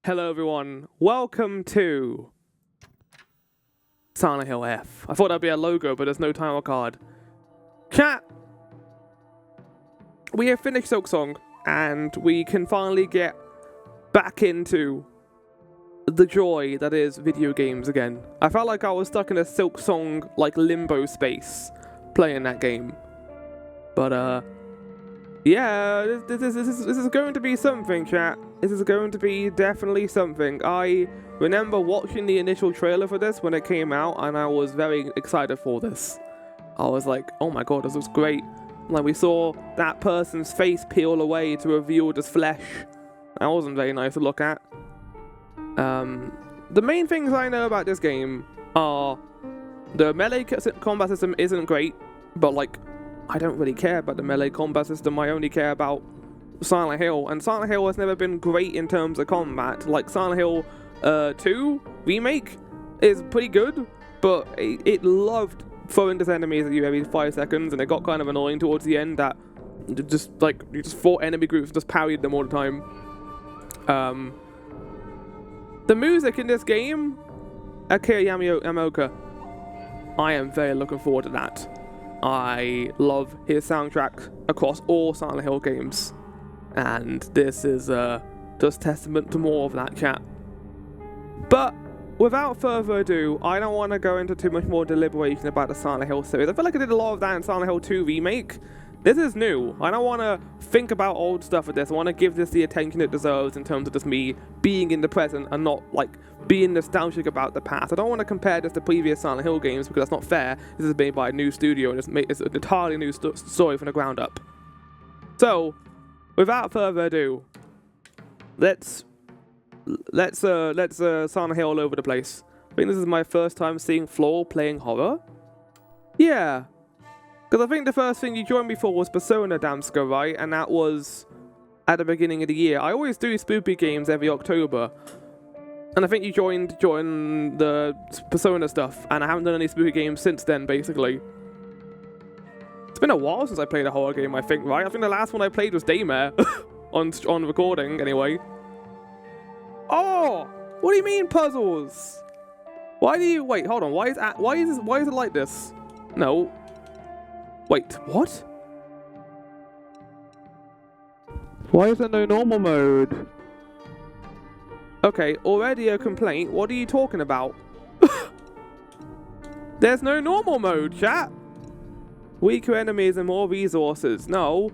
Hello everyone, welcome to Silent Hill F. I thought that'd be a logo, but there's no title card. Chat! We have finished Silksong, and we can finally get back into the joy that is video games again. I felt like I was stuck in a Silksong, like, limbo space playing that game. But, yeah, this is going to be something, chat. This is going to be definitely something. I remember watching the initial trailer for this when it came out, and I was very excited for this. I was like, oh my god, this looks great. Like, we saw that person's face peel away to reveal just flesh. That wasn't very nice to look at. The main things I know about this game are the melee combat system isn't great, but, like, I don't really care about the melee combat system. I only care about Silent Hill, and Silent Hill has never been great in terms of combat. Like, Silent Hill 2 Remake is pretty good, but it loved throwing this enemies at you every 5 seconds, and it got kind of annoying towards the end that you just fought enemy groups, just parried them all the time. The music in this game, Akira Yamaoka, I am very looking forward to that. I love his soundtrack across all Silent Hill games, and this is just testament to more of that, chat. But without further ado, I don't want to go into too much more deliberation about the Silent Hill series. I feel like I did a lot of that in Silent Hill 2 Remake. This is new. I don't want to think about old stuff with this. I want to give this the attention it deserves in terms of just me being in the present and not, like, being nostalgic about the past. I don't want to compare this to previous Silent Hill games because that's not fair. This is made by a new studio and it's an entirely new story from the ground up. So, without further ado, let's Silent Hill all over the place. I think this is my first time seeing Floral playing horror. Yeah. Because I think the first thing you joined me for was Persona Damska, right? And that was at the beginning of the year. I always do spooky games every October. And I think you joined the Persona stuff, and I haven't done any spooky games since then, basically. It's been a while since I played a horror game, I think, right? I think the last one I played was Daymare, on recording, anyway. Oh! What do you mean, puzzles? Why do you... Wait, hold on. Why is it like this? No. Wait, what? Why is there no normal mode? Okay, already a complaint. What are you talking about? There's no normal mode, chat. Weaker enemies and more resources. No.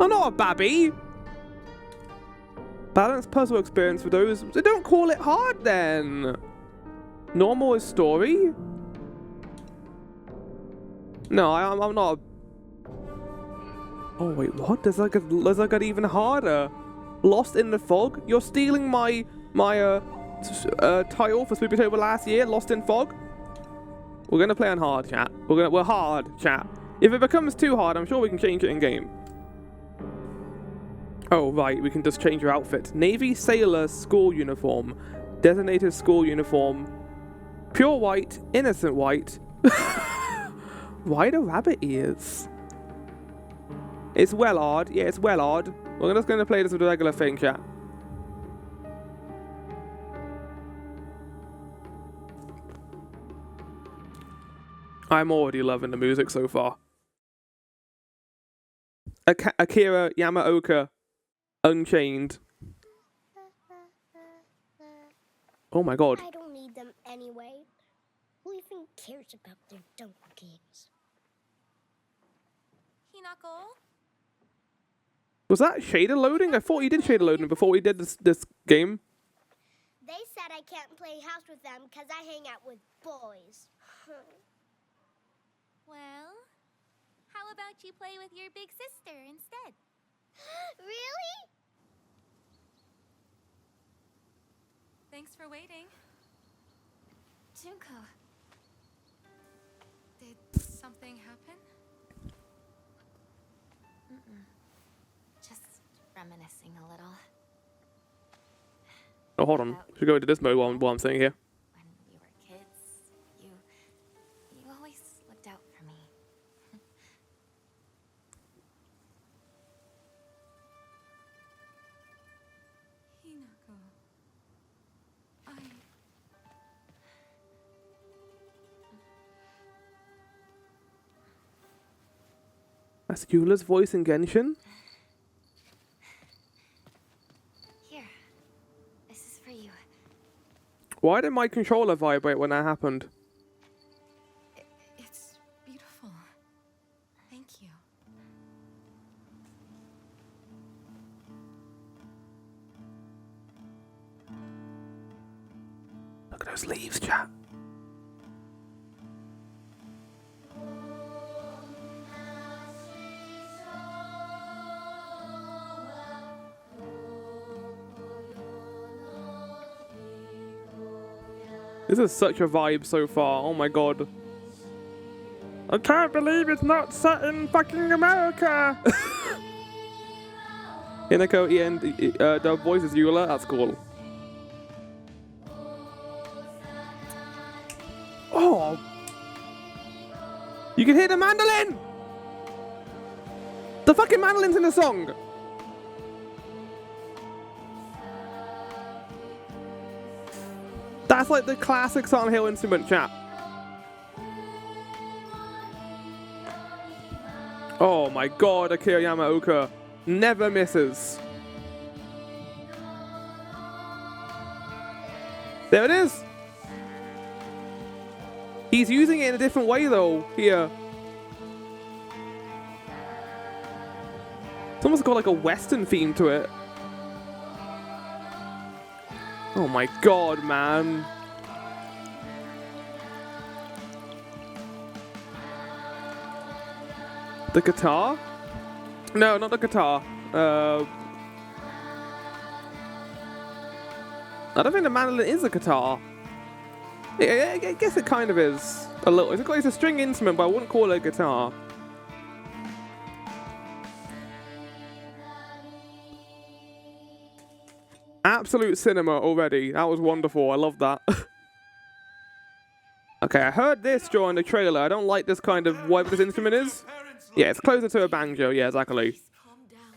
I'm not a babby. Balanced puzzle experience for those. They don't call it hard then. Normal is story? No, I'm not. Oh wait, what? There's like an even harder. Lost in the Fog. You're stealing my title for Spoopytober last year. Lost in Fog. We're gonna play on hard, chat. We're hard, chat. If it becomes too hard, I'm sure we can change it in game. Oh right, we can just change your outfit. Navy Sailor School Uniform. Designated School Uniform. Pure white. Innocent white. Why the rabbit ears? It's well odd. Yeah, it's well odd. We're just going to play this with a regular thing, chat. I'm already loving the music so far. Akira Yamaoka, Unchained. Oh my god. I don't need them anyway. Who even cares about their dumb games? Was that shader loading? I thought you did shader loading before we did this game. They said I can't play house with them because I hang out with boys. Well, how about you play with your big sister instead? Really? Thanks for waiting. Junko, did something happen? Just reminiscing a little. Oh, hold on. Should go into this mode while I'm sitting here. When we were kids, you always looked out for me. Hinako. That's Eula's voice in Genshin? Here. This is for you. Why did my controller vibrate when that happened? It's beautiful. Thank you. Look at those leaves, chat. This is such a vibe so far. Oh my god. I can't believe it's not set in fucking America. Hinako, Ian, the voice is Eula. That's cool. Oh. You can hear the mandolin. The fucking mandolin's in the song. That's like the classic Silent Hill instrument, chat. Oh my god, Akira Yamaoka never misses. There it is. He's using it in a different way though, here. It's almost got like a Western theme to it. Oh my god, man. The guitar? No, not the guitar. I don't think the mandolin is a guitar. I guess it kind of is. A little. It's a string instrument, but I wouldn't call it a guitar. Absolute cinema already. That was wonderful. I love that. Okay, I heard this during the trailer. I don't like this kind of whatever this instrument is. Yeah, it's closer to a banjo. Yeah, exactly. Calm down.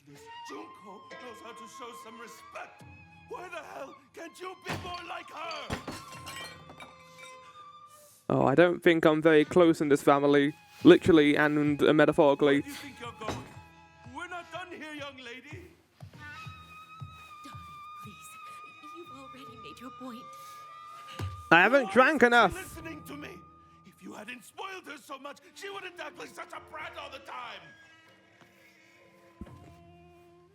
This Junko knows how to show some respect. Why the hell can't you be more like her? Oh, I don't think I'm very close in this family. Literally and metaphorically. Where do you think you're going? We're not done here, young lady. Please. You've already made your point. I haven't drank enough. Listening to me. If you hadn't spoiled her so much, she wouldn't act like such a brat all the time.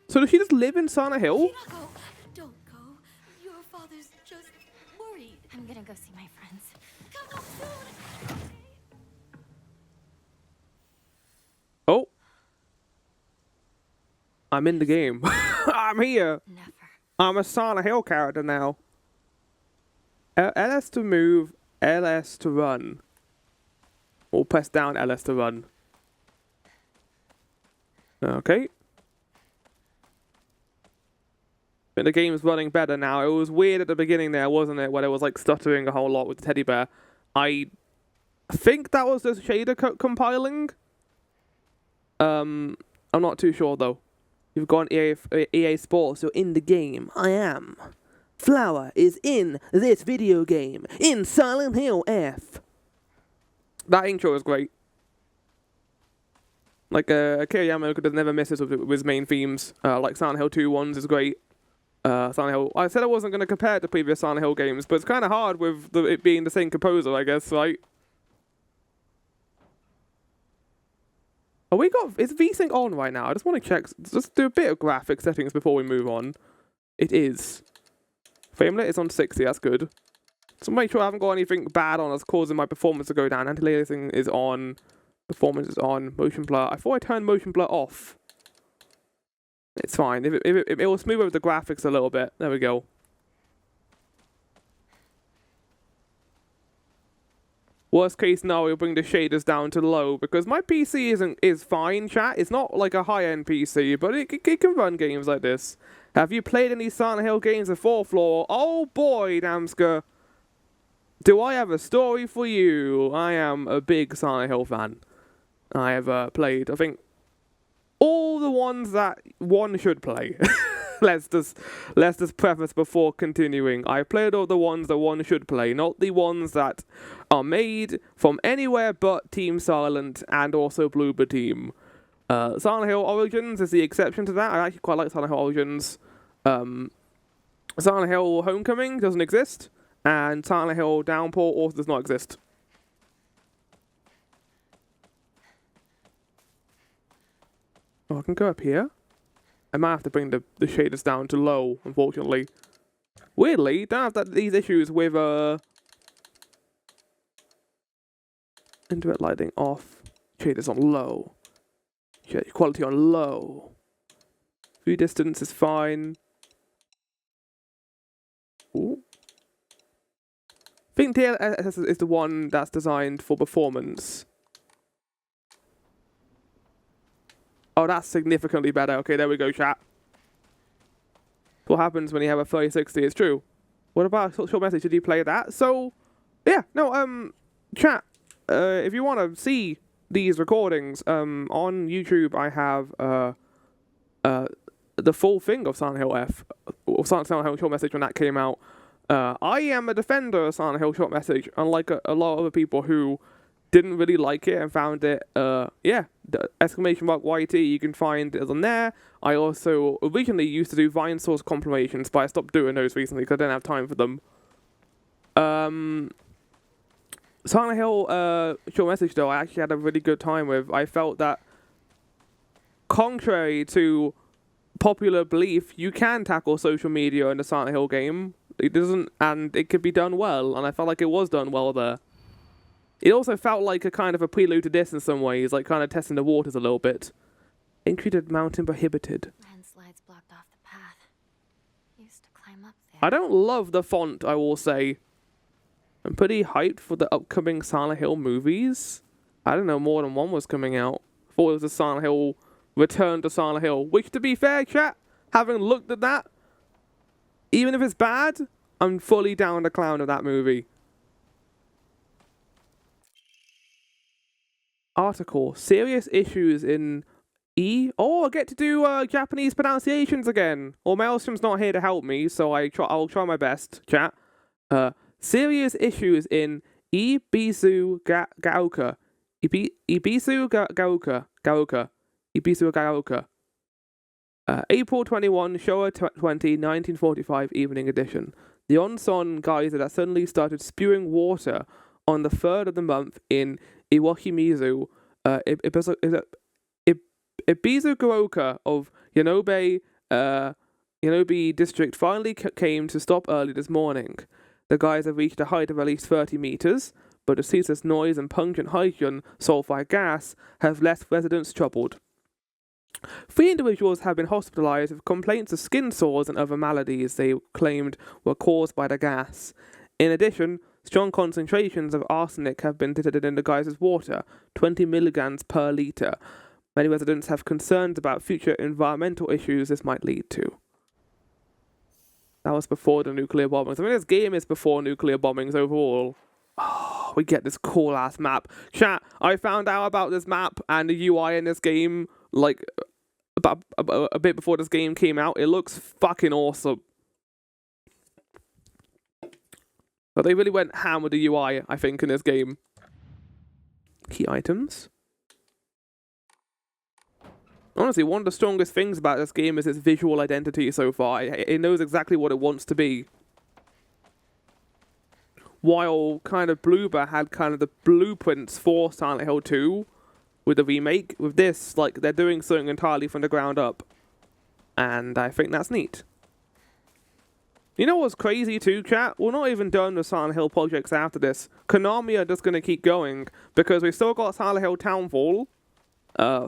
So does she just live in Silent Hill? Hinako, don't go. Your father's just worried. I'm gonna go see my friends. Come home soon. Oh. I'm in the game. I'm here. Never. I'm a Silent Hill character now. LS to move, LS to run. Or press down LS to run. Okay. But the game's running better now. It was weird at the beginning there, wasn't it? Where it was like stuttering a whole lot with the teddy bear. I think that was the shader compiling. I'm not too sure though. You've gone EA Sports, you're in the game. I am. Flower is in this video game. In Silent Hill F. That intro is great. Like, Akira Yamaoka does never misses with his main themes. Like Silent Hill 2 ones is great. Silent Hill. I said I wasn't going to compare it to previous Silent Hill games, but it's kind of hard with it being the same composer, I guess, right? Is VSync on right now? I just want to check. Just do a bit of graphic settings before we move on. It is. Frame rate is on 60, that's good. So make sure I haven't got anything bad on that's causing my performance to go down. Anti-aliasing is on. Performance is on. Motion blur. I thought I turned motion blur off. It's fine. It will smooth over the graphics a little bit. There we go. Worst case scenario, bring the shaders down to low because my PC is fine, chat. It's not like a high-end PC, but it can run games like this. Have you played any Silent Hill games before, Floral? Oh boy, Damska. Do I have a story for you? I am a big Silent Hill fan. I have played, I think, all the ones that one should play. let's just preface before continuing. I played all the ones that one should play, not the ones that are made from anywhere but Team Silent and also Bloober Team. Silent Hill Origins is the exception to that. I actually quite like Silent Hill Origins. Silent Hill Homecoming doesn't exist, and Silent Hill Downpour also does not exist. Oh, I can go up here. I might have to bring the shaders down to low, unfortunately. Weirdly, don't have these issues with indirect lighting off, shaders on low, quality on low. View distance is fine. Ooh. I think DLSS is the one that's designed for performance. Oh, that's significantly better. Okay, there we go, chat. What happens when you have a 3060 is true. What about a short message? Did you play that? So, yeah, no, chat, if you want to see these recordings, on YouTube I have, the full thing of Silent Hill F, or Silent Hill Short Message when that came out. I am a defender of Silent Hill Short Message, unlike a lot of other people who didn't really like it and found it, yeah, the !YT, you can find it on there. I also originally used to do Vine Source compilations, but I stopped doing those recently because I didn't have time for them. Silent Hill Short Message, though, I actually had a really good time with. I felt that, contrary to popular belief, you can tackle social media in the Silent Hill game. It doesn't, and it could be done well, and I felt like it was done well there. It also felt like a kind of a prelude to this in some ways, like kind of testing the waters a little bit. Increased mountain prohibited. Landslides blocked off the path. Used to climb up there. I don't love the font, I will say. I'm pretty hyped for the upcoming Silent Hill movies. I don't know, more than one was coming out. I thought it was a Silent Hill Return to Silent Hill, which, to be fair, chat, having looked at that, even if it's bad, I'm fully down the clown of that movie. Article, serious issues in E. Oh, I get to do Japanese pronunciations again. Well, Maelstrom's not here to help me, so I'll try my best, chat. Serious issues in Ibisu Gaoka. Ibisu Gaoka. Ibisu Gaoka. April 21, Showa 20, 1945, evening edition. The onsen geyser that suddenly started spewing water on the 3rd of the month in Iwashimizu, Ibizu Gaoka of Yonobe district finally came to stop early this morning. The geyser reached a height of at least 30 meters, but the ceaseless noise and pungent hydrogen sulfide gas have left residents troubled. 3 individuals have been hospitalized with complaints of skin sores and other maladies they claimed were caused by the gas. In addition, strong concentrations of arsenic have been detected in the geyser's water, 20 milligrams per liter. Many residents have concerns about future environmental issues this might lead to. That was before the nuclear bombings. I mean, this game is before nuclear bombings overall. Oh, we get this cool-ass map. Chat, I found out about this map and the UI in this game, like, about a bit before this game came out. It looks fucking awesome. But they really went ham with the UI, I think, in this game. Key items. Honestly, one of the strongest things about this game is its visual identity so far. It knows exactly what it wants to be. While kind of Bloober had kind of the blueprints for Silent Hill 2 with the remake, with this, like, they're doing something entirely from the ground up. And I think that's neat. You know what's crazy too, chat? We're not even done with Silent Hill projects after this. Konami are just going to keep going, because we've still got Silent Hill Townfall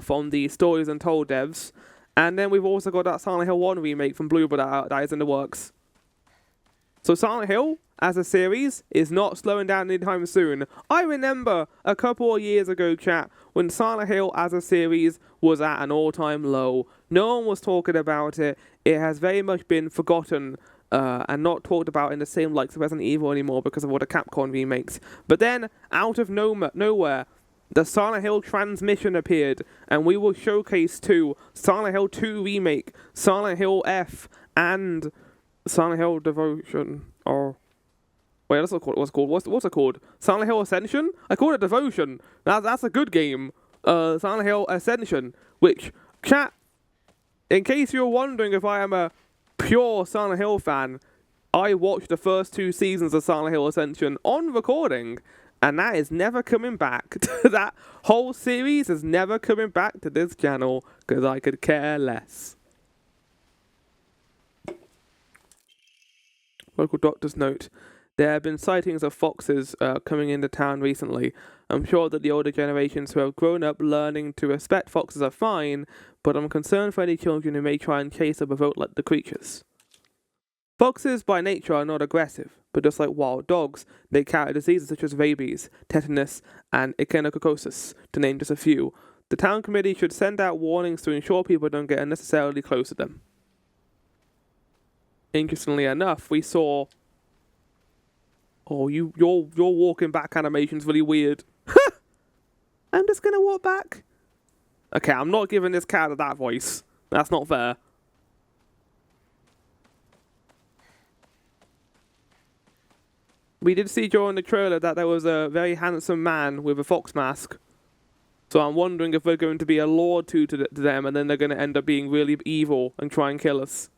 from the Stories Untold devs, and then we've also got that Silent Hill 1 remake from Bloober that is in the works. So Silent Hill, as a series, is not slowing down anytime soon. I remember a couple of years ago, chat, when Silent Hill as a series was at an all-time low. No one was talking about it. It has very much been forgotten and not talked about in the same likes of Resident Evil anymore because of all the Capcom remakes. But then, out of nowhere, the Silent Hill transmission appeared, and we will showcase 2, Silent Hill 2 Remake, Silent Hill F, and Silent Hill Devotion, or wait, that's not what's it called. What's it called? Silent Hill Ascension? I called it Devotion. That's a good game. Silent Hill Ascension, which, chat, in case you're wondering if I am a pure Silent Hill fan, I watched the first 2 seasons of Silent Hill Ascension on recording, and that is never coming back. That whole series is never coming back to this channel, because I could care less. Local doctor's note. There have been sightings of foxes coming into town recently. I'm sure that the older generations who have grown up learning to respect foxes are fine, but I'm concerned for any children who may try and chase or provoke like the creatures. Foxes by nature are not aggressive, but just like wild dogs, they carry diseases such as rabies, tetanus, and echinococcus, to name just a few. The town committee should send out warnings to ensure people don't get unnecessarily close to them. Interestingly enough, we saw... Oh, your walking back animation's really weird. I'm just gonna walk back. Okay, I'm not giving this cat that voice. That's not fair. We did see during the trailer that there was a very handsome man with a fox mask. So I'm wondering if we're going to be a lord to them, and then they're going to end up being really evil and try and kill us.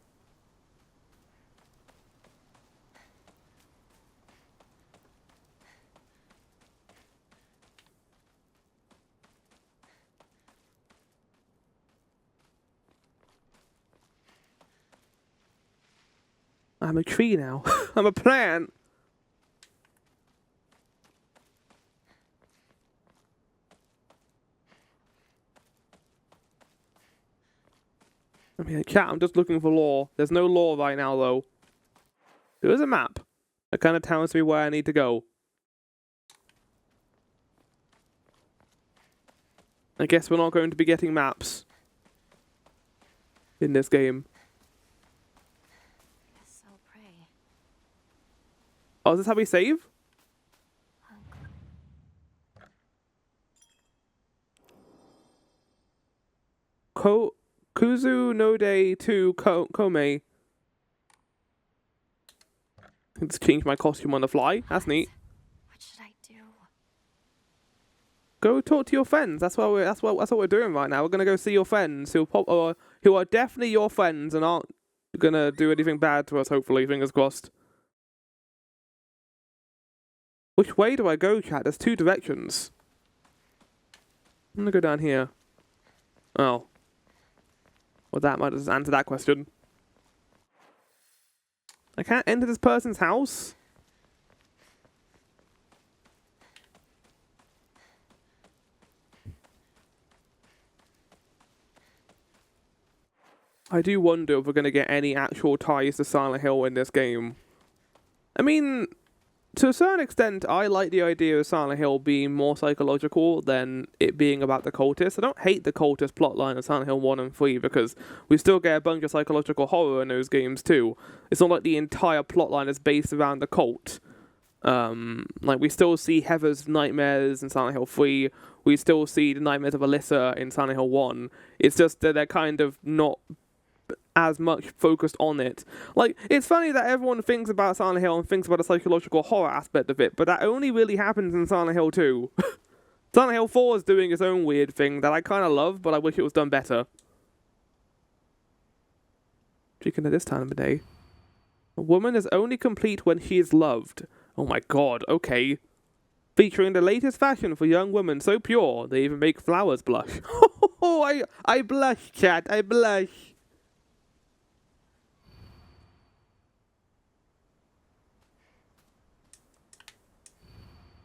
I'm a tree now. I'm a plant. I mean, chat, I'm just looking for lore. There's no lore right now, though. There is a map. That kind of tells me where I need to go. I guess we're not going to be getting maps in this game. Guess I'll pray. Oh, is this how we save? Kuzu no Day to Kome. Let's change my costume on the fly. That's neat. What should I do? Go talk to your friends. That's what we're doing right now. We're gonna go see your friends who are definitely your friends and aren't gonna do anything bad to us. Hopefully, fingers crossed. Which way do I go, chat? There's 2 directions. I'm gonna go down here. Oh. Well, that might just answer that question. I can't enter this person's house? I do wonder if we're going to get any actual ties to Silent Hill in this game. I mean, to a certain extent, I like the idea of Silent Hill being more psychological than it being about the cultists. I don't hate the cultist plotline of Silent Hill 1 and 3 because we still get a bunch of psychological horror in those games too. It's not like the entire plotline is based around the cult. Like, we still see Heather's nightmares in Silent Hill 3. We still see the nightmares of Alyssa in Silent Hill 1. It's just that they're kind of not as much focused on it. Like, it's funny that everyone thinks about Silent Hill and thinks about the psychological horror aspect of it, but that only really happens in Silent Hill 2. Silent Hill 4 is doing its own weird thing that I kind of love, but I wish it was done better. Chicken at this time of day. A woman is only complete when she is loved. Oh my god, okay. Featuring the latest fashion for young women, so pure, they even make flowers blush. Oh, I blush, chat, I blush.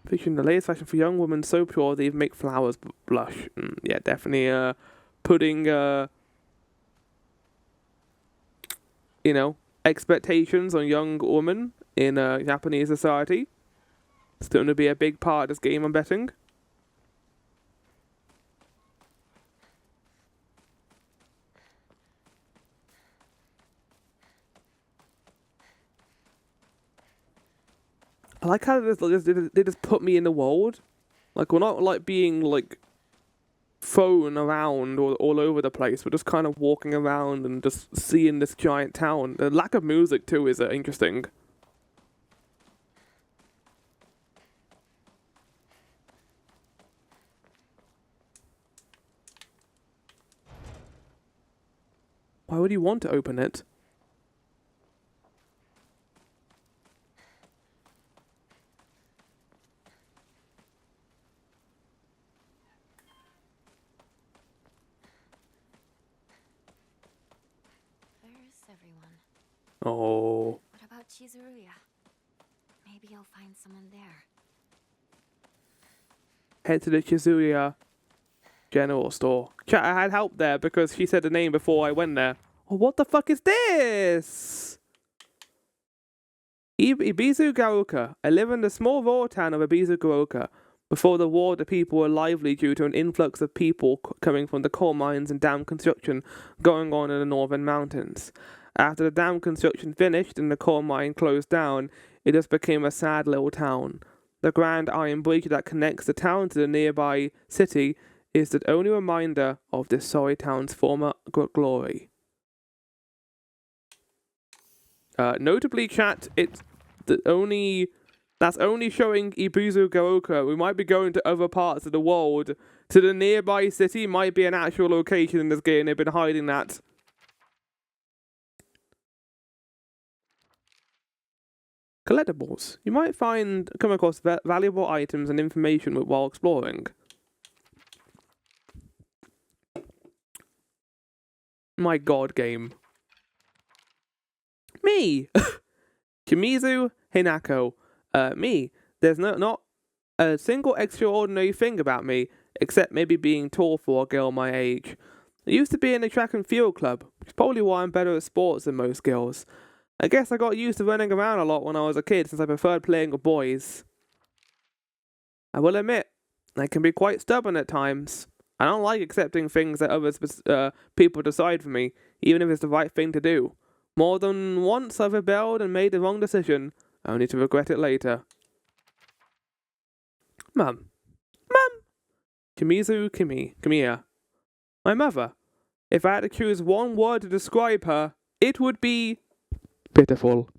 Featuring the latest fashion for young women, so pure, they even make flowers blush. Yeah, definitely, putting, you know, expectations on young women in Japanese society. It's going to be a big part of this game, I'm betting. I like how they just put me in the world. Like, we're not, like, being, like, thrown around all over the place. We're just kind of walking around and just seeing this giant town. The lack of music too is interesting. Why would you want to open it? Where's everyone? Oh. What about Chizuruya? Maybe I'll find someone there. Head to the Chizuya general store. Chat, I had help there because she said the name before I went there. Oh, what the fuck is this? Ibizu Gaoka. I live in the small rural town of Ibizu Gaoka. Before the war, the people were lively due to an influx of people coming from the coal mines and dam construction going on in the northern mountains. After the dam construction finished and the coal mine closed down, it just became a sad little town. The grand iron bridge that connects the town to the nearby city is the only reminder of this sorry town's former glory. Notably, chat, that's only showing Ibizu Gaoka. We might be going to other parts of the world. To the nearby city might be an actual location in this game. They've been hiding that. Collectibles. You might come across valuable items and information while exploring. My god, game. Me! Shimizu Hinako. Me. There's not a single extraordinary thing about me, except maybe being tall for a girl my age. I used to be in a track and field club, which is probably why I'm better at sports than most girls. I guess I got used to running around a lot when I was a kid, since I preferred playing with boys. I will admit, I can be quite stubborn at times. I don't like accepting things that people decide for me, even if it's the right thing to do. More than once I've rebelled and made the wrong decision, only to regret it later. Mum. Kamiya. My mother. If I had to choose one word to describe her, it would be pitiful.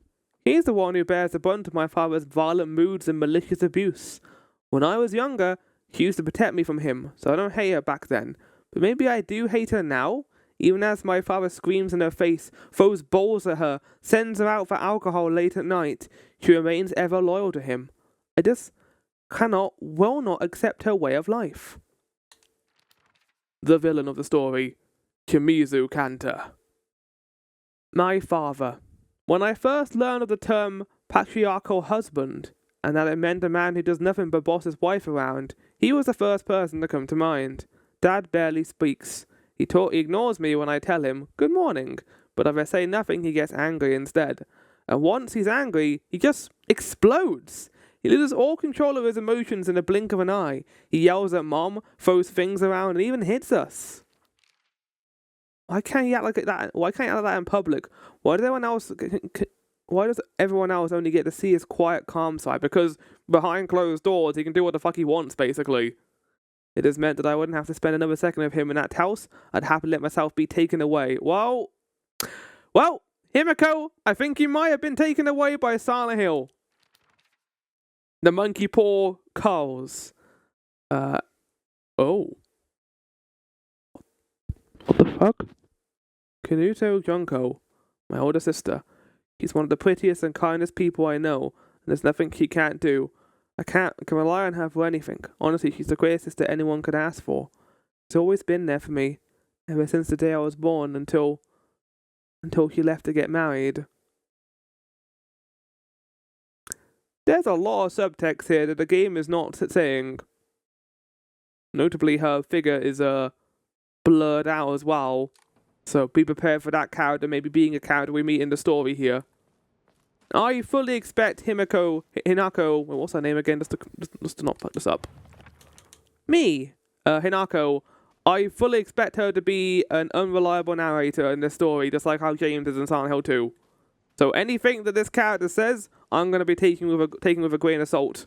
He's the one who bears the brunt of my father's violent moods and malicious abuse. When I was younger, she used to protect me from him, so I don't hate her back then. But maybe I do hate her now? Even as my father screams in her face, throws balls at her, sends her out for alcohol late at night, she remains ever loyal to him. I just will not accept her way of life. The villain of the story, Shimizu Kanta. My father. When I first learned of the term patriarchal husband, and that it meant a man who does nothing but boss his wife around, he was the first person to come to mind. Dad barely speaks. He ignores me when I tell him, good morning, but if I say nothing, he gets angry instead. And once he's angry, he just explodes. He loses all control of his emotions in a blink of an eye. He yells at Mom, throws things around, and even hits us. Why can't he act like that? Why can't he act like that in public? Why does everyone else only get to see his quiet, calm side? Because behind closed doors, he can do what the fuck he wants, basically. It has meant that I wouldn't have to spend another second with him in that house. I'd happily let myself be taken away. Well, Himiko, I think you might have been taken away by Silent Hill. The monkey paw Carls. Oh. What the fuck? Kanuto Junko, my older sister. She's one of the prettiest and kindest people I know, and there's nothing she can't do. I can rely on her for anything. Honestly, she's the greatest sister anyone could ask for. She's always been there for me, ever since the day I was born until she left to get married. There's a lot of subtext here that the game is not saying. Notably, her figure is blurred out as well. So be prepared for that character maybe being a character we meet in the story here. I fully expect Hinako, what's her name again, just to not fuck this up. Hinako, I fully expect her to be an unreliable narrator in this story, just like how James is in Silent Hill 2. So anything that this character says, I'm going to be taking with a grain of salt.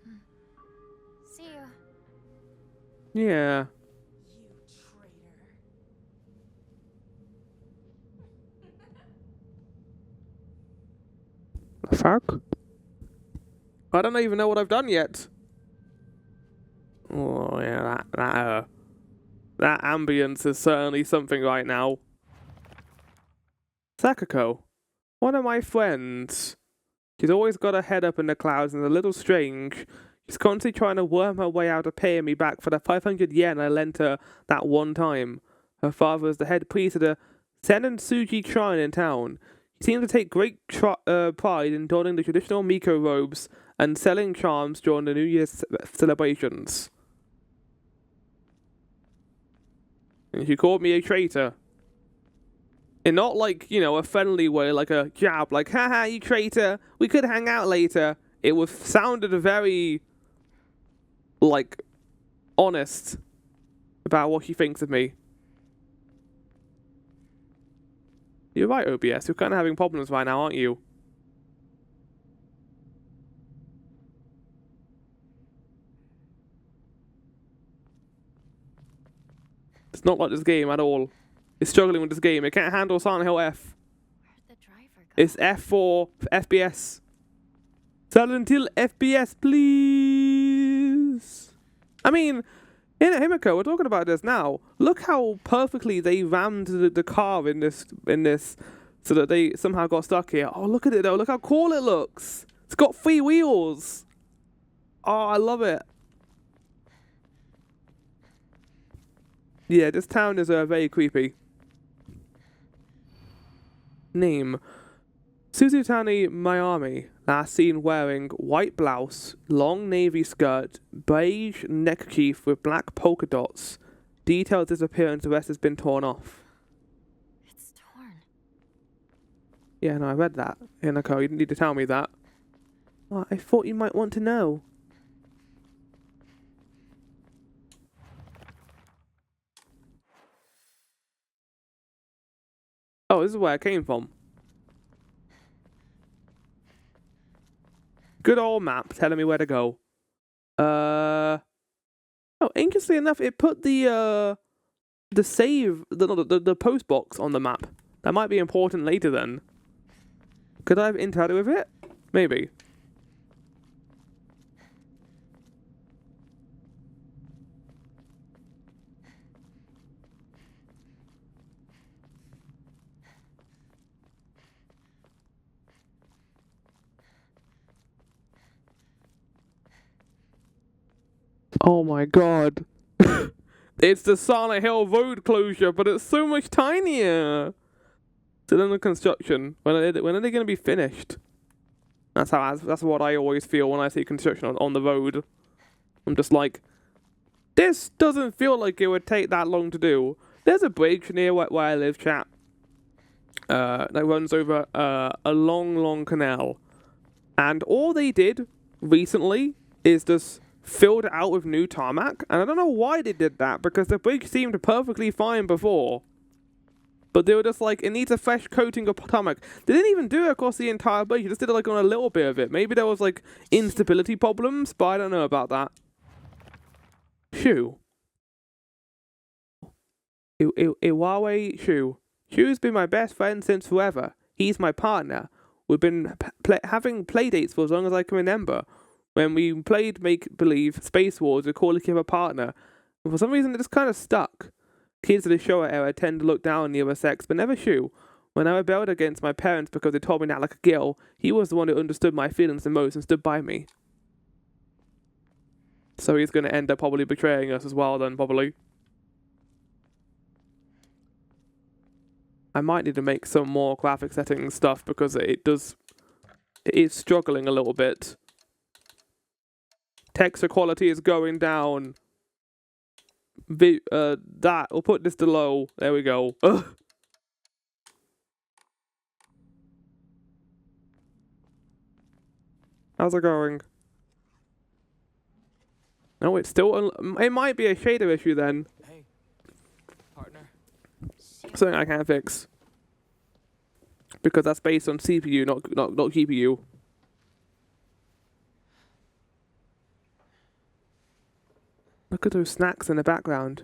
see you. Yeah. You traitor. The fuck? I don't even know what I've done yet. Oh yeah, that ambience is certainly something right now. Sakako, one of my friends. She's always got her head up in the clouds and a little strange. She's constantly trying to worm her way out of paying me back for the 500 yen I lent her that one time. Her father is the head priest of the Senensuji shrine in town. He seems to take great pride in donning the traditional Miko robes and selling charms during the New Year's celebrations. And she called me a traitor. And not like, you know, a friendly way, like a jab, like, haha, you traitor, we could hang out later. It was sounded very, like, honest about what she thinks of me. You're right, OBS, you're kind of having problems right now, aren't you? It's not like this game at all. It's struggling with this game. It can't handle Silent Hill F. Where'd the driver go? It's F4 FPS. Silent Hill FPS, please. I mean, in Himiko, we're talking about this now. Look how perfectly they rammed the car in this, so that they somehow got stuck here. Oh, look at it though. Look how cool it looks. It's got 3 wheels. Oh, I love it. Yeah, this town is very creepy. Name: Suzutani Mayami, last seen wearing white blouse, long navy skirt, beige neckerchief with black polka dots. Detailed disappearance, the rest has been torn off. It's torn. Yeah, no, I read that. Hinako, you didn't need to tell me that. Oh, I thought you might want to know. Oh, this is where I came from. Good old map telling me where to go. Oh, interestingly enough, it put the save, the post box on the map. That might be important later then. Could I have interacted with it? Maybe. Oh my god. It's the Silent Hill road closure, but it's so much tinier. Still under construction. When are they going to be finished? That's what I always feel when I see construction on the road. I'm just like, this doesn't feel like it would take that long to do. There's a bridge near where I live, chat. That runs over a long canal. And all they did recently is just filled it out with new tarmac, and I don't know why they did that, because the bridge seemed perfectly fine before. But they were just like, it needs a fresh coating of tarmac. They didn't even do it across the entire bridge, they just did it like on a little bit of it. Maybe there was like instability problems, but I don't know about that. Shu. Iwawe Shu. Shu's been my best friend since forever. He's my partner. We've been having playdates for as long as I can remember. When we played Make-Believe Space Wars, we called each other partner. And for some reason, it just kind of stuck. Kids of the Showa era tend to look down on the other sex, but never Shu. When I rebelled against my parents because they told me not like a girl, he was the one who understood my feelings the most and stood by me. So he's going to end up probably betraying us as well then, probably. I might need to make some more graphic settings stuff because it is struggling a little bit. Texture quality is going down. That, we'll put this to low. There we go. Ugh. How's it going? No, it's still... it might be a shader issue then. Hey, partner. Something I can't fix. Because that's based on CPU, not GPU. Look at those snacks in the background.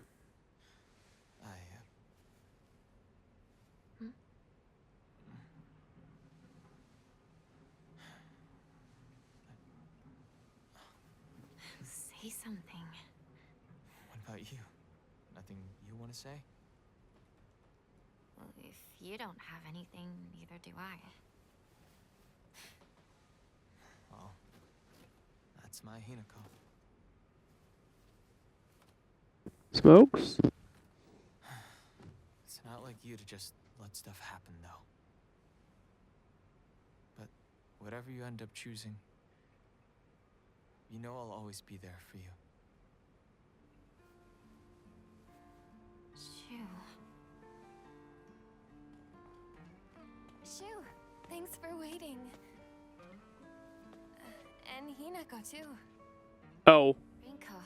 Say something. What about you? Nothing you want to say? Well, if you don't have anything, neither do I. Well, that's my Hinako. Smokes? It's not like you to just let stuff happen, though. But whatever you end up choosing, you know I'll always be there for you. Shoo, thanks for waiting. And Hinako too. Oh. Rinko,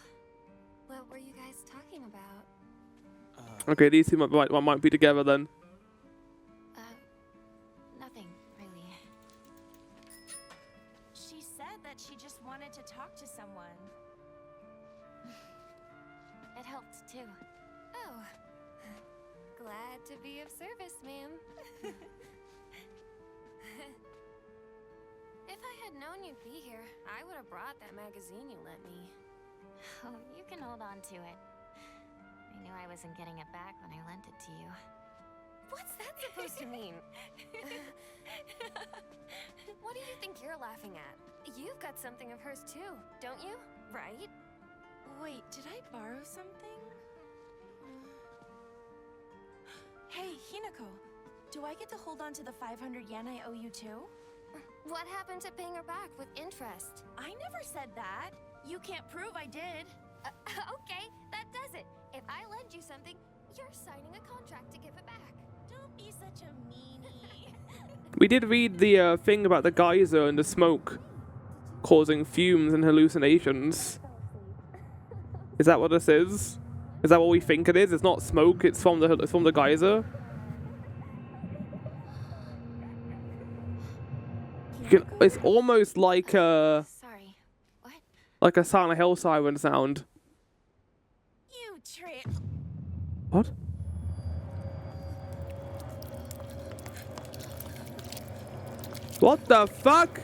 what were you guys talking about? Okay, these two might be together then. Nothing, really. She said that she just wanted to talk to someone. It helped too. Oh. Glad to be of service, ma'am. If I had known you'd be here, I would have brought that magazine you lent me. Oh, you can hold on to it. I knew I wasn't getting it back when I lent it to you. What's that supposed to mean? What do you think you're laughing at? You've got something of hers too, don't you? Right? Wait, did I borrow something? Hey, Hinako, do I get to hold on to the 500 yen I owe you too? What happened to paying her back with interest? I never said that. You can't prove I did. Okay, that does it. If I lend you something, you're signing a contract to give it back. Don't be such a meanie. We did read the thing about the geyser and the smoke causing fumes and hallucinations. Is that what this is? Is that what we think it is? It's not smoke, it's from the geyser. It's almost like a Sorry. What? like a Silent Hill siren sound. You trick. What? What the fuck?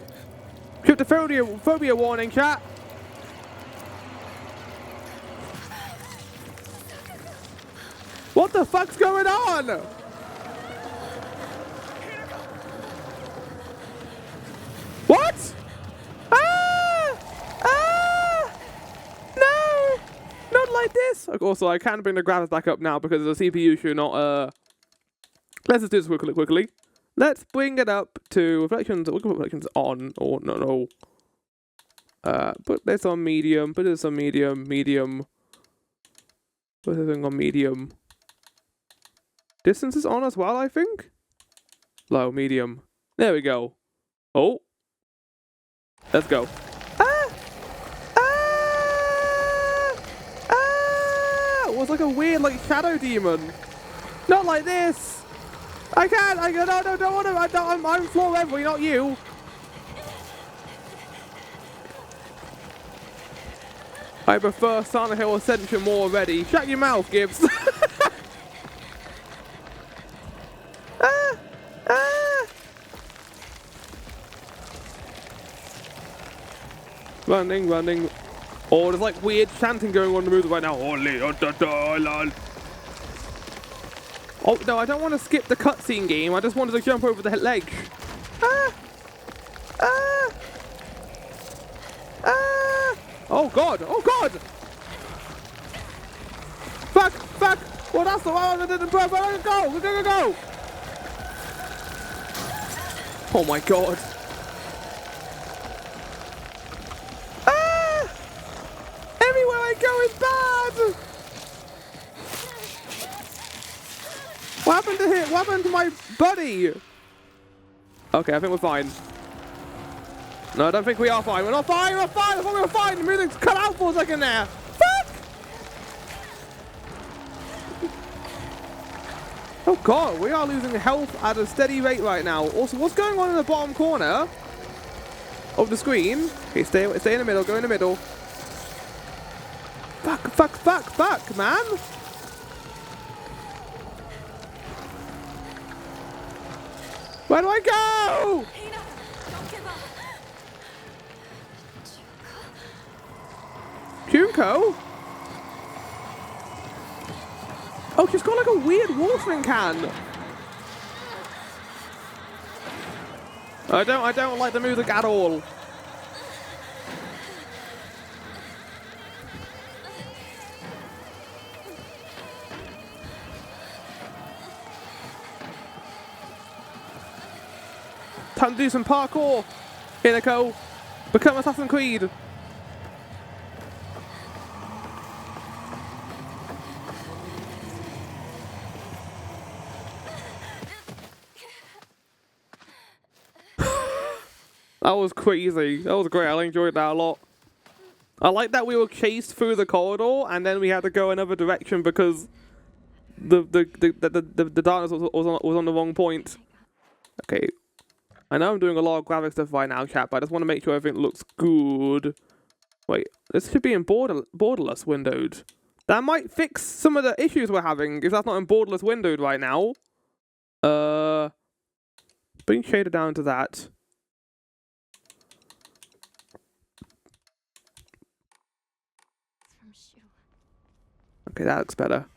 Cryptophobia warning, chat. What the fuck's going on? What? Ah! Ah! No! Not like this. Also, I can bring the graphics back up now because the CPU should not. Let's just do this quickly. Let's bring it up to reflections. We can put reflections on, or no. Put this on medium. Put this on medium. Put this thing on medium. Distance is on as well, I think. Low, medium. There we go. Oh. Let's go. Ah! Ah! Ah! It was like a weird, like, shadow demon. Not like this. I can't. I don't want to. I'm Floral, not you. I prefer Silent Hill Ascension more already. Shut your mouth, Gibbs. Ah! Ah! Running. Oh, there's like weird chanting going on in the movie right now. Oh no, I don't want to skip the cutscene game. I just wanted to jump over the ledge. Ah! Ah! Ah! Oh god! Fuck! Well, that's the one. Go! Oh my god! Ah! Everywhere I go is bad! What happened to him? What happened to my buddy? Okay, I think we're fine. No, I don't think we are fine. We're not fine. I thought we were fine. The music's cut out for a second there. Fuck! Oh god, we are losing health at a steady rate right now. Also, what's going on in the bottom corner of the screen? Okay, stay in the middle. Go in the middle. Fuck, man! Where do I go? Hina, don't give up. Junko? Oh, she's got like a weird watering can. I don't like the music at all. Time to do some parkour. Hinako, become Assassin's Creed. That was crazy. That was great. I enjoyed that a lot. I like that we were chased through the corridor and then we had to go another direction because the darkness was on the wrong point. Okay. I know I'm doing a lot of graphic stuff right now, chat, but I just want to make sure everything looks good. Wait, this should be in borderless windowed. That might fix some of the issues we're having if that's not in borderless windowed right now. Bring shader down to that. Okay, that looks better.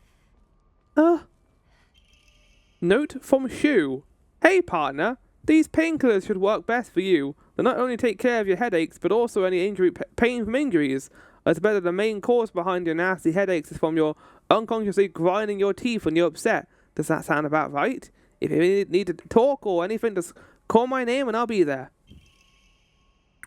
Note from Shu. Hey partner, these painkillers should work best for you. They not only take care of your headaches, but also any pain from injuries. It's better the main cause behind your nasty headaches is from your unconsciously grinding your teeth when you're upset. Does that sound about right? If you need to talk or anything, just call my name and I'll be there.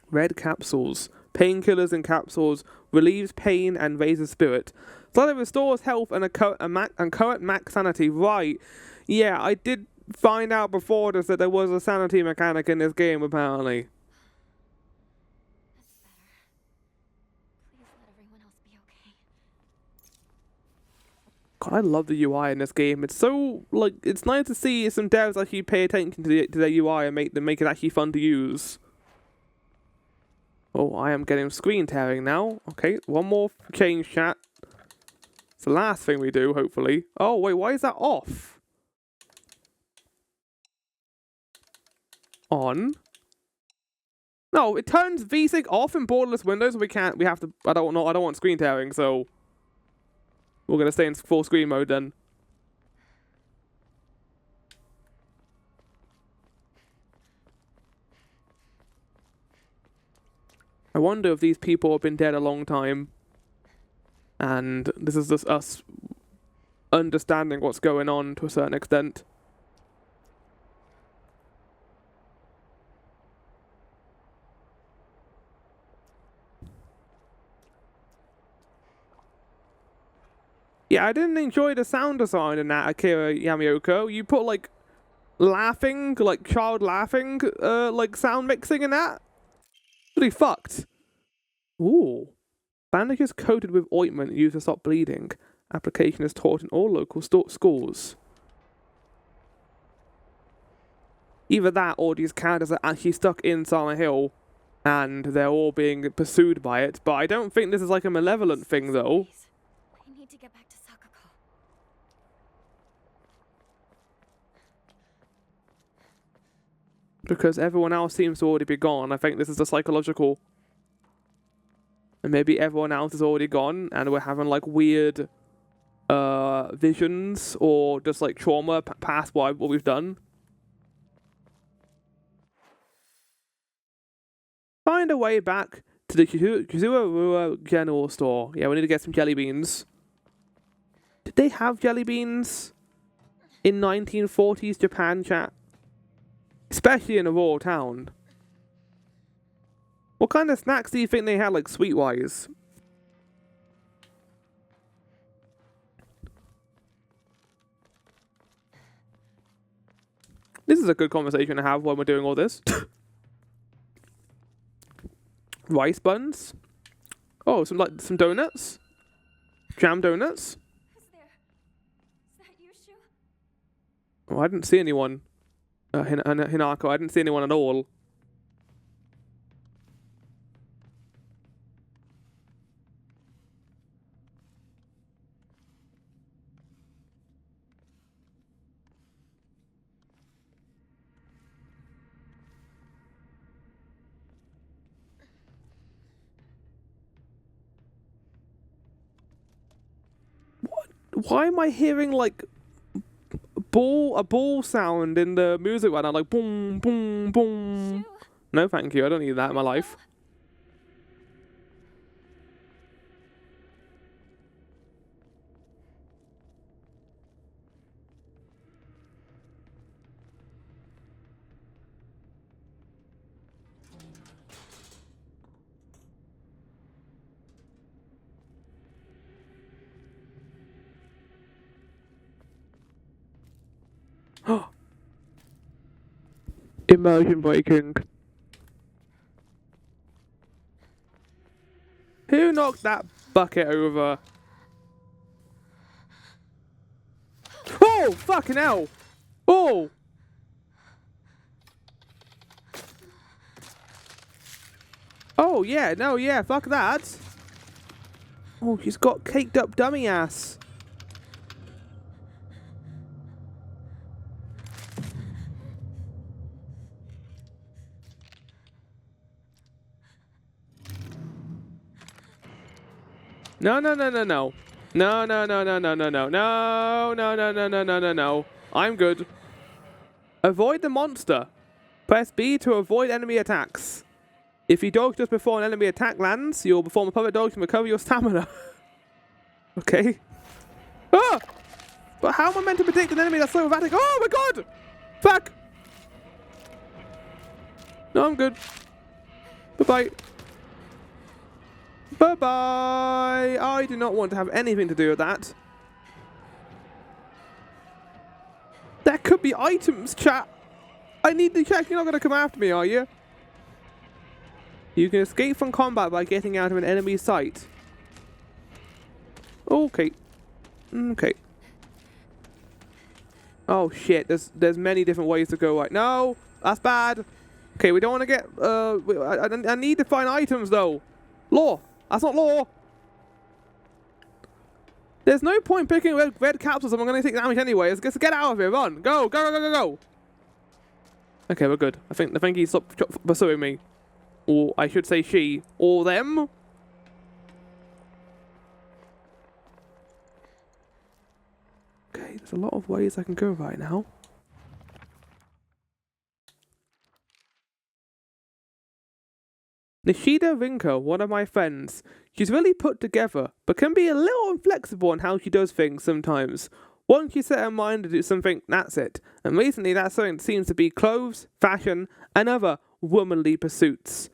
Red capsules. Painkillers in capsules relieves pain and raises spirit. So it restores health and current max sanity. Right. Yeah, I did find out before this that there was a sanity mechanic in this game, apparently. Please let everyone else be okay. God, I love the UI in this game. It's so, like, it's nice to see some devs actually pay attention to their UI and make it actually fun to use. Oh, I am getting screen tearing now. Okay, one more change, chat. It's the last thing we do, hopefully. Oh, wait, why is that off? On. No, it turns VSync off in borderless windows. We have to, I don't want screen tearing, so we're going to stay in full screen mode then. I wonder if these people have been dead a long time and this is just us understanding what's going on to a certain extent. Yeah, I didn't enjoy the sound design in that, Akira Yamaoka. You put like laughing, like child laughing, like sound mixing in that. Pretty fucked. Ooh. Bandages coated with ointment used to stop bleeding. Application is taught in all local schools. Either that or these characters are actually stuck in Silent Hill and they're all being pursued by it. But I don't think this is like a malevolent thing though. I need to get back to Sakako. Because everyone else seems to already be gone. I think this is a psychological. And maybe everyone else is already gone and we're having like weird visions or just like trauma past what we've done. Find a way back to the Kizuwa General Store. Yeah, we need to get some jelly beans. Did they have jelly beans in 1940s Japan, chat? Especially in a rural town. What kind of snacks do you think they had, like, sweet-wise? This is a good conversation to have when we're doing all this. Rice buns. Oh, some donuts. Jam donuts. Who's there? Is that you, Shu? Oh, I didn't see anyone. Hinako, I didn't see anyone at all. Why am I hearing like a ball sound in the music right now? Like boom, boom, boom. Shoo. No, thank you. I don't need that in my life. Immersion breaking. Who knocked that bucket over? Oh, fucking hell! Oh! Oh, yeah, no, yeah, fuck that. Oh, she's got caked up dummy ass. No, no, no, no, no. No, no, no, no, no, no, no, no, no, no, no, no, no, no, no. I'm good. Avoid the monster. Press B to avoid enemy attacks. If you dodge just before an enemy attack lands, you'll perform a public dodge and recover your stamina. Okay. Ah! But how am I meant to predict an enemy that's so erratic? Oh my god! Fuck! No, I'm good. Bye-bye. Bye-bye! I do not want to have anything to do with that. There could be items, chat. I need to check. You're not going to come after me, are you? You can escape from combat by getting out of an enemy's sight. Okay. Okay. Oh shit, there's many different ways to go right. No! That's bad! Okay, we don't want to get... I need to find items though. Law! That's not law! There's no point picking red capsules if I'm going to take damage anyway. Let's get out of here. Run! Go! Go! Go! Go! Go! Go! Okay, we're good. I think he stopped pursuing me. Or I should say she. Or them. Okay, there's a lot of ways I can go right now. Nishida Rinko, one of my friends. She's really put together, but can be a little inflexible on how she does things sometimes. Once she set her mind to do something, that's it. And recently that something seems to be clothes, fashion, and other womanly pursuits.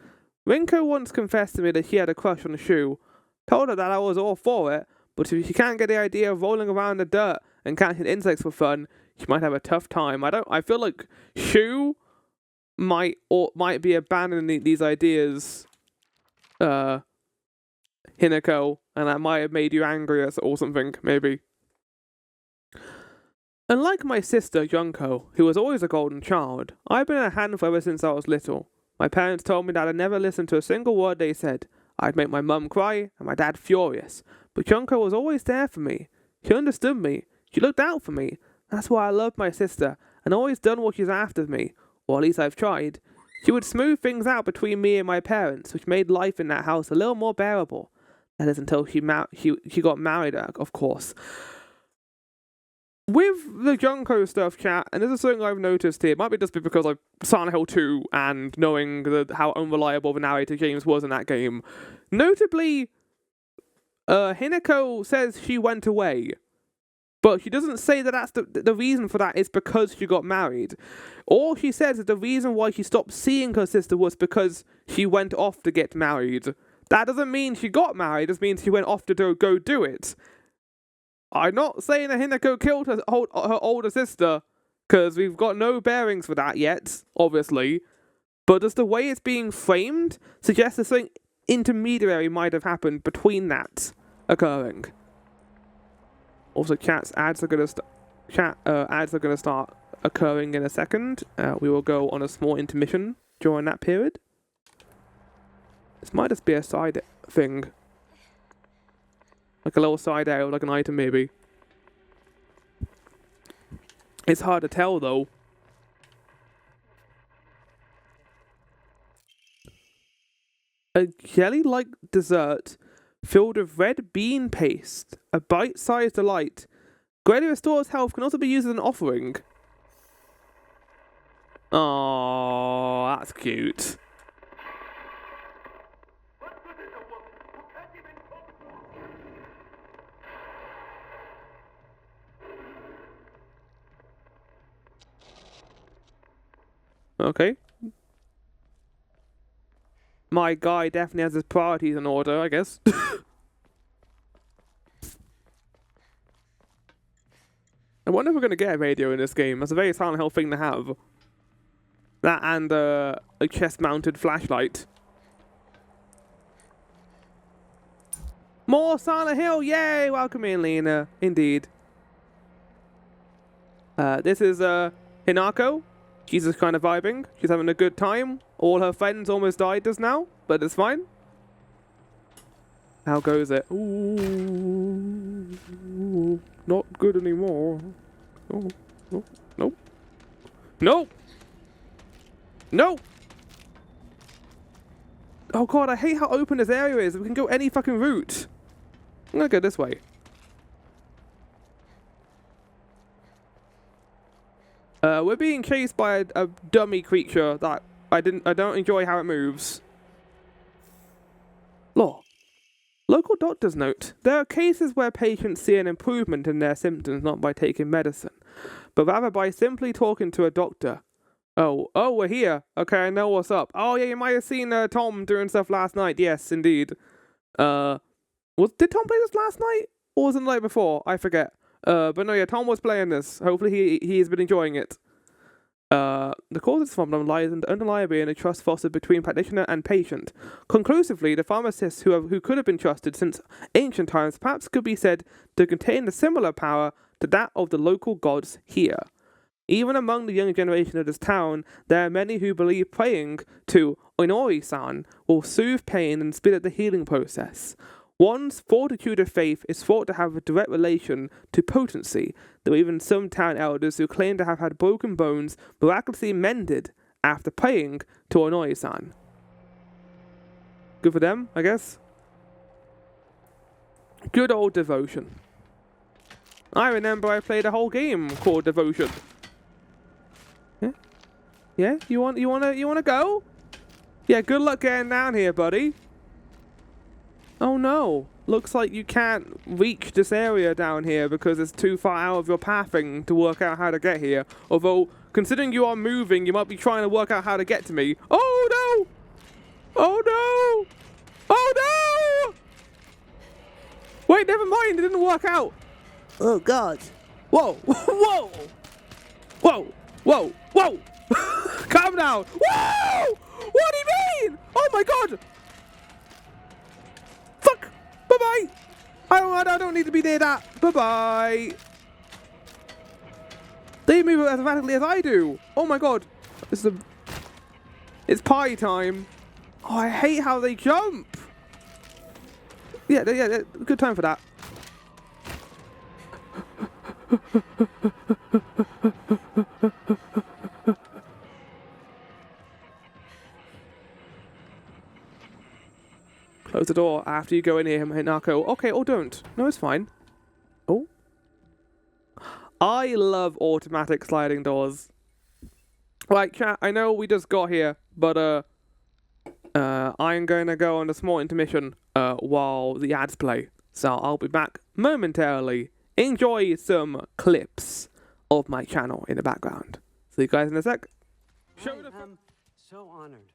Rinko once confessed to me that she had a crush on a shoe. Told her that I was all for it, but if she can't get the idea of rolling around the dirt and catching insects for fun, she might have a tough time. I feel like shoe might be abandoning these ideas, Hinako, and that might have made you angry or something, maybe. Unlike my sister, Junko, who was always a golden child, I've been a handful ever since I was little. My parents told me that I never listened to a single word they said. I'd make my mum cry and my dad furious, but Junko was always there for me. She understood me. She looked out for me. That's why I loved my sister, and always done what she's after me, or at least I've tried. She would smooth things out between me and my parents, which made life in that house a little more bearable. That is until she got married, of course. With the Junko stuff, chat, and this is something I've noticed here, it might be just because of Silent Hill 2 and knowing how unreliable the narrator James was in that game. Notably, Hinako says she went away, but she doesn't say that that's the reason for that is because she got married. All she says is the reason why she stopped seeing her sister was because she went off to get married. That doesn't mean she got married, it just means she went off to go do it. I'm not saying that Hinako killed her older sister, because we've got no bearings for that yet, obviously. But just the way it's being framed suggests that something intermediary might have happened between that occurring. Also, ads are gonna start occurring in a second. We will go on a small intermission during that period. This might just be a side thing. Like a little side out, like an item maybe. It's hard to tell though. A jelly-like dessert filled with red bean paste. A bite-sized delight. Greatly restores health can also be used as an offering. Oh, that's cute. Okay. My guy definitely has his priorities in order, I guess. I wonder if we're going to get a radio in this game. That's a very Silent Hill thing to have. That and a chest-mounted flashlight. More Silent Hill! Yay! Welcome in, Lena. Indeed. This is Hinako. She's just kind of vibing. She's having a good time. All her friends almost died just now, but it's fine. How goes it? Ooh, not good anymore. Oh, no, no, no, no. Oh god, I hate how open this area is. We can go any fucking route. I'm gonna go this way. We're being chased by a dummy creature that I don't enjoy how it moves. Law. Local doctor's note. There are cases where patients see an improvement in their symptoms not by taking medicine, but rather by simply talking to a doctor. Oh, we're here. Okay, I know what's up. Oh yeah, you might have seen Tom doing stuff last night. Yes, indeed. Did Tom play this last night? Or was it the night before? I forget. But no, yeah, Tom was playing this. Hopefully he has been enjoying it. The cause of this problem lies undeniably in a trust fostered between practitioner and patient. Conclusively, the pharmacists who could have been trusted since ancient times perhaps could be said to contain a similar power to that of the local gods here. Even among the younger generation of this town, there are many who believe praying to Onori-san will soothe pain and speed up the healing process. One's fortitude of faith is thought to have a direct relation to potency. There are even some town elders who claim to have had broken bones miraculously mended after praying to Onori-san. Good for them, I guess. Good old devotion. I remember I played a whole game called Devotion. Yeah? Yeah? You wanna go? Yeah, good luck getting down here, buddy. Oh no, looks like you can't reach this area down here because it's too far out of your pathing to work out how to get here. Although, considering you are moving, you might be trying to work out how to get to me. Oh no! Oh no! Oh no! Wait, never mind, it didn't work out. Oh god. Whoa, whoa! Whoa, whoa, whoa! Calm down! Whoa! What do you mean? Oh my god! Fuck! Bye-bye! I don't need to be near that. Bye-bye! They move as erratically as I do. Oh my god. It's pie time. Oh, I hate how they jump. Yeah, good time for that. Close the door after you go in here, Hinako. Okay, or don't. No, it's fine. Oh. I love automatic sliding doors. Right, chat, I know we just got here, but I'm going to go on a small intermission while the ads play. So I'll be back momentarily. Enjoy some clips of my channel in the background. See you guys in a sec. I'm so honored.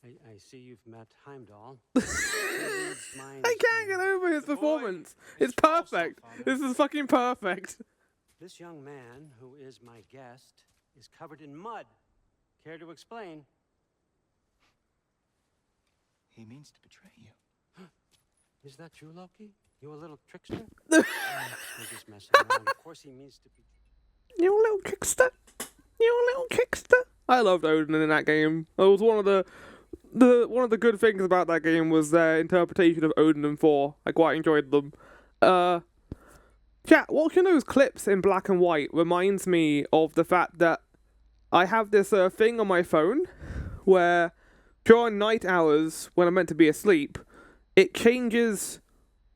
I see you've met Heimdall. I can't get over his performance. It's perfect. This is fucking perfect. This young man, who is my guest, is covered in mud. Care to explain? He means to betray you. Is that true, Loki? You a little trickster? I'm just messing around. Of course he means to be. You little trickster. You little trickster. I loved Odin in that game. It was one of the good things about that game was their interpretation of Odin and Thor. I quite enjoyed them. Chat, watching those clips in black and white reminds me of the fact that I have this thing on my phone where during night hours, when I'm meant to be asleep, it changes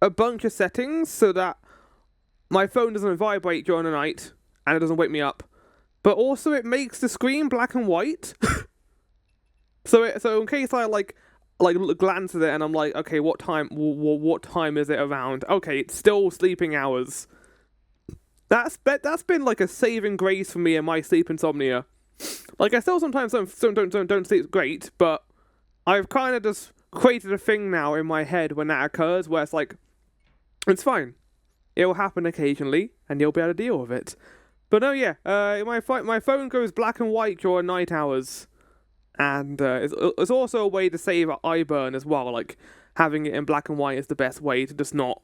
a bunch of settings so that my phone doesn't vibrate during the night, and it doesn't wake me up. But also, it makes the screen black and white. So in case I like glance at it and I'm like, okay, what time is it around? Okay, it's still sleeping hours. That's been like a saving grace for me in my sleep insomnia. Like, I still sometimes don't sleep great, but I've kind of just created a thing now in my head when that occurs, where it's like, it's fine. It'll happen occasionally, and you'll be able to deal with it. But no, yeah, my phone goes black and white during night hours, and it's also a way to save eye burn as well. Like, having it in black and white is the best way to just not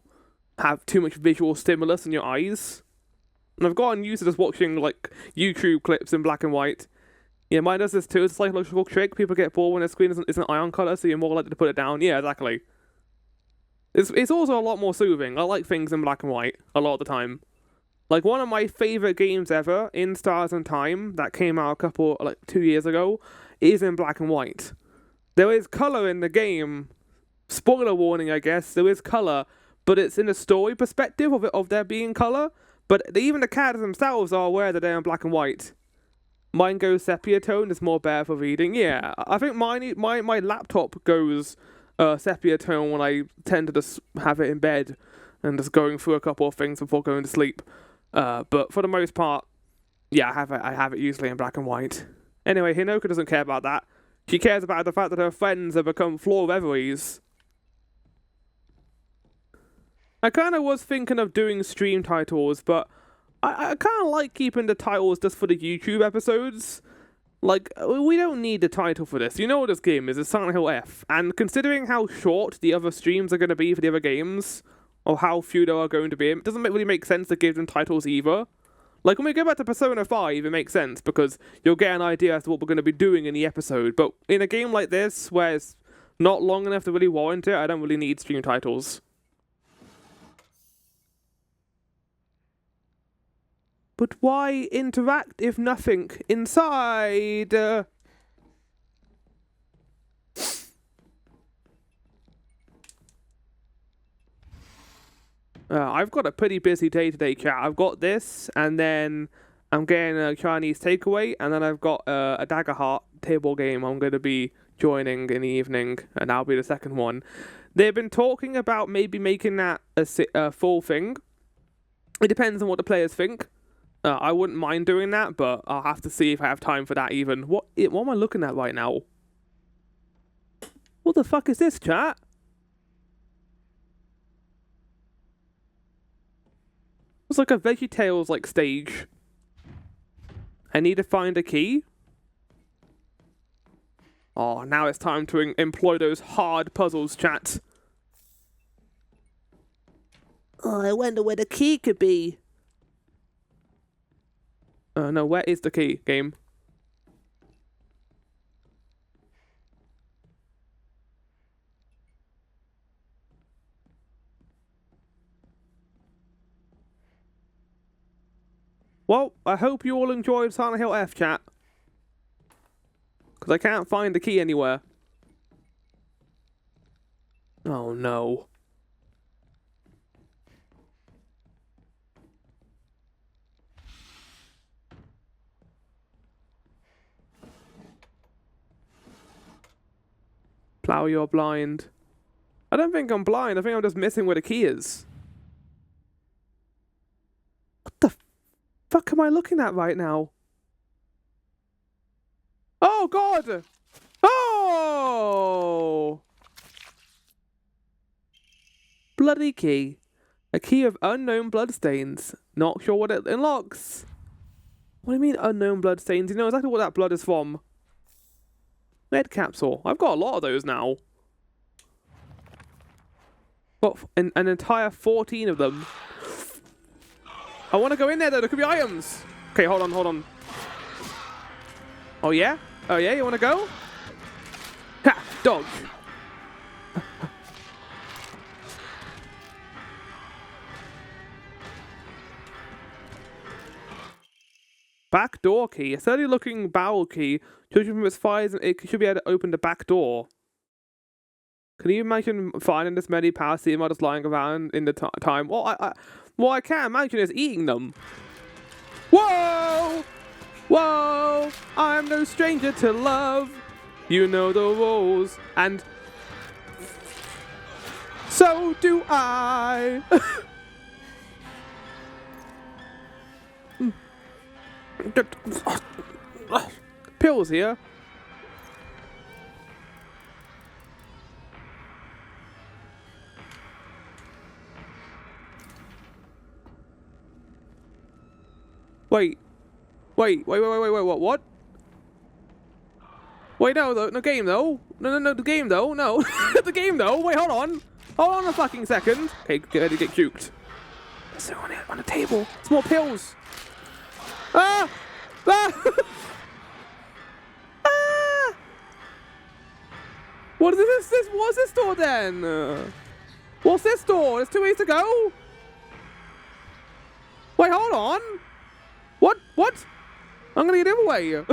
have too much visual stimulus in your eyes. And I've gotten used to just watching like YouTube clips in black and white. Yeah, mine does this too. It's a psychological trick. People get bored when their screen isn't ion color, so you're more likely to put it down. Yeah, exactly. It's also a lot more soothing. I like things in black and white a lot of the time. Like, one of my favorite games ever, In Stars and Time, that came out 2 years ago, is in black and white. There is color in the game. Spoiler warning, I guess. There is color, but it's in a story perspective of there being color. But even the characters themselves are aware that they're in black and white. Mine goes sepia tone, it's more better for reading. Yeah, I think my laptop goes sepia tone when I tend to just have it in bed and just going through a couple of things before going to sleep. But for the most part, yeah, I have it usually in black and white. Anyway, Hinoka doesn't care about that. She cares about the fact that her friends have become floor reveries. I kind of was thinking of doing stream titles, but I kind of like keeping the titles just for the YouTube episodes. Like, we don't need the title for this. You know what this game is. It's Silent Hill F. And considering how short the other streams are going to be for the other games, or how few there are going to be, it doesn't really make sense to give them titles either. Like, when we go back to Persona 5, it makes sense, because you'll get an idea as to what we're going to be doing in the episode. But in a game like this, where it's not long enough to really warrant it, I don't really need stream titles. But why interact if nothing inside? I've got a pretty busy day today, chat. I've got this, and then I'm getting a Chinese takeaway, and then I've got a Dagger Heart table game I'm going to be joining in the evening, and that'll be the second one. They've been talking about maybe making that a full thing. It depends on what the players think. I wouldn't mind doing that, but I'll have to see if I have time for that even. What am I looking at right now? What the fuck is this, chat? It's like a VeggieTales like stage. I need to find a key. Oh, now it's time to employ those hard puzzles, chat. Oh, I wonder where the key could be. No, where is the key, game? Well, I hope you all enjoyed Silent Hill F, chat. Because I can't find the key anywhere. Oh, no. Flower, you're blind. I don't think I'm blind. I think I'm just missing where the key is. What the fuck am I looking at right now? Oh, God! Oh! Bloody key. A key of unknown bloodstains. Not sure what it unlocks. What do you mean unknown bloodstains? You know exactly what that blood is from. Med capsule. I've got a lot of those now. Got an entire 14 of them. I want to go in there though. There could be items. Okay, hold on. Oh yeah? Oh yeah? You want to go? Ha! Dodge. Back door key. A sturdy looking barrel key. Judging from its fires, it should be able to open the back door. Can you imagine finding this many power CMR just lying around in the time? Well, What I can't imagine is eating them. Whoa! Whoa! I'm no stranger to love. You know the rules. And so do I. Pills here. Wait, what? Wait, no, the game though. No, the game though, no. The game though, wait, hold on. Hold on a fucking second. Okay, get ready to get juked. There's no on the table. It's more pills. Ah! Ah! Ah! What is this? What's this door then? What's this door? There's 2 ways to go? Wait, hold on. What? I'm gonna get the other way.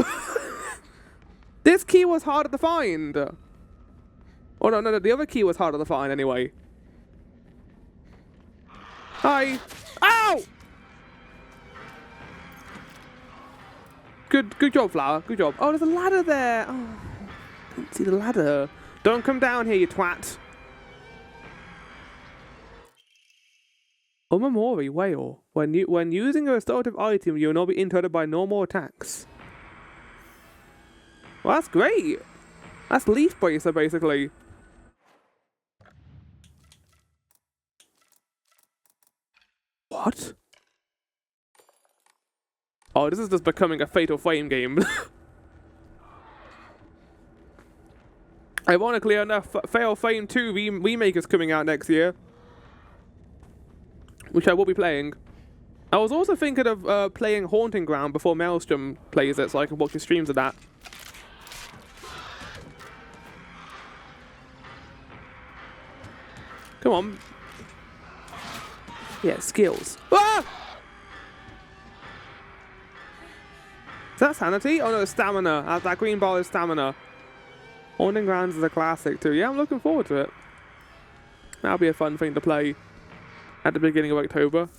This key was harder to find. Oh, no, the other key was harder to find anyway. Hi. Ow! Good job, Flower. Good job. Oh, there's a ladder there. Oh, I didn't see the ladder. Don't come down here, you twat. Omamori whale. When using a restorative item, you will not be interrupted by normal attacks. Well, that's great. That's Leaf Bracer, basically. What? Oh, this is just becoming a Fatal Frame game. Ironically enough, Fatal Frame 2 Remake is coming out next year, which I will be playing. I was also thinking of playing Haunting Ground before Maelstrom plays it, so I can watch the streams of that. Come on. Yeah, skills. Ah! Is that sanity? Oh no, it's stamina. That green bar is stamina. Haunting Grounds is a classic too. Yeah, I'm looking forward to it. That'll be a fun thing to play at the beginning of October.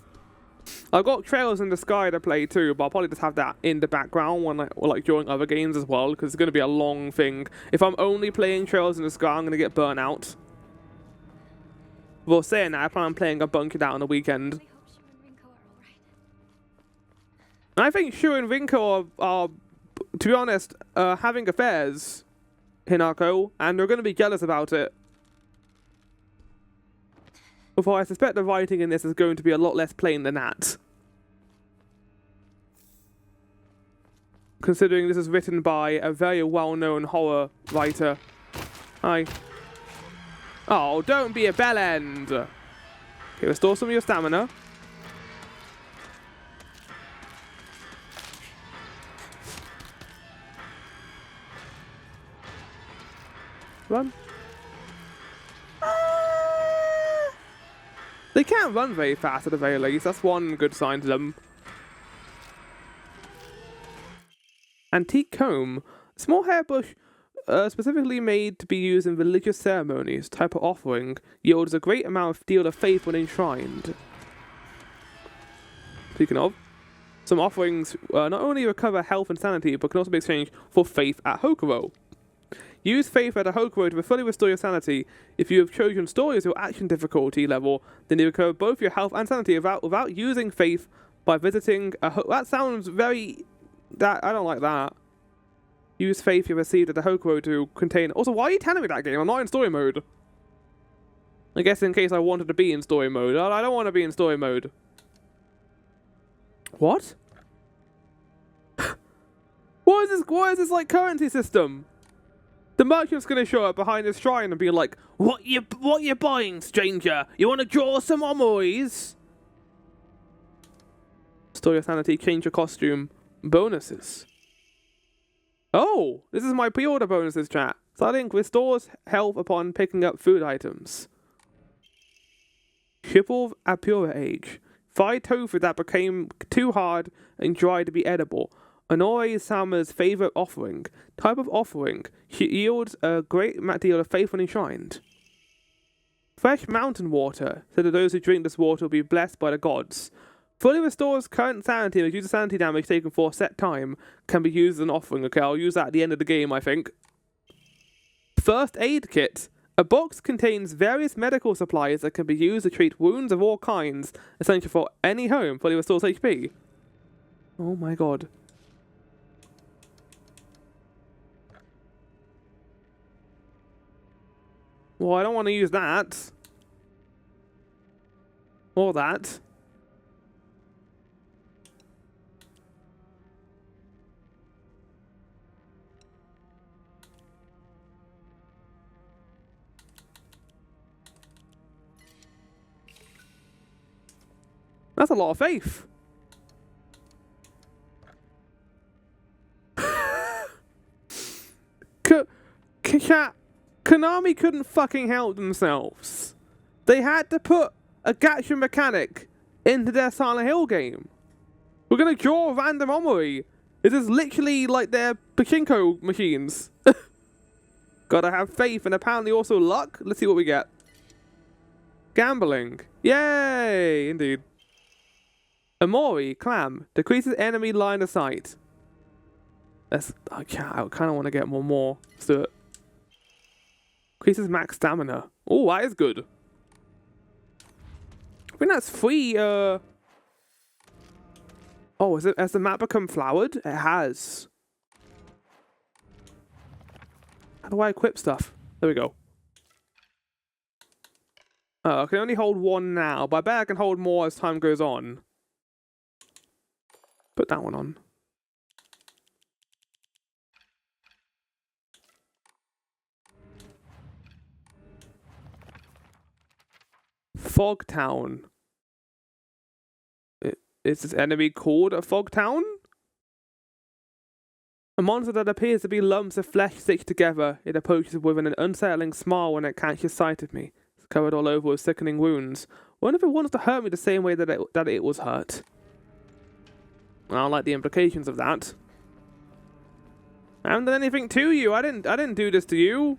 I've got Trails in the Sky to play too, but I'll probably just have that in the background when like during other games as well, because it's going to be a long thing. If I'm only playing Trails in the Sky, I'm going to get burnt out. Well, saying that, I plan on playing a bunker out on the weekend. I think Shu and Rinko are, to be honest, having affairs, Hinako, and they're going to be jealous about it. Although I suspect the writing in this is going to be a lot less plain than that. Considering this is written by a very well-known horror writer. Hi. Oh, don't be a bellend! Okay, restore some of your stamina. Run. They can't run very fast at the very least. That's one good sign to them. Antique comb. Small hairbrush specifically made to be used in religious ceremonies. Type of offering. Yields a great amount of deal of faith when enshrined. Speaking of, some offerings not only recover health and sanity, but can also be exchanged for faith at Hokuro. Use faith at a Hokuro to fully restore your sanity. If you have chosen story as your action difficulty level, then you recover both your health and sanity without using faith by visiting a that sounds very... I don't like that. Use faith you received at a Hokuro to contain... Also, why are you telling me that game? I'm not in story mode. I guess in case I wanted to be in story mode. I don't want to be in story mode. What? What is this like currency system? The merchant's gonna show up behind his shrine and be like, What you buying, stranger? You wanna draw some omores? Store your sanity, change your costume. Bonuses. Oh, this is my pre-order bonuses, chat. Starlink restores health upon picking up food items. Triple Apura Age. Fried tofu that became too hard and dry to be edible. Honore is Sama's favorite offering. Type of offering. She yields a great deal of faith when enshrined. Fresh mountain water, so that those who drink this water will be blessed by the gods. Fully restores current sanity and reduces sanity damage taken for a set time. Can be used as an offering. Okay, I'll use that at the end of the game, I think. First aid kit. A box contains various medical supplies that can be used to treat wounds of all kinds, essential for any home. Fully restores HP. Oh my god. Well, I don't want to use that. Or that. That's a lot of faith. Konami couldn't fucking help themselves. They had to put a gacha mechanic into their Silent Hill game. We're gonna draw randomly. This is literally like their pachinko machines. Gotta have faith and apparently also luck. Let's see what we get. Gambling. Yay! Indeed. Amori, clam. Decreases enemy line of sight. I kind of want to get one more. Let's do it. Increases max stamina. Oh, that is good. I think that's free. Oh, has the map become flowered? It has. How do I equip stuff? There we go. Oh, I can only hold one now, but I bet I can hold more as time goes on. Put that one on. Fog Town. Is this enemy called a Fog Town? A monster that appears to be lumps of flesh stitched together. It approaches with an unsettling smile when it catches sight of me. It's covered all over with sickening wounds. Wonder if it wants to hurt me the same way that it was hurt. I don't like the implications of that. I haven't done anything to you. I didn't do this to you.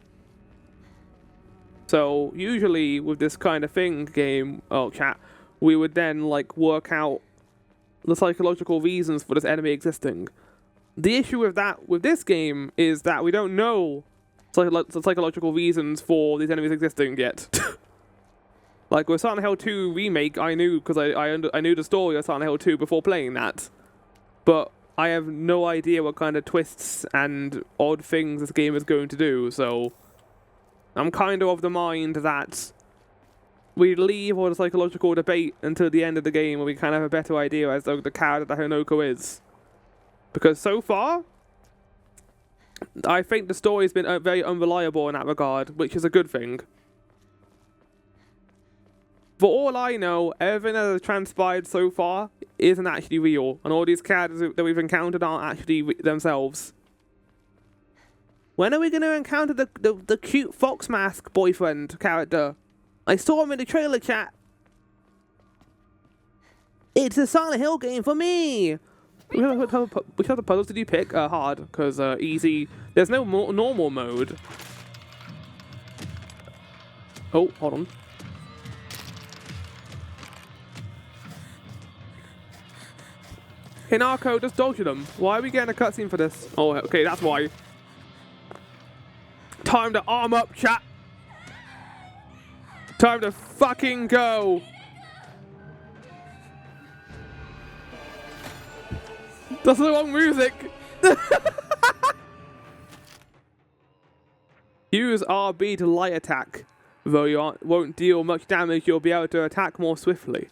So usually with this kind of thing, we would then like work out the psychological reasons for this enemy existing. The issue with this game is that we don't know psychological reasons for these enemies existing yet. Like with Silent Hill 2 Remake, I knew because I knew the story of Silent Hill 2 before playing that. But I have no idea what kind of twists and odd things this game is going to do, so I'm kind of the mind that we leave all the psychological debate until the end of the game when we kind of have a better idea as to the character that Hinoko is. Because so far, I think the story's been very unreliable in that regard, which is a good thing. For all I know, everything that has transpired so far isn't actually real, and all these characters that we've encountered aren't actually themselves. When are we going to encounter the cute fox mask boyfriend character? I saw him in the trailer chat. It's a Silent Hill game for me. Which other puzzles did you pick? Hard, because easy. There's no normal mode. Oh, hold on. Hinako, just dodge them. Why are we getting a cutscene for this? Oh, okay, that's why. Time to arm up, chat. Time to fucking go. That's the wrong music. Use RB to light attack. Though you won't deal much damage, you'll be able to attack more swiftly.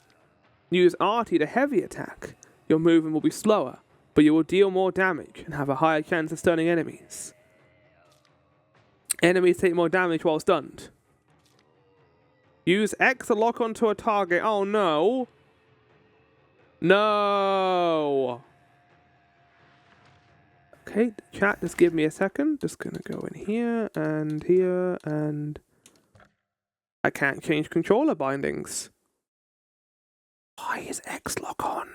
Use RT to heavy attack. Your movement will be slower, but you will deal more damage and have a higher chance of stunning enemies. Enemies take more damage while stunned. Use X to lock onto a target. Oh no. No. Okay, chat, just give me a second. Just gonna go in here, and I can't change controller bindings. Why is X lock on?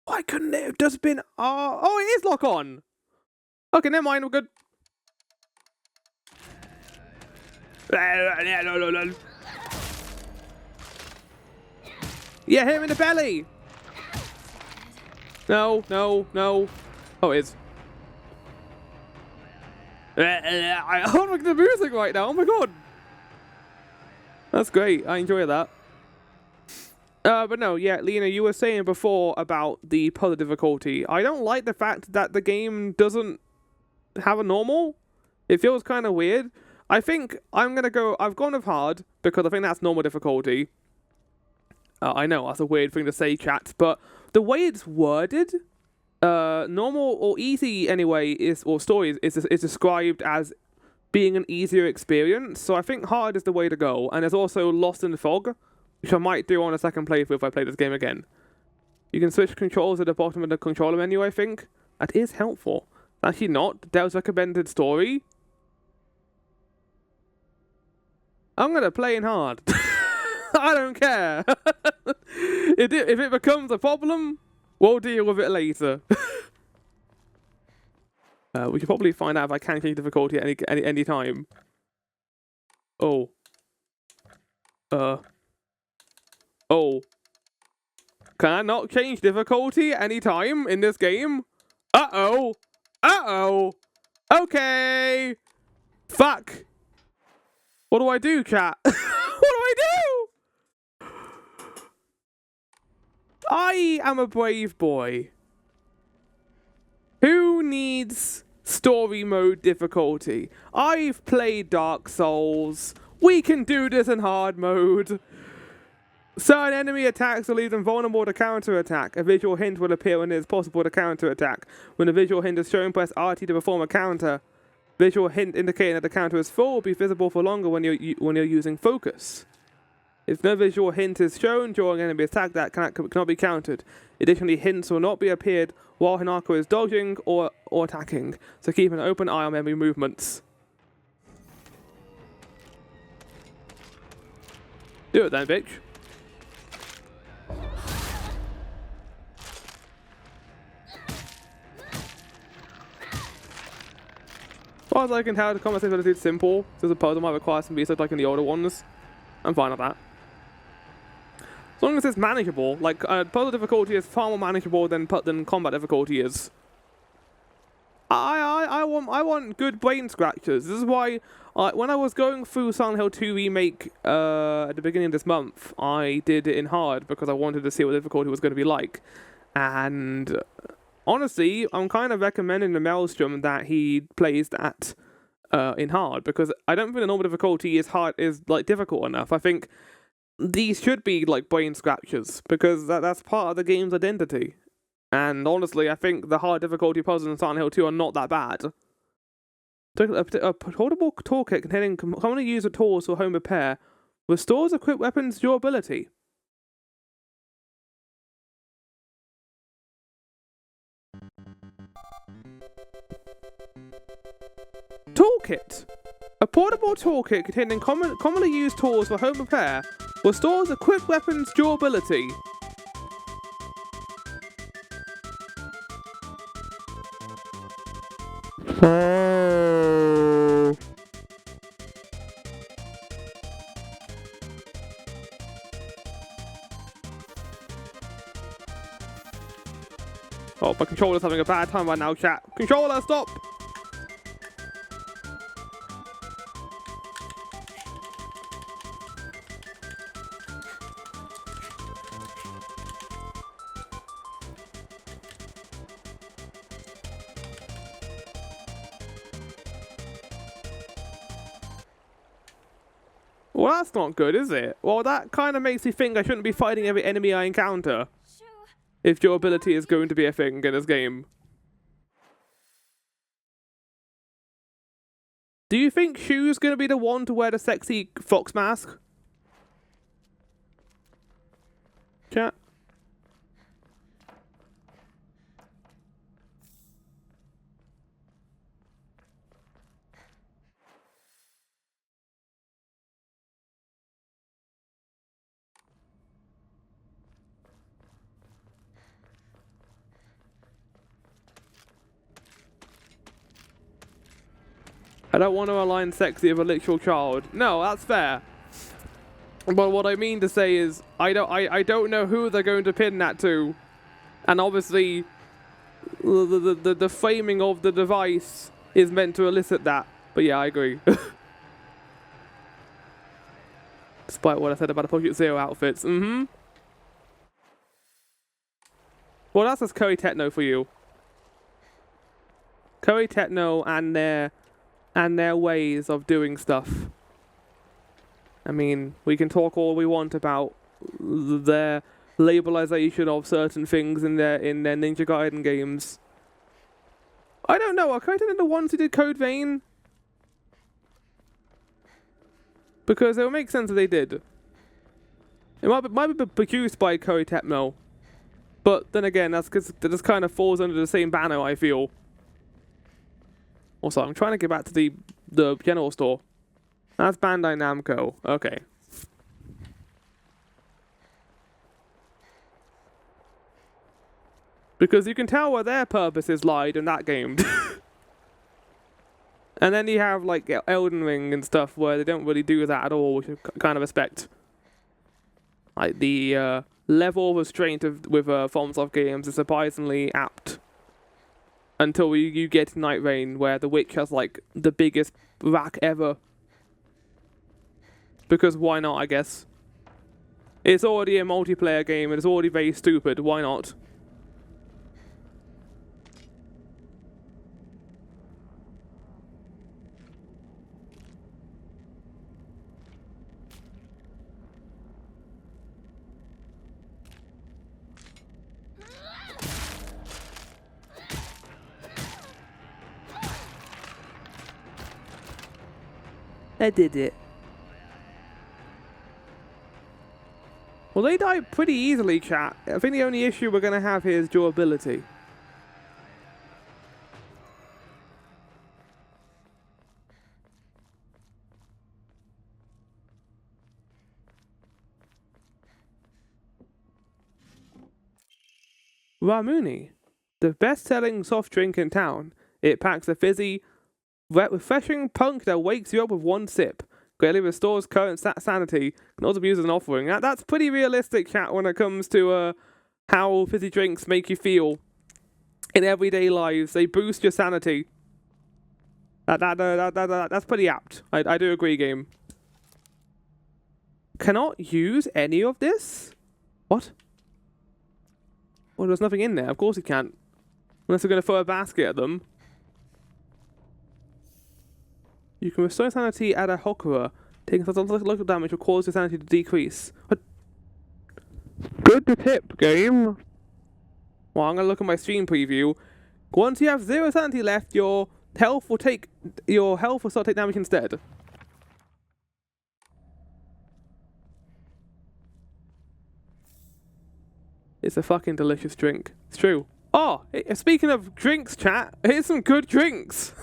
Why couldn't it have just been oh, it is lock on. Okay, never mind, we're good. Yeah, hit him in the belly! No, no, no. Oh, it is. I don't like the music right now. Oh my god. That's great. I enjoy that. But no, yeah, Lena, you were saying before about the puzzle difficulty. I don't like the fact that the game doesn't have a normal. It feels kind of weird. I think I've gone with hard because I think that's normal difficulty. I know, that's a weird thing to say, chat, but the way it's worded, normal or easy anyway, is described as being an easier experience. So I think hard is the way to go. And there's also Lost in the Fog, which I might do on a second playthrough if I play this game again. You can switch controls at the bottom of the controller menu, I think. That is helpful. Actually not. Dell's recommended story. I'm gonna play in hard. I don't care. If it becomes a problem, we'll deal with it later. We should probably find out if I can change difficulty at any time. Oh. Oh. Can I not change difficulty at any time in this game? Uh-oh. Uh-oh. Okay. Fuck. What do I do, chat? What do I do? I am a brave boy. Who needs story mode difficulty? I've played Dark Souls. We can do this in hard mode. Certain enemy attacks will leave them vulnerable to counter-attack. A visual hint will appear when it is possible to counter-attack. When a visual hint is shown, press RT to perform a counter. Visual hint indicating that the counter is full will be visible for longer when you're using focus. If no visual hint is shown during an enemy attack, that cannot be countered. Additionally, hints will not be appeared while Hinako is dodging or attacking, so keep an open eye on enemy movements. Do it then, bitch. As far as I can tell, the combat system is simple. There's a puzzle might require some research like in the older ones. I'm fine with that. As long as it's manageable. Like, puzzle difficulty is far more manageable than combat difficulty is. I want good brain scratchers. This is why when I was going through Silent Hill 2 Remake at the beginning of this month, I did it in hard because I wanted to see what difficulty was going to be like. And honestly, I'm kind of recommending the Maelstrom that he plays that in hard because I don't think the normal difficulty is like difficult enough. I think these should be like brain scratchers because that's part of the game's identity. And honestly, I think the hard difficulty puzzles in Silent Hill 2 are not that bad. A portable toolkit containing commonly used tools for home repair restores equipped weapons' durability. Toolkit. A portable toolkit containing commonly used tools for home repair restores equipped weapons' durability. Oh. Oh, my controller's having a bad time right now, chat. Controller, stop! Well, that's not good, is it? Well, that kind of makes me think I shouldn't be fighting every enemy I encounter. If durability is going to be a thing in this game. Do you think Shu's going to be the one to wear the sexy fox mask? Chat. I don't want to align sexy with a literal child. No, that's fair. But what I mean to say is, I don't know who they're going to pin that to, and obviously, the framing of the device is meant to elicit that. But yeah, I agree. Despite what I said about the Pocket Zero outfits. Well, that's just Koei Techno for you. Koei Techno and their ways of doing stuff. I mean, we can talk all we want about their labelization of certain things in their Ninja Gaiden games. I don't know, are Koei Techno the ones who did Code Vein? Because it would make sense if they did. It might be produced by Koei Techno. But then again, that's because that just kind of falls under the same banner, I feel. Also, I'm trying to get back to the general store. That's Bandai Namco. Okay. Because you can tell where their purposes lied in that game. And then you have like Elden Ring and stuff where they don't really do that at all, which I kind of respect. Like the level of restraint with FromSoft games is surprisingly apt. Until you get to Night Rain, where the Witch has like the biggest rack ever. Because why not, I guess. It's already a multiplayer game and it's already very stupid, why not? I did it. Well, they die pretty easily, chat. I think the only issue we're going to have here is durability. Ramuni, the best-selling soft drink in town. It packs a fizzy, refreshing punk that wakes you up with one sip. Greatly restores current sanity. Can also be used as an offering. That's pretty realistic, chat, when it comes to how fizzy drinks make you feel in everyday lives. They boost your sanity. That's pretty apt. I do agree, game. Cannot use any of this? What? Well, there's nothing in there. Of course you can't. Unless we're going to throw a basket at them. You can restore sanity at a Hokura. Taking some local damage will cause your sanity to decrease. What? Good tip, game. Well, I'm going to look at my stream preview. Once you have 0 sanity left, your health will start to take damage instead. It's a fucking delicious drink. It's true. Oh, speaking of drinks, chat, here's some good drinks.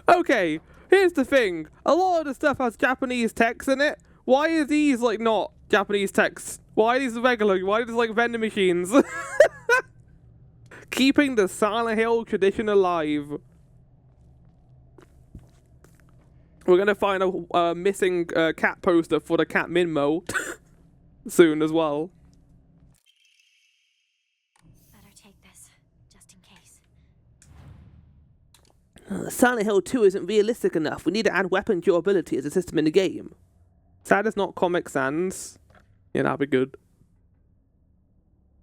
Okay, here's the thing. A lot of the stuff has Japanese text in it. Why are these, like, not Japanese text? Why are these regular? Why are these, like, vending machines? Keeping the Silent Hill tradition alive. We're gonna find a missing cat poster for the cat Minmo soon as well. Silent Hill 2 isn't realistic enough. We need to add weapon durability as a system in the game. Sad it's not Comic Sans. Yeah, that'd be good.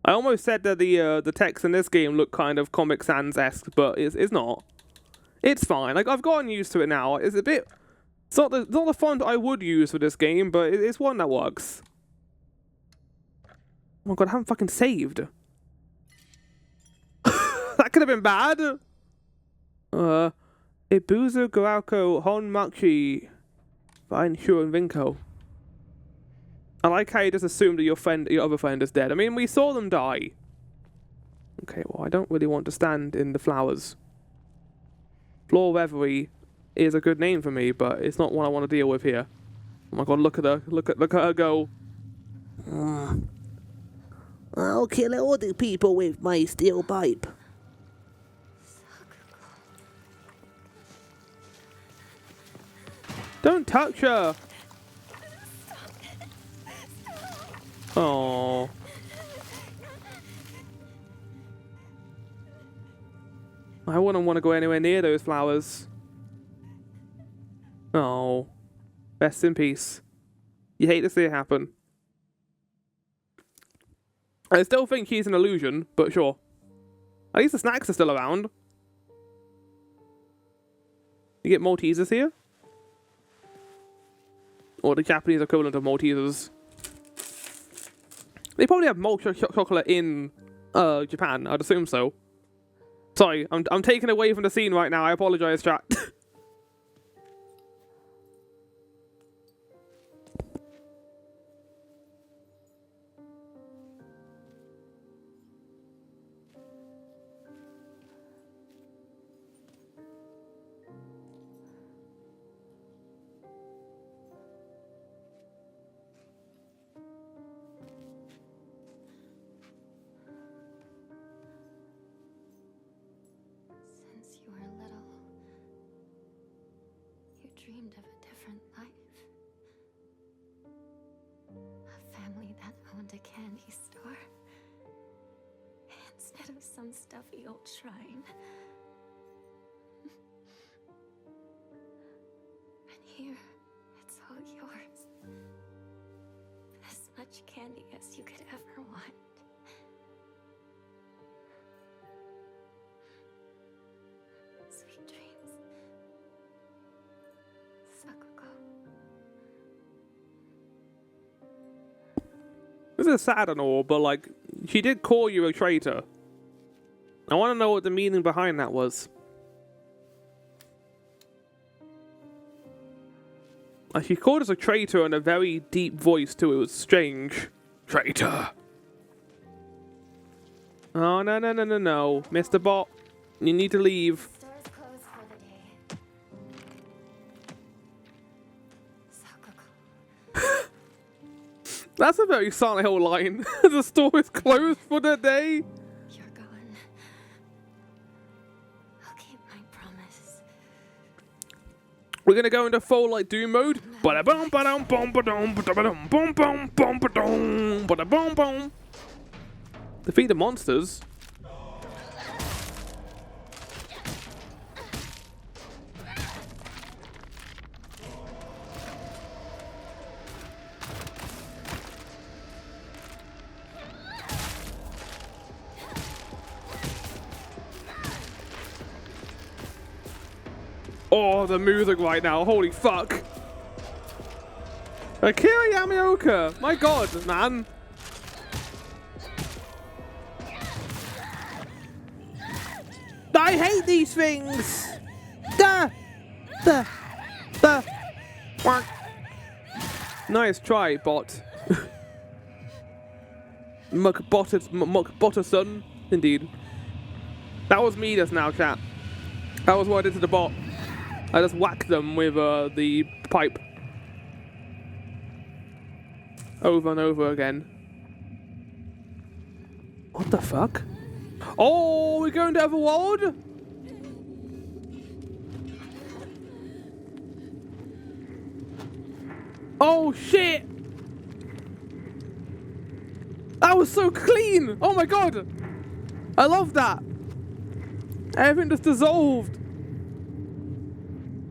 I almost said that the text in this game looked kind of Comic Sans-esque, but it's not. It's fine. Like, I've gotten used to it now. It's a bit... It's not the font I would use for this game, but it's one that works. Oh my god, I haven't fucking saved. That could have been bad. Ibuzu, Gorauko, Honmachi, Fine, Shu, and Vinko. I like how you just assume that your other friend is dead. I mean, we saw them die. Okay, well, I don't really want to stand in the flowers. Floor Reverie is a good name for me, but it's not one I want to deal with here. Oh my god, look at her. Look at her go. I'll kill all the people with my steel pipe. Don't touch her! Oh. I wouldn't want to go anywhere near those flowers. Oh. Rest in peace. You hate to see it happen. I still think he's an illusion, but sure. At least the snacks are still around. You get Maltesers here? Or the Japanese equivalent of Maltesers. They probably have malt chocolate in Japan, I'd assume so. Sorry, I'm taken away from the scene right now, I apologize, chat. Since you were little, you dreamed of a different life. A family that owned a candy store. Instead of some stuffy old shrine. And here, it's all yours. As much candy as you could ever want. Sweet dreams. Sakuko. This is sad and all, but like, she did call you a traitor. I want to know what the meaning behind that was. Like, she called us a traitor in a very deep voice too. It was strange. Traitor. Oh, no, no, no, no, no. Mr. Bot, you need to leave. Store's closed for the day. Sakuko. That's a very Silent Hill line. The store is closed for the day. You're gone. I'll keep my promise. We're gonna go into full like Doom mode. Ba-da-bum, ba-dum, bum, ba-dum, ba-da-ba-dum, bum, bum, bum, ba-dum, ba-da-bum, bum. Defeat the monsters. Oh, the music right now. Holy fuck. Akira Yamaoka. My god, man. I hate these things. Nice try, bot. Muckbotterson. Indeed. That was me just now, chat. That was what I did to the bot. I just whacked them with the pipe. Over and over again. What the fuck? Oh, we're going to Everworld? Oh shit! That was so clean! Oh my god! I love that! Everything just dissolved!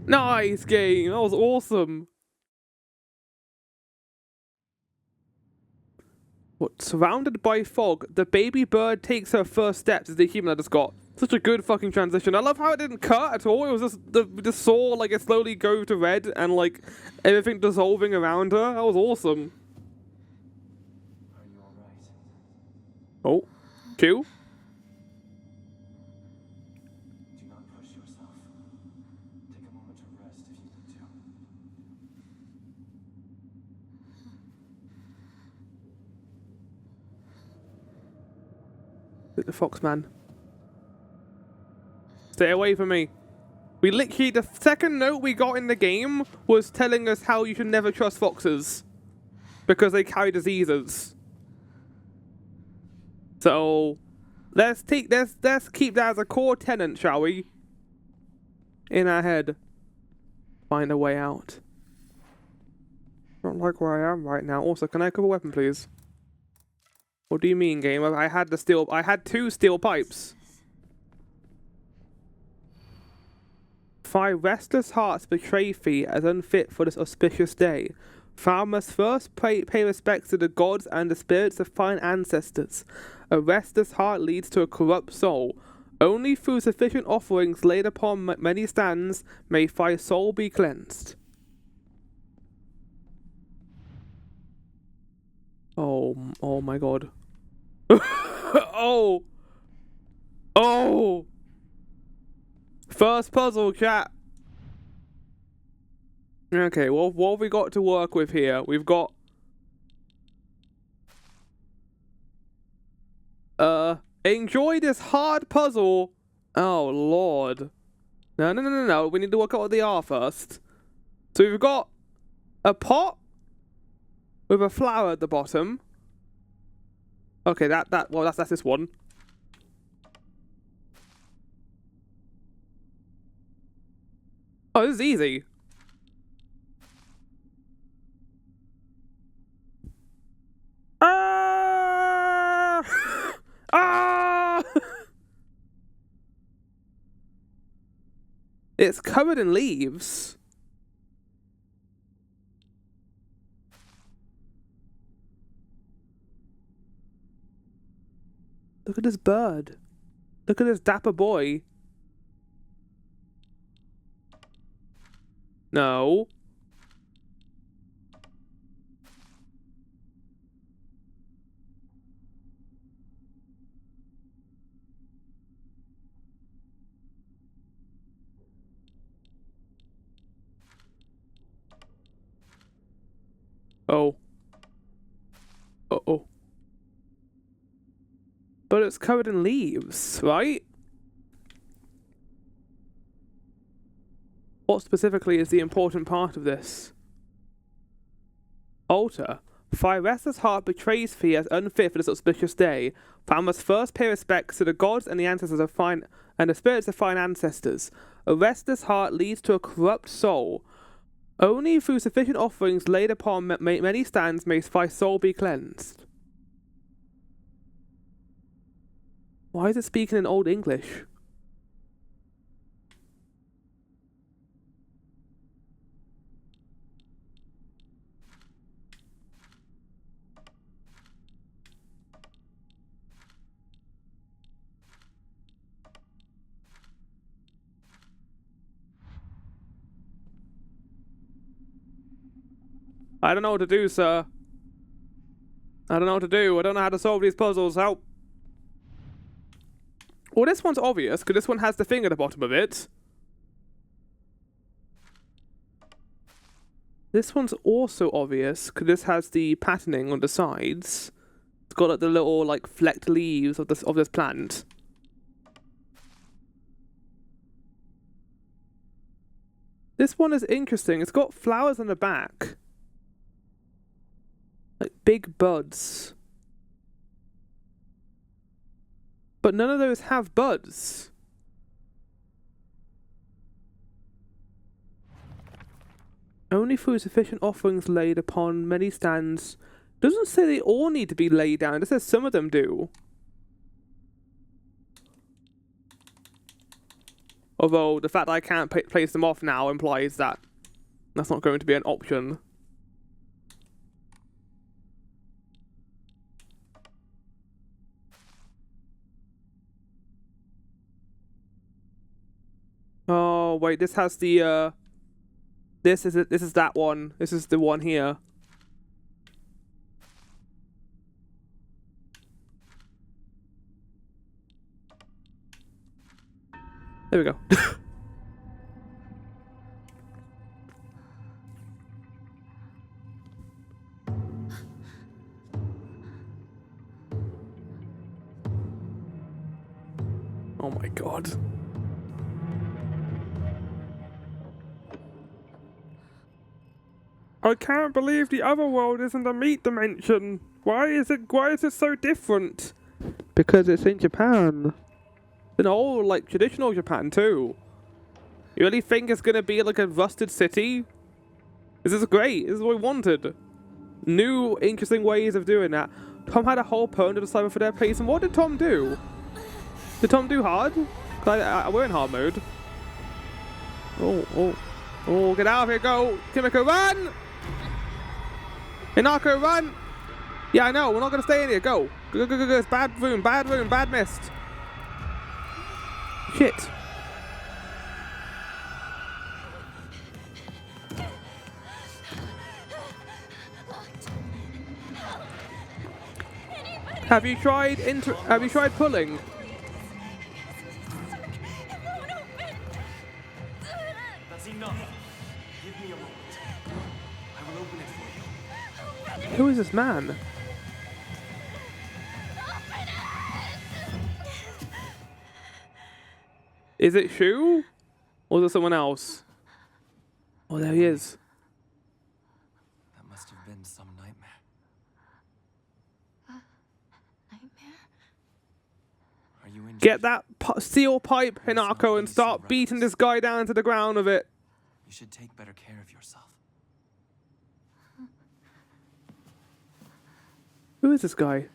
Nice game! That was awesome! What? Surrounded by fog, the baby bird takes her first steps as the human I just got. Such a good fucking transition. I love how it didn't cut at all. It was just, we just saw like it slowly go to red and like everything dissolving around her. That was awesome. Are you alright? Oh, Q? Do not push yourself. Take a moment to rest if you need to. Look, the fox man. Stay away from me. We literally, the second note we got in the game was telling us how you should never trust foxes. Because they carry diseases. So, let's keep that as a core tenet, shall we? In our head. Find a way out. Not like where I am right now. Also, can I equip a weapon, please? What do you mean, game? I had two steel pipes. 5 restless hearts betray thee as unfit for this auspicious day. Thou must first pay respects to the gods and the spirits of thine ancestors. A restless heart leads to a corrupt soul. Only through sufficient offerings laid upon many stands may thy soul be cleansed. Oh my god. Oh! Oh! First puzzle, chat. Okay, well, what have we got to work with here? We've got... enjoy this hard puzzle. Oh, Lord. No. We need to work out what they are first. So we've got a pot with a flower at the bottom. Okay, well, that's this one. Oh, this is easy. Ah! Ah! It's covered in leaves. Look at this bird. Look at this dapper boy. No. Oh. Uh-oh. But it's covered in leaves, right? What specifically is the important part of this? Altar. Thy restless heart betrays thee as unfit for this auspicious day. Thou must first pay respects to the gods and the ancestors of thine and the spirits of thine ancestors. A restless heart leads to a corrupt soul. Only through sufficient offerings laid upon many stands may thy soul be cleansed. Why is it speaking in Old English? I don't know what to do, sir. I don't know what to do. I don't know how to solve these puzzles. Help. Well, this one's obvious, because this one has the thing at the bottom of it. This one's also obvious, because this has the patterning on the sides. It's got like the little like flecked leaves of this plant. This one is interesting. It's got flowers on the back. Like big buds. But none of those have buds. Only through sufficient offerings laid upon many stands. Doesn't say they all need to be laid down. It says some of them do. Although the fact that I can't place them off now implies that that's not going to be an option. Oh wait, this has the this is that one. This is the one here. There we go. Oh my god. I can't believe the other world isn't a meat dimension. Why is it so different? Because it's in Japan. In all like traditional Japan too. You really think it's gonna be like a rusted city? This is great. This is what we wanted. New interesting ways of doing that. Tom had a whole opponent to decipher for their pace, and what did Tom do? Did Tom do hard? We're in hard mode. Oh, get out of here, go! Kimiko, run! Hinako, run! Yeah, I know, we're not gonna stay in here, go! Go, go, go, go, it's bad room, bad mist. Shit. Have you tried pulling? That's enough. Give me a moment. I will open it for you. Who is this man? Is it Shu? Or is it someone else? Oh, there he is. That must have been some nightmare. Are you injured? Get that steel pipe, Hinako, and start beating this guy down to the ground with it. You should take better care of yourself. Who is this guy?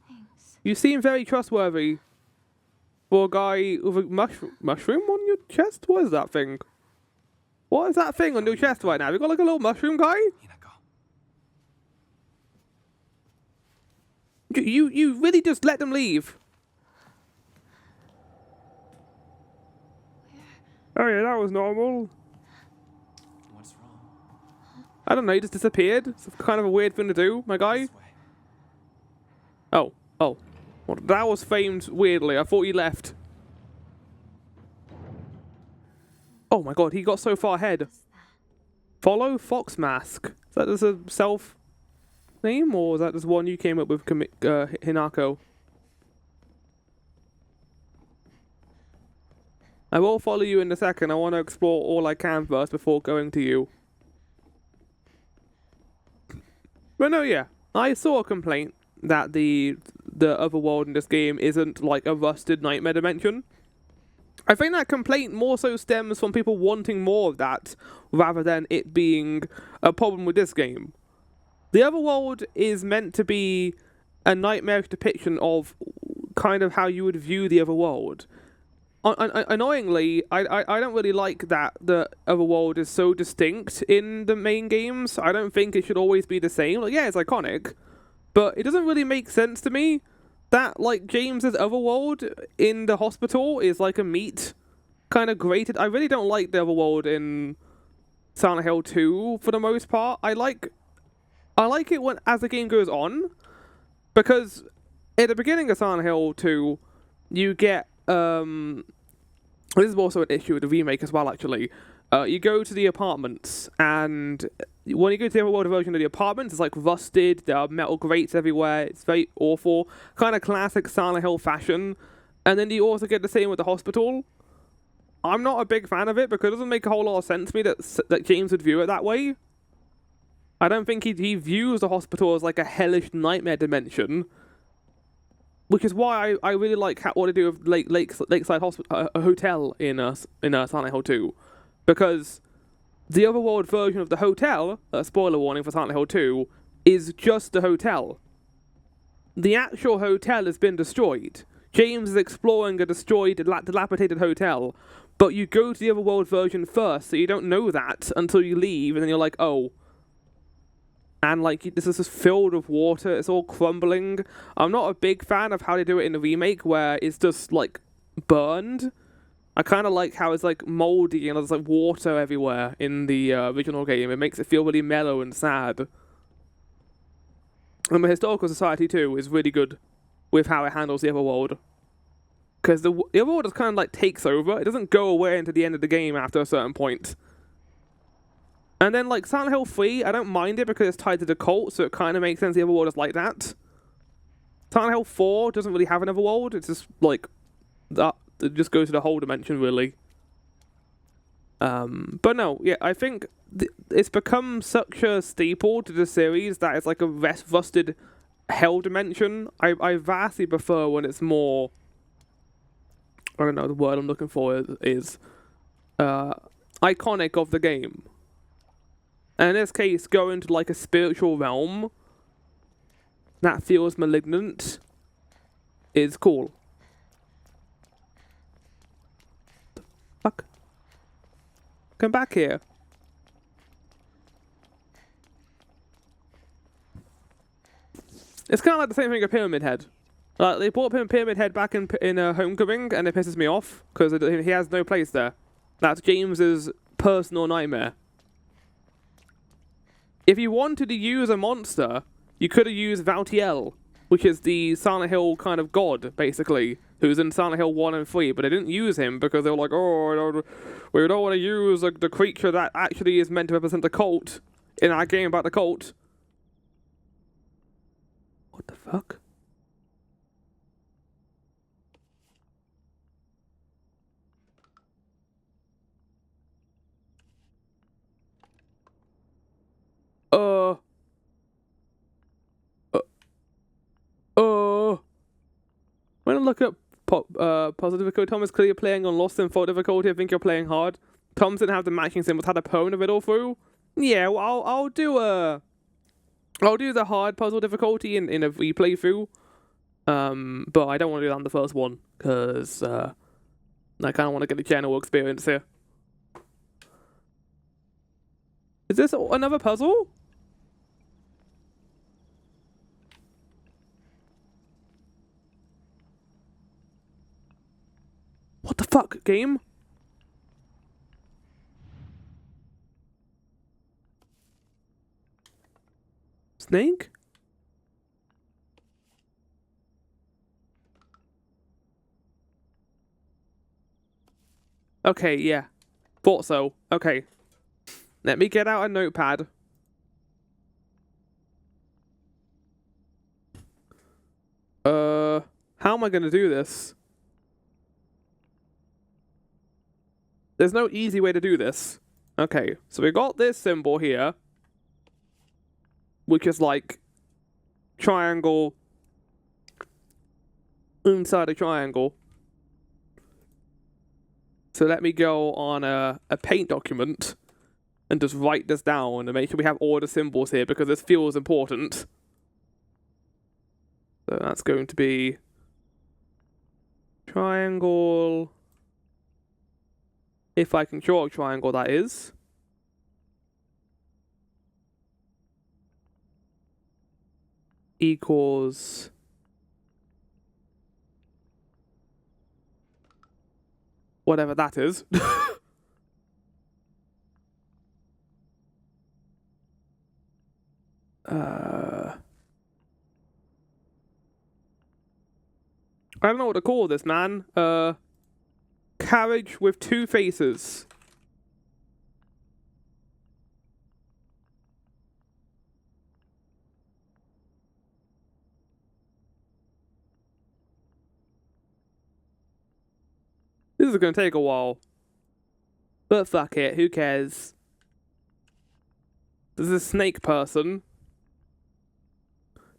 Thanks. You seem very trustworthy. For a guy with a mushroom on your chest? What is that thing? What is that thing on your chest right now? Have you got like a little mushroom guy? Hinako. You really just let them leave. Oh yeah, that was normal. What's wrong? I don't know, he just disappeared. It's kind of a weird thing to do, my guy. This way. Oh. Well, that was framed weirdly. I thought he left. Oh my god, he got so far ahead. Follow Fox Mask. Is that just a self name, or is that just one you came up with, Hinako? I will follow you in a second. I want to explore all I can first before going to you. But no, yeah. I saw a complaint that the other world in this game isn't like a rusted nightmare dimension. I think that complaint more so stems from people wanting more of that rather than it being a problem with this game. The other world is meant to be a nightmarish depiction of kind of how you would view the other world. Annoyingly, I don't really like that the other world is so distinct in the main games. I don't think it should always be the same. Like, yeah, it's iconic, but it doesn't really make sense to me that, like, James's otherworld in the hospital is like a meat kind of grated. I really don't like the otherworld in Silent Hill 2 for the most part. I like it when as the game goes on, because at the beginning of Silent Hill 2, you get this is also an issue with the remake as well, actually. You go to the apartments, and when you go to the otherworld version of the apartments, it's like rusted, there are metal grates everywhere, it's very awful, kind of classic Silent Hill fashion. And then you also get the same with the hospital. I'm not a big fan of it because it doesn't make a whole lot of sense to me that James would view it that way. I don't think he views the hospital as like a hellish nightmare dimension, which is why I really like what they do with Lakeside Hospital, a hotel in Silent Hill 2. Because the otherworld version of the hotel, spoiler warning for Silent Hill 2, is just the hotel. The actual hotel has been destroyed. James is exploring a destroyed, dilapidated hotel, but you go to the otherworld version first, so you don't know that until you leave, and then you're like, oh. And like, this is just filled with water, it's all crumbling. I'm not a big fan of how they do it in the remake, where it's just like burned. I kind of like how it's like moldy and there's like water everywhere in the original game. It makes it feel really mellow and sad. And the Historical Society too is really good with how it handles the otherworld. Because the otherworld just kind of like takes over. It doesn't go away until the end of the game after a certain point. And then like Silent Hill 3, I don't mind it because it's tied to the cult, so it kind of makes sense the otherworld is like that. Silent Hill 4 doesn't really have an otherworld. It's just like that. It just goes to the whole dimension, really. But no, yeah, I think it's become such a staple to the series that it's like a rusted hell dimension. I vastly prefer when it's more, I don't know, the word I'm looking for is iconic of the game. And in this case, go into like a spiritual realm that feels malignant is cool. The fuck? Come back here. It's kind of like the same thing with Pyramid Head. Like, they brought Pyramid Head back in Homecoming, and it pisses me off, because he has no place there. That's James's personal nightmare. If you wanted to use a monster, you could have used Valtiel, which is the Silent Hill kind of god, basically, who's in Silent Hill 1 and 3, but they didn't use him because they were like, oh, we don't want to use the creature that actually is meant to represent the cult in our game about the cult. What the fuck? When I look up positive difficulty, Tom is clearly playing on lost and full difficulty. I think you're playing hard. Tom didn't have the matching symbols, had a poem of it all through. Yeah, well, I'll do the hard puzzle difficulty in a replay through. But I don't want to do that on the first one, because I kind of want to get a general experience here. Is this another puzzle? What the fuck, game? Snake? Okay, yeah. Thought so. Okay. Let me get out a notepad. How am I gonna do this? There's no easy way to do this. Okay, so we got this symbol here, which is like triangle inside a triangle. So let me go on a paint document and just write this down and make sure we have all the symbols here, because this feels important. So that's going to be triangle. If I can draw a triangle, that is. Equals. Whatever that is. I don't know what to call this, man. Carriage with two faces. This is gonna take a while. But fuck it, who cares? This is a snake person.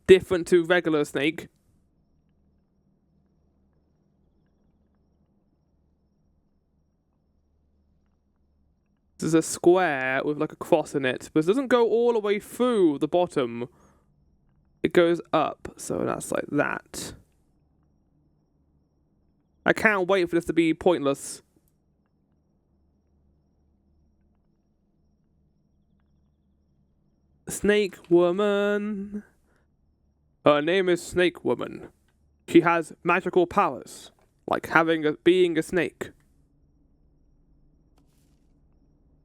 Different to regular snake. This is a square with like a cross in it, but it doesn't go all the way through the bottom. It goes up, so that's like that. I can't wait for this to be pointless. Snake Woman. Her name is Snake Woman. She has magical powers, like being a snake.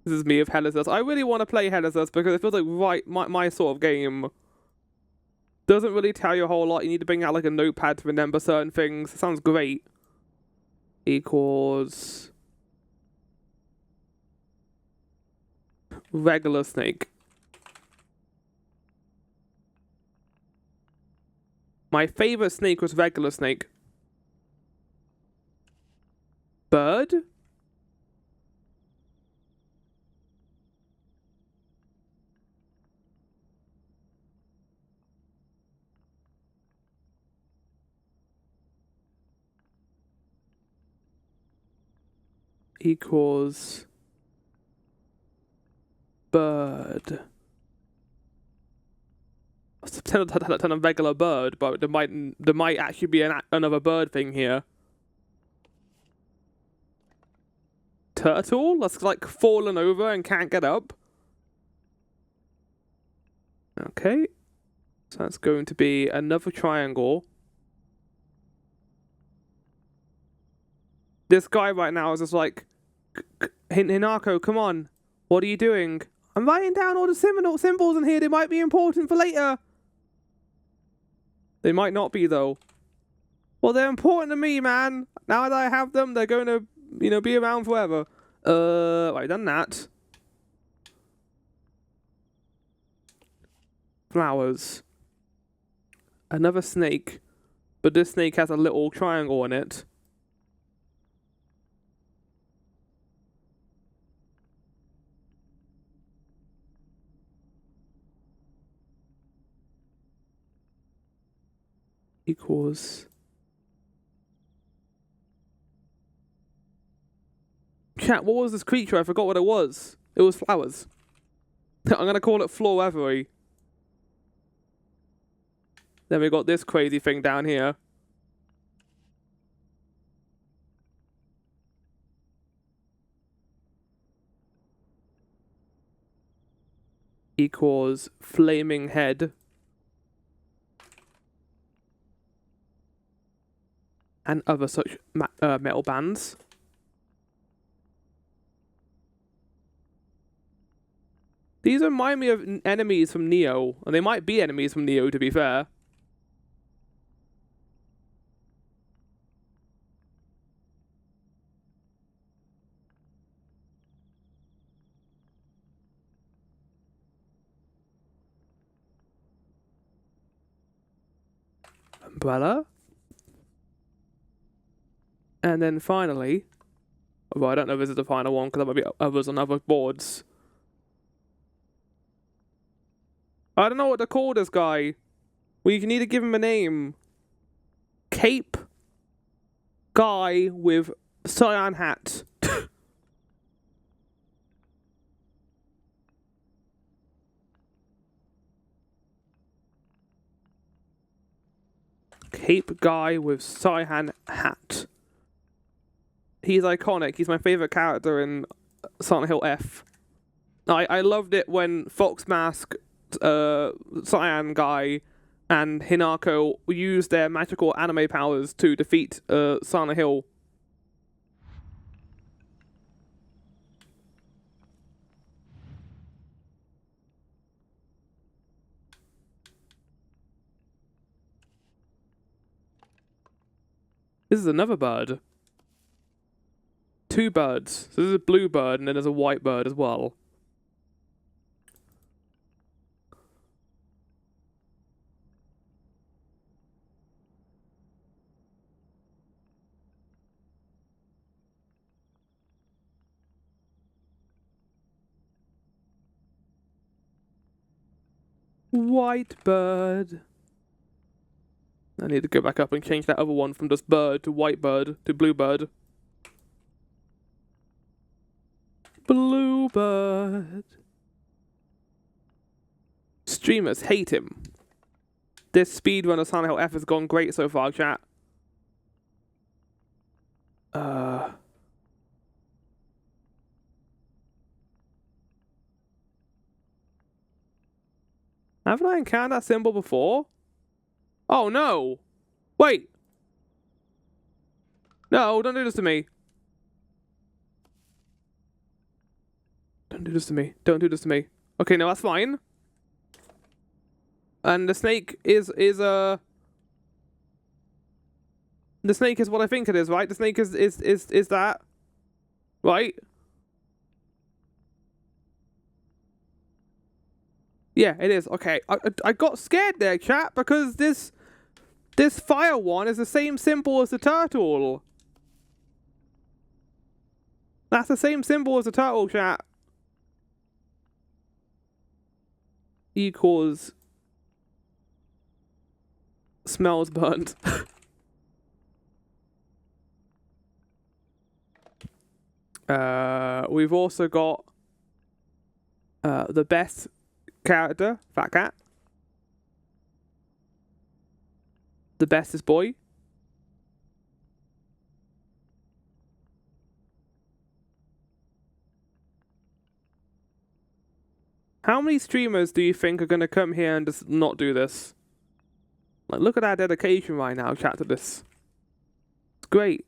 This is me of Hellas. I really want to play Hellas because it feels like my sort of game. Doesn't really tell you a whole lot. You need to bring out like a notepad to remember certain things. It sounds great. Equals regular snake. My favorite snake was regular snake. Bird? Equals bird. What's the than a regular bird, but there might actually be another bird thing here. Turtle that's like fallen over and can't get up. Okay, so that's going to be another triangle. This guy right now is just like, Hinako, come on, what are you doing? I'm writing down all the symbols in here. They might be important for later. They might not be though. Well, they're important to me, man. Now that I have them, they're going to, be around forever. Right, done that. Flowers. Another snake, but this snake has a little triangle in it. Equals. Chat, what was this creature? I forgot what it was. It was flowers. I'm gonna call it Floral. Then we got this crazy thing down here. Equals flaming head. And other such metal bands. These remind me of enemies from Neo, and they might be enemies from Neo, to be fair. Umbrella. And then finally, well, I don't know if this is the final one, because there might be others on other boards. I don't know what to call this guy. We need to give him a name. Cape guy with cyan hat. Cape guy with cyan hat. He's iconic. He's my favorite character in Silent Hill F. I loved it when Fox Mask, Cyan guy, and Hinako used their magical anime powers to defeat Silent Hill. This is another bird. Two birds. So this is a blue bird, and then there's a white bird as well. White bird. I need to go back up and change that other one from just bird to white bird to blue bird. Blue bird. Streamers hate him. This speedrun of Silent Hill F has gone great so far, chat. Haven't I encountered that symbol before? Oh no! Wait! No, don't do this to me. Don't do this to me. Don't do this to me. Okay, no, that's fine. And the snake is the snake is what I think it is, right? The snake is that, right? Yeah, it is. Okay, I got scared there, chat, because this fire one is the same symbol as the turtle. That's the same symbol as the turtle, chat. Equals smells burnt. We've also got the best character, Fat Cat. The bestest boy. How many streamers do you think are going to come here and just not do this? Like, look at our dedication right now, chat, to this. It's great.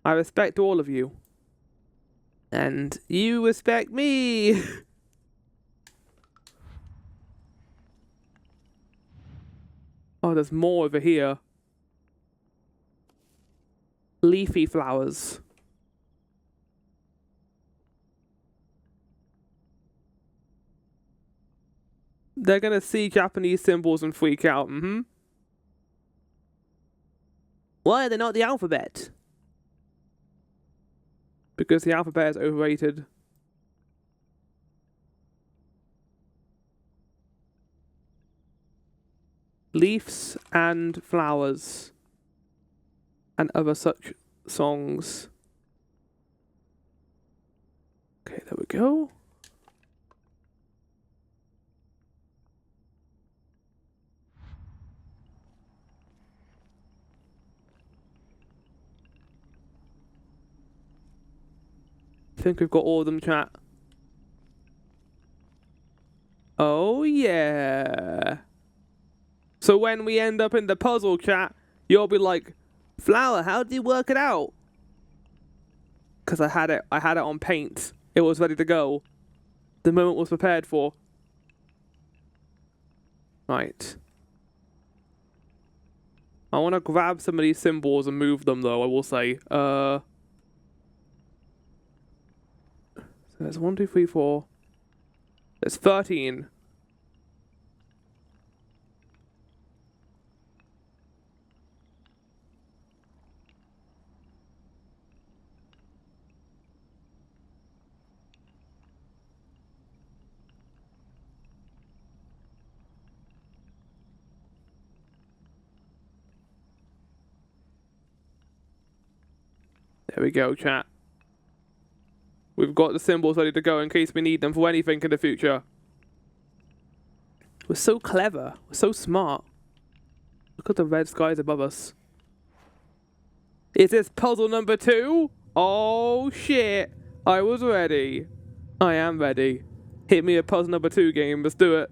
I respect all of you. And you respect me. Oh, there's more over here. Leafy flowers. They're gonna see Japanese symbols and freak out. Why are they not the alphabet? Because the alphabet is overrated. Leaves and flowers. And other such songs. Okay, there we go. I think we've got all of them, chat. Oh, yeah. So when we end up in the puzzle, chat, you'll be like, Flower, how did you work it out? Because I had it on paint. It was ready to go. The moment was prepared for. Right. I want to grab some of these symbols and move them, though, I will say. So there's 1, 2, 3, 4. There's 13. There we go, chat. We've got the symbols ready to go in case we need them for anything in the future. We're so clever. We're so smart. Look at the red skies above us. Is this puzzle number 2? Oh, shit. I was ready. I am ready. Hit me a puzzle number 2 game. Let's do it.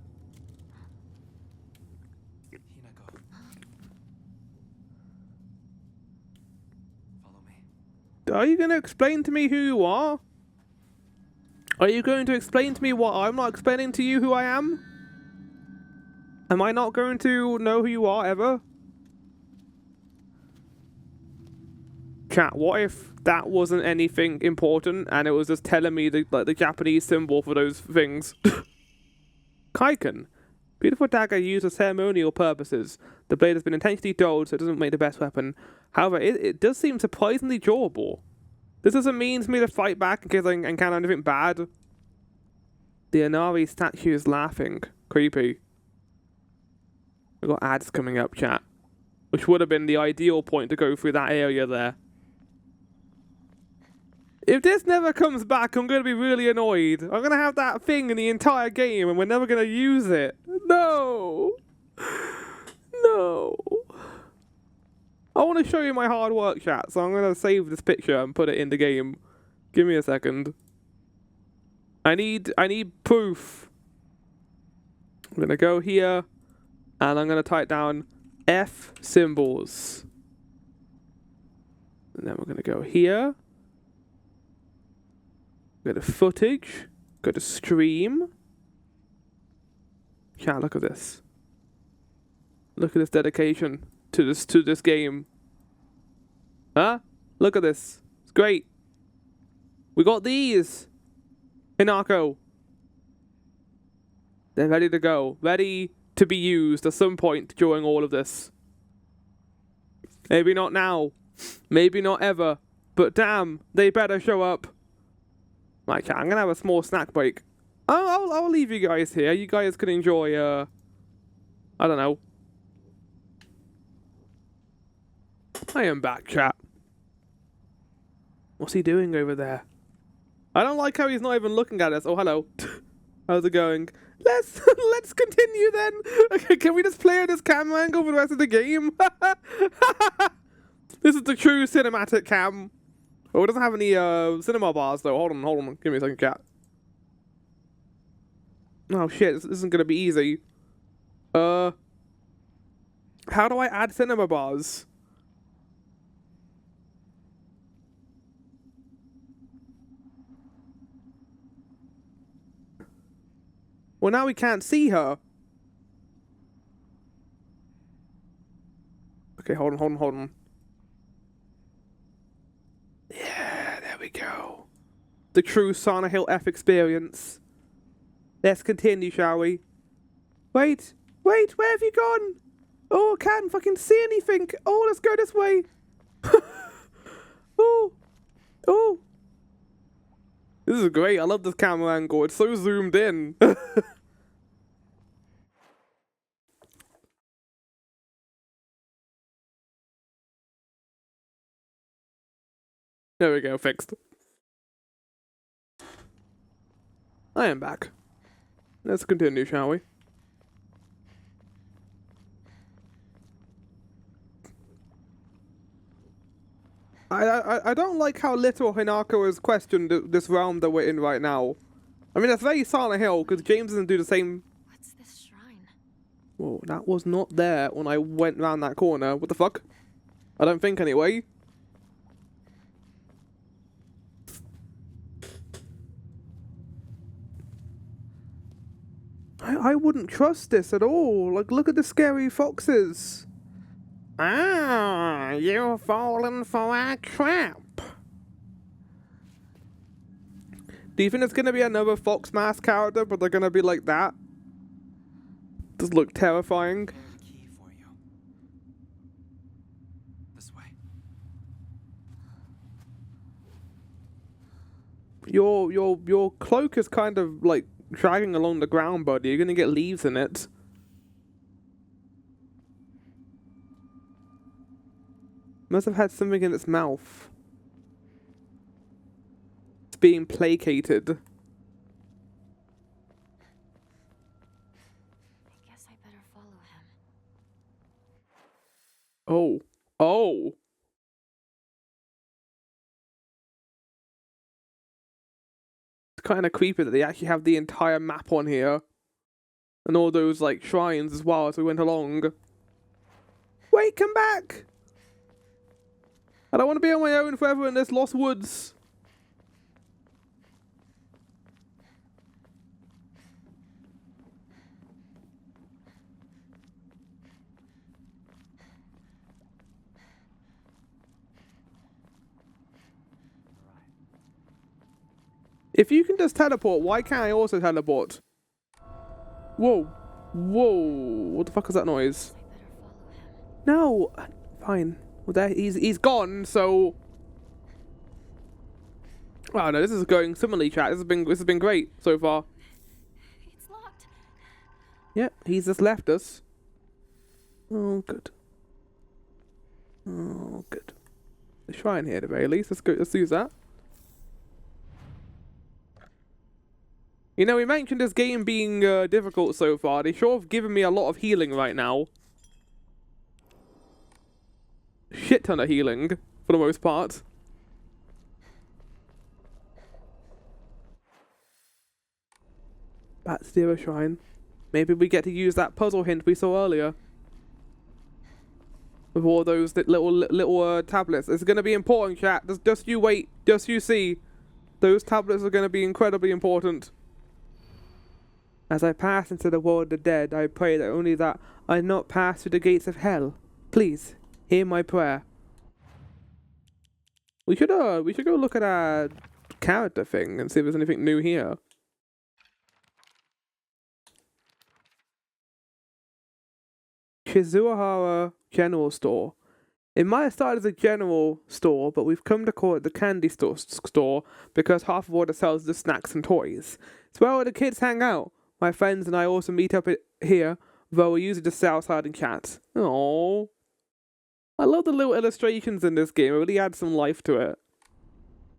Are you going to explain to me who you are? Are you going to explain to me what I'm not explaining to you who I am? Am I not going to know who you are ever? Chat, what if that wasn't anything important and it was just telling me the Japanese symbol for those things? Kaiken. Beautiful dagger used for ceremonial purposes. The blade has been intentionally dulled so it doesn't make the best weapon. However, it does seem surprisingly durable. This doesn't mean for me to fight back in case I encounter anything bad. The Inari statue is laughing. Creepy. We've got ads coming up, chat. Which would have been the ideal point to go through that area there. If this never comes back, I'm going to be really annoyed. I'm going to have that thing in the entire game and we're never going to use it. No! No! I want to show you my hard work, chat, so I'm going to save this picture and put it in the game. Give me a second. I need proof. I'm going to go here and I'm going to type down F symbols. And then we're going to go here. Go to footage, go to stream. Chat, look at this. Look at this dedication to this game. Huh? Look at this. It's great. We got these. Hinako. They're ready to go. Ready to be used at some point during all of this. Maybe not now. Maybe not ever. But damn, they better show up. Right, chat, I'm gonna have a small snack break. I'll leave you guys here. You guys can enjoy, I don't know. I am back, chat. What's he doing over there? I don't like how he's not even looking at us. Oh, hello. How's it going? let's continue then. Okay, can we just play on this camera angle for the rest of the game? This is the true cinematic cam. Oh, it doesn't have any cinema bars though. Hold on. Give me a second, cat. Oh shit, this isn't gonna be easy. How do I add cinema bars? Well, now we can't see her. Okay, hold on. Yeah, there we go. The true Silent Hill F experience. Let's continue, shall we? Wait, where have you gone? Oh, I can't fucking see anything. Oh, let's go this way. Oh. This is great. I love this camera angle. It's so zoomed in. There we go, fixed. I am back. Let's continue, shall we? I don't like how little Hinako has questioned this realm that we're in right now. I mean, that's very Silent Hill, because James doesn't do the same... What's this shrine? Whoa, that was not there when I went round that corner. What the fuck? I don't think, anyway. I wouldn't trust this at all. Like, look at the scary foxes. Ah, you've fallen for our trap. Do you think there's going to be another Fox Mask character, but they're going to be like that? Does look terrifying. Key for you. This way. Your cloak is kind of like dragging along the ground, buddy. You're going to get leaves in it. Must have had something in its mouth. It's being placated. I guess I better follow him. Oh. It's kind of creepy that they actually have the entire map on here. And all those, like, shrines as well as we went along. Wait, come back! I don't want to be on my own forever in this lost woods. If you can just teleport, why can't I also teleport? Whoa. What the fuck is that noise? No. Fine. Well, there, he's gone, so... Oh no, this is going similarly, chat. This has been great so far. It's locked. Yep, he's just left us. Oh, good. The shrine here, at the very least. Let's use that. You know, we mentioned this game being difficult so far. They sure have given me a lot of healing right now. Shit ton of healing, for the most part. Bat Zero Shrine. Maybe we get to use that puzzle hint we saw earlier. With all those little tablets. It's going to be important, chat. Just you wait. Just you see. Those tablets are going to be incredibly important. As I pass into the world of the dead, I pray that only that I not pass through the gates of hell. Please, hear my prayer. We should go look at our character thing and see if there's anything new here. Shizuhara General Store. It might have started as a general store, but we've come to call it the candy store because half of what it sells is the snacks and toys. It's where all the kids hang out. My friends and I also meet up here, though we usually just sit outside and chat. Aww. I love the little illustrations in this game. It really adds some life to it.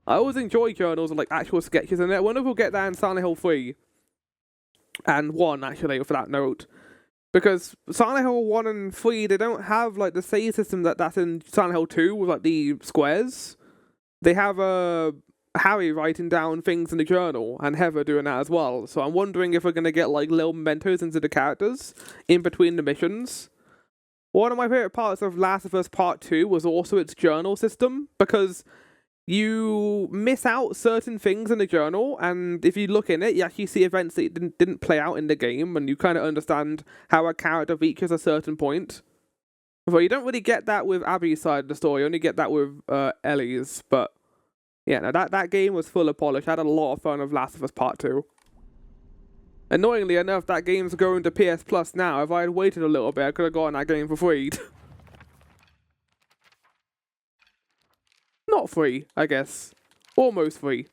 I always enjoy journals and like actual sketches in it. I wonder if we'll get that in Silent Hill 3. and 1, actually, for that note. Because Silent Hill 1 and 3, they don't have, like, the save system that's in Silent Hill 2 with, like, the squares. They have Harry writing down things in the journal, and Heather doing that as well. So I'm wondering if we're going to get, like, little mementos into the characters in between the missions. One of my favorite parts of Last of Us Part 2 was also its journal system, because you miss out certain things in the journal, and if you look in it, you actually see events that didn't play out in the game, and you kind of understand how a character reaches a certain point. Well, you don't really get that with Abby's side of the story, you only get that with Ellie's, but yeah, no, that game was full of polish. I had a lot of fun with Last of Us Part 2. Annoyingly enough, that game's going to PS Plus now. If I had waited a little bit, I could have gotten that game for free. Not free, I guess. Almost free.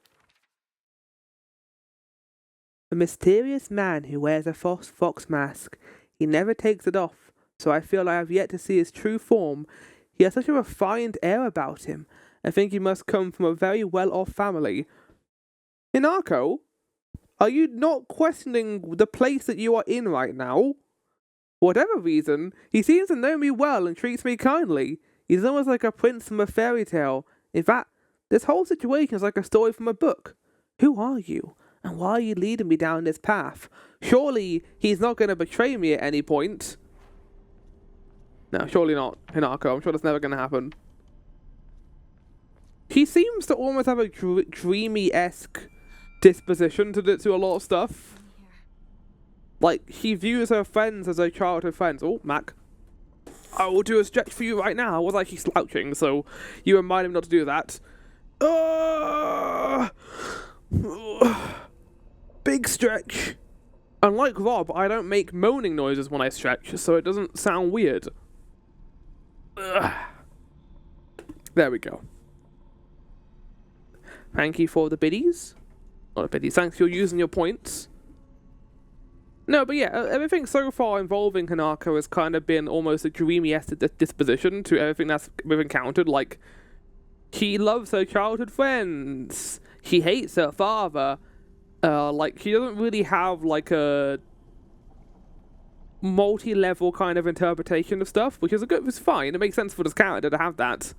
A mysterious man who wears a fox mask. He never takes it off, so I feel I have yet to see his true form. He has such a refined air about him. I think he must come from a very well-off family. Hinako, are you not questioning the place that you are in right now? For whatever reason, he seems to know me well and treats me kindly. He's almost like a prince from a fairy tale. In fact, this whole situation is like a story from a book. Who are you? And why are you leading me down this path? Surely he's not going to betray me at any point. No, surely not, Hinako. I'm sure that's never going to happen. He seems to almost have a dreamy-esque disposition to a lot of stuff. Like, he views her friends as her childhood friends. Oh, Mac. I will do a stretch for you right now. I was actually slouching, so you remind him not to do that. Big stretch. Unlike Rob, I don't make moaning noises when I stretch, so it doesn't sound weird. There we go. Thank you for the biddies. Not the biddies, thanks for using your points. No, but yeah, everything so far involving Hinako has kind of been almost a dreamy-esque disposition to everything that's we've encountered. Like, she loves her childhood friends. She hates her father. Like, she doesn't really have, like, a multi-level kind of interpretation of stuff, which is it's fine. It makes sense for this character to have that.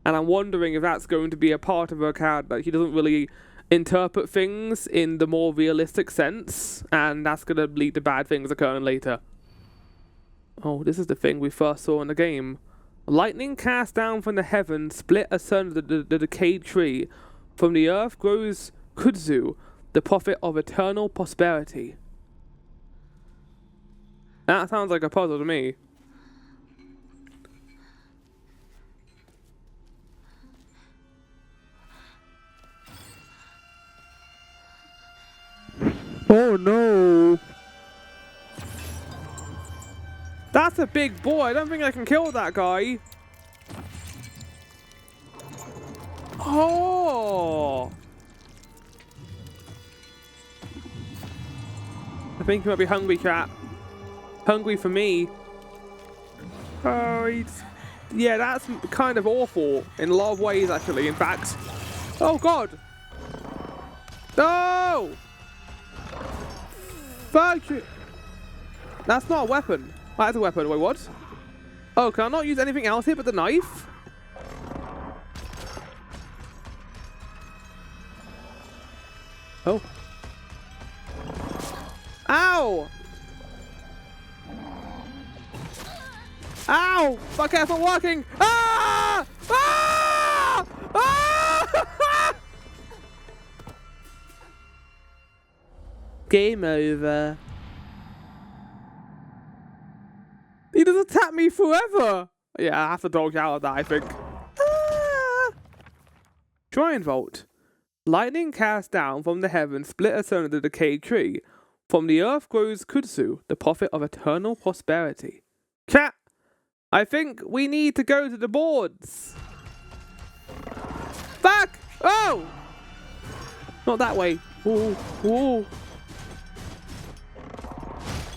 And I'm wondering if that's going to be a part of her character, that she doesn't really interpret things in the more realistic sense, and that's going to lead to bad things occurring later. Oh, this is the thing we first saw in the game. Lightning cast down from the heavens, split asunder the decayed tree. From the earth grows kudzu, the prophet of eternal prosperity. That sounds like a puzzle to me. Oh no! That's a big boy. I don't think I can kill that guy. Oh! I think he might be hungry, chat. Hungry for me. Oh, yeah, that's kind of awful in a lot of ways, actually. In fact. Oh God! No! Fuck you! That's not a weapon. That's a weapon. Wait, what? Oh, can I not use anything else here but the knife? Oh. Ow! Ow! Fuck, that's not working! Ah! Ah! Ah! Game over. He doesn't tap me forever! Yeah, I have to dodge out of that, I think. Ah! Shrine Vault. Lightning cast down from the heavens, split asunder the decayed tree. From the earth grows kudzu, the prophet of eternal prosperity. Chat, I think we need to go to the boards. Fuck! Oh! Not that way. Ooh, ooh.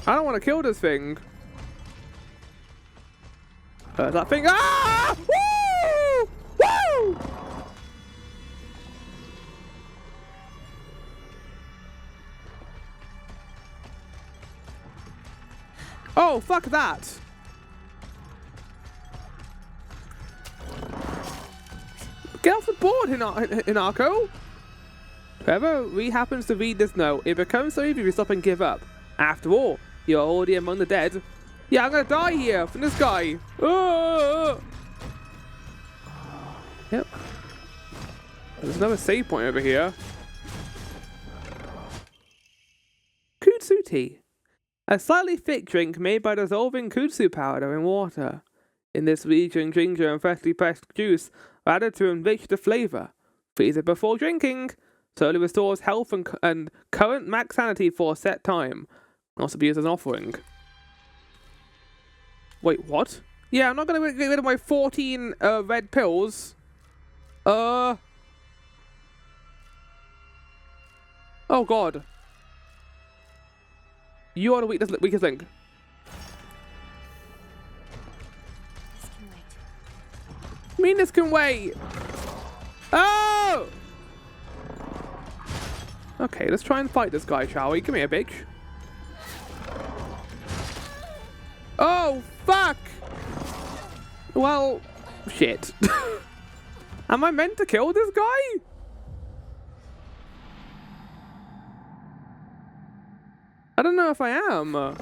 I don't want to kill this thing. That thing. Ah! Woo! Woo! Oh, fuck that. Get off the board, Hinako. Whoever happens to read this note, it becomes so easy to stop and give up. After all, you're already among the dead. Yeah, I'm gonna die here from this guy. Yep. There's another save point over here. Kudzu tea. A slightly thick drink made by dissolving kudzu powder in water. In this region, ginger and freshly pressed juice are added to enrich the flavor. Freeze it before drinking. Slowly restores health and current max sanity for a set time. Also be used as an offering. Wait, what? Yeah, I'm not gonna get rid of my 14 red pills. Oh god. You are the weakest link. This can wait. I mean, this can wait. Oh! Okay, let's try and fight this guy, shall we? Come here, bitch. Oh, fuck! Well, shit. Am I meant to kill this guy? I don't know if I am.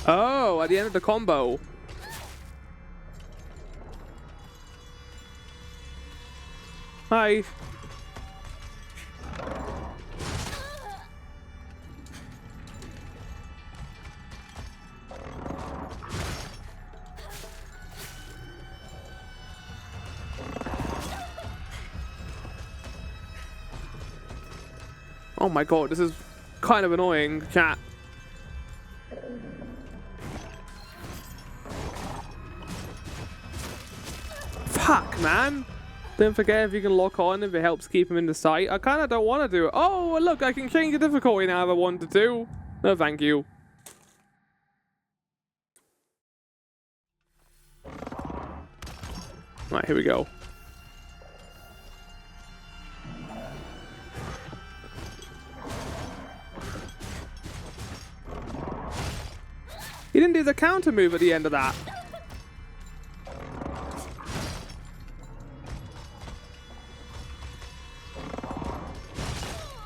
Oh, at the end of the combo. Hi. Oh my god, this is kind of annoying, chat. Fuck, man. Don't forget if you can lock on if it helps keep him in the sight. I kind of don't want to do it. Oh, look, I can change the difficulty now if I wanted to. No, thank you. Right, here we go. He didn't do the counter move at the end of that.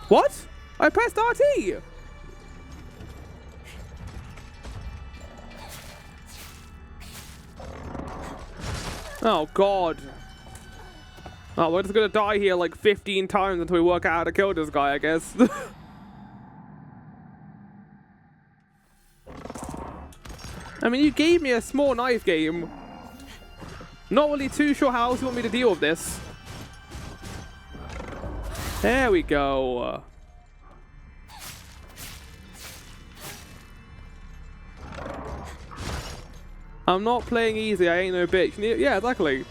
What? I pressed RT! Oh god. Oh, we're just gonna die here like 15 times until we work out how to kill this guy, I guess. I mean, you gave me a small knife game. Not really too sure how else you want me to deal with this. There we go. I'm not playing easy, I ain't no bitch. Yeah, exactly.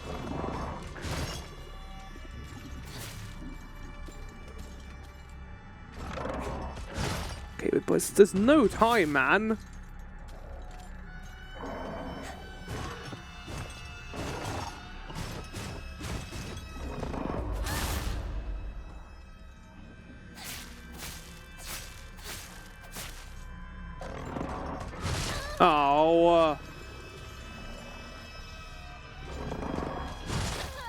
Okay, but there's no time, man. Oh.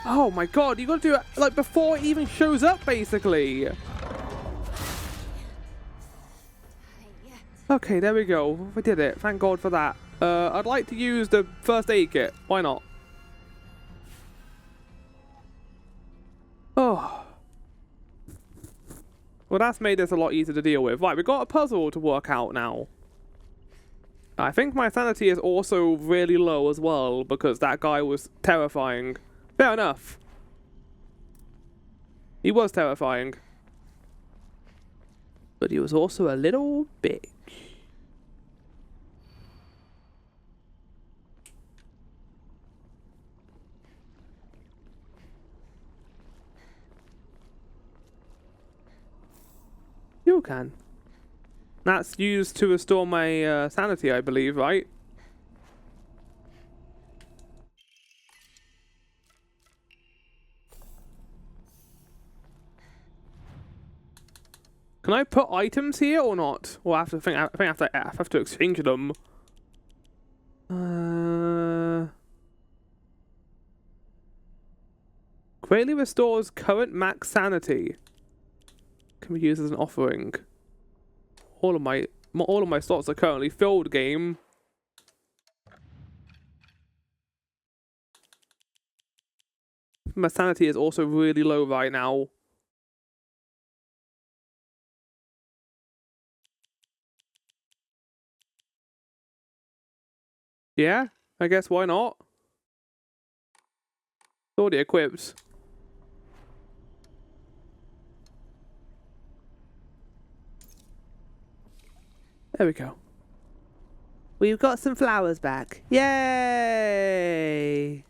Oh my god, you gotta do it like before it even shows up, basically. Okay, there we go. We did it. Thank god for that. I'd like to use the first aid kit. Why not? Oh. Well, that's made this a lot easier to deal with. Right, we've got a puzzle to work out now. I think my sanity is also really low as well because that guy was terrifying. Fair enough. He was terrifying. But he was also a little bitch. You can. That's used to restore my sanity, I believe, right? Can I put items here or not? Well, I have to think. I think I have to exchange them. Greatly restores current max sanity. Can be used as an offering. All of my slots are currently filled. Game. My sanity is also really low right now. Yeah, I guess why not? Already equipped. There we go. We've got some flowers back. Yay!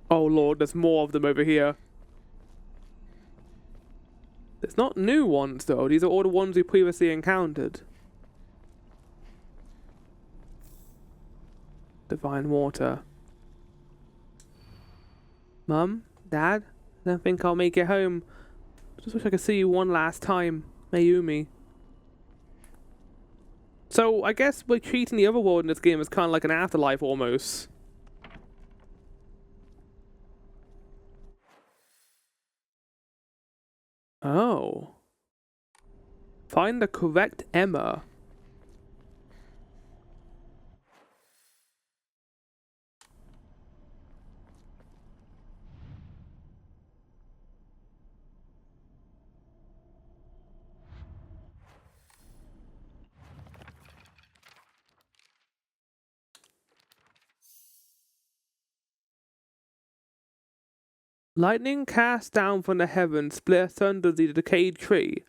Oh lord, there's more of them over here. It's not new ones though, these are all the ones we previously encountered. Divine water. Mum? Dad? I don't think I'll make it home. Just wish I could see you one last time. Mayumi. So, I guess we're treating the other world in this game as kind of like an afterlife almost. Oh. Find the correct Emma. Lightning cast down from the heavens split asunder the decayed tree.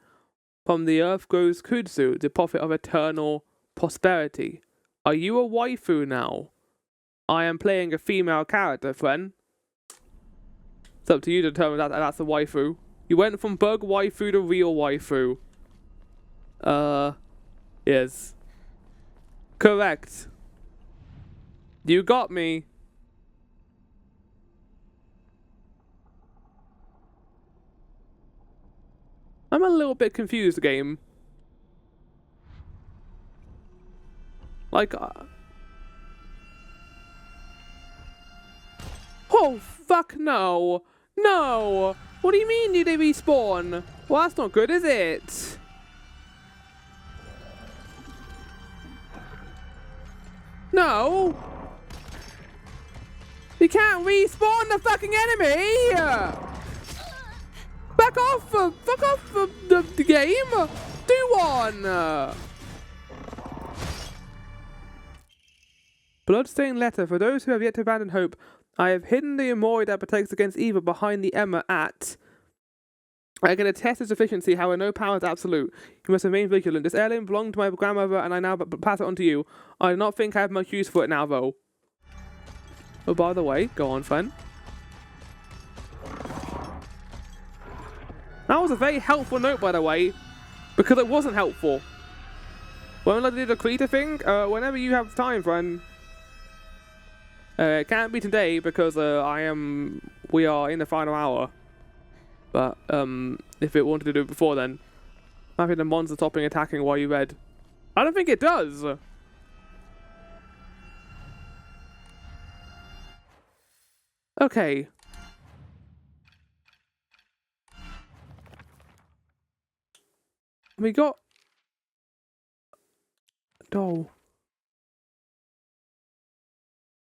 From the earth grows kudzu, the prophet of eternal prosperity. Are you a waifu now? I am playing a female character, friend. It's up to you to determine that that's a waifu. You went from bug waifu to real waifu. Yes. Correct. You got me. I'm a little bit confused, game. Like, oh, fuck no. No. What do you mean did they respawn? Well, that's not good, is it? No. You can't respawn the fucking enemy. Back off! Fuck off the game! Do one! Bloodstained letter. For those who have yet to abandon hope, I have hidden the Amori that protects against evil behind the Emma at... I can attest its efficiency, however no power is absolute. You must remain vigilant. This heirloom belonged to my grandmother and I now pass it on to you. I do not think I have much use for it now, though. Oh, by the way, go on, friend. That was a very helpful note, by the way, because it wasn't helpful. When I did the creator thing, whenever you have time, friend. It can't be today because we are in the final hour. But if it wanted to do it before then, having the monster stopping attacking while you read. I don't think it does. Okay. We got a doll.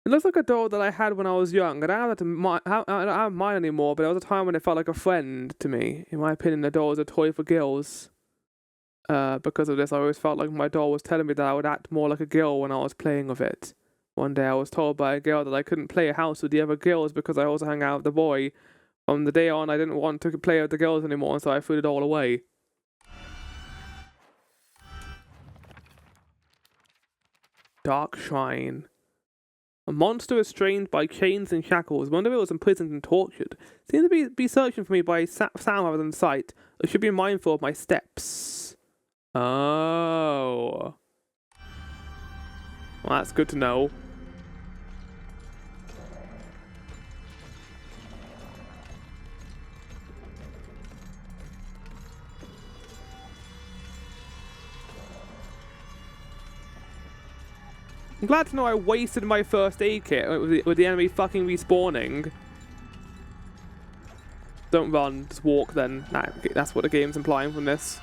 It looks like a doll that I had when I was young. I don't have mine anymore, but there was a time when it felt like a friend to me. In my opinion, the doll was a toy for girls. Because of this, I always felt like my doll was telling me that I would act more like a girl when I was playing with it. One day I was told by a girl that I couldn't play a house with the other girls because I also hung out with the boy. From the day on, I didn't want to play with the girls anymore, so I threw it all away. Dark Shrine. A monster restrained by chains and shackles. Wonder if it was imprisoned and tortured. Seems to be searching for me by sound rather than sight. I should be mindful of my steps. Oh. Well, that's good to know. I'm glad to know I wasted my first aid kit with the enemy fucking respawning. Don't run, just walk then. Nah, that's what the game's implying from this.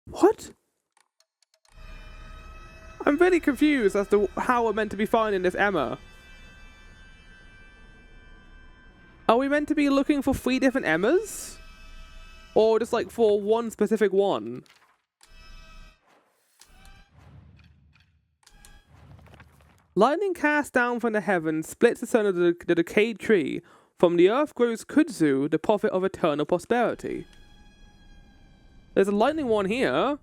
What? I'm really confused as to how we're meant to be finding this Emma. Are we meant to be looking for 3 different Emmas? Or just like for one specific one? Lightning cast down from the heavens splits asunder the decayed tree. From the earth grows kudzu, the prophet of eternal prosperity. There's a lightning one here.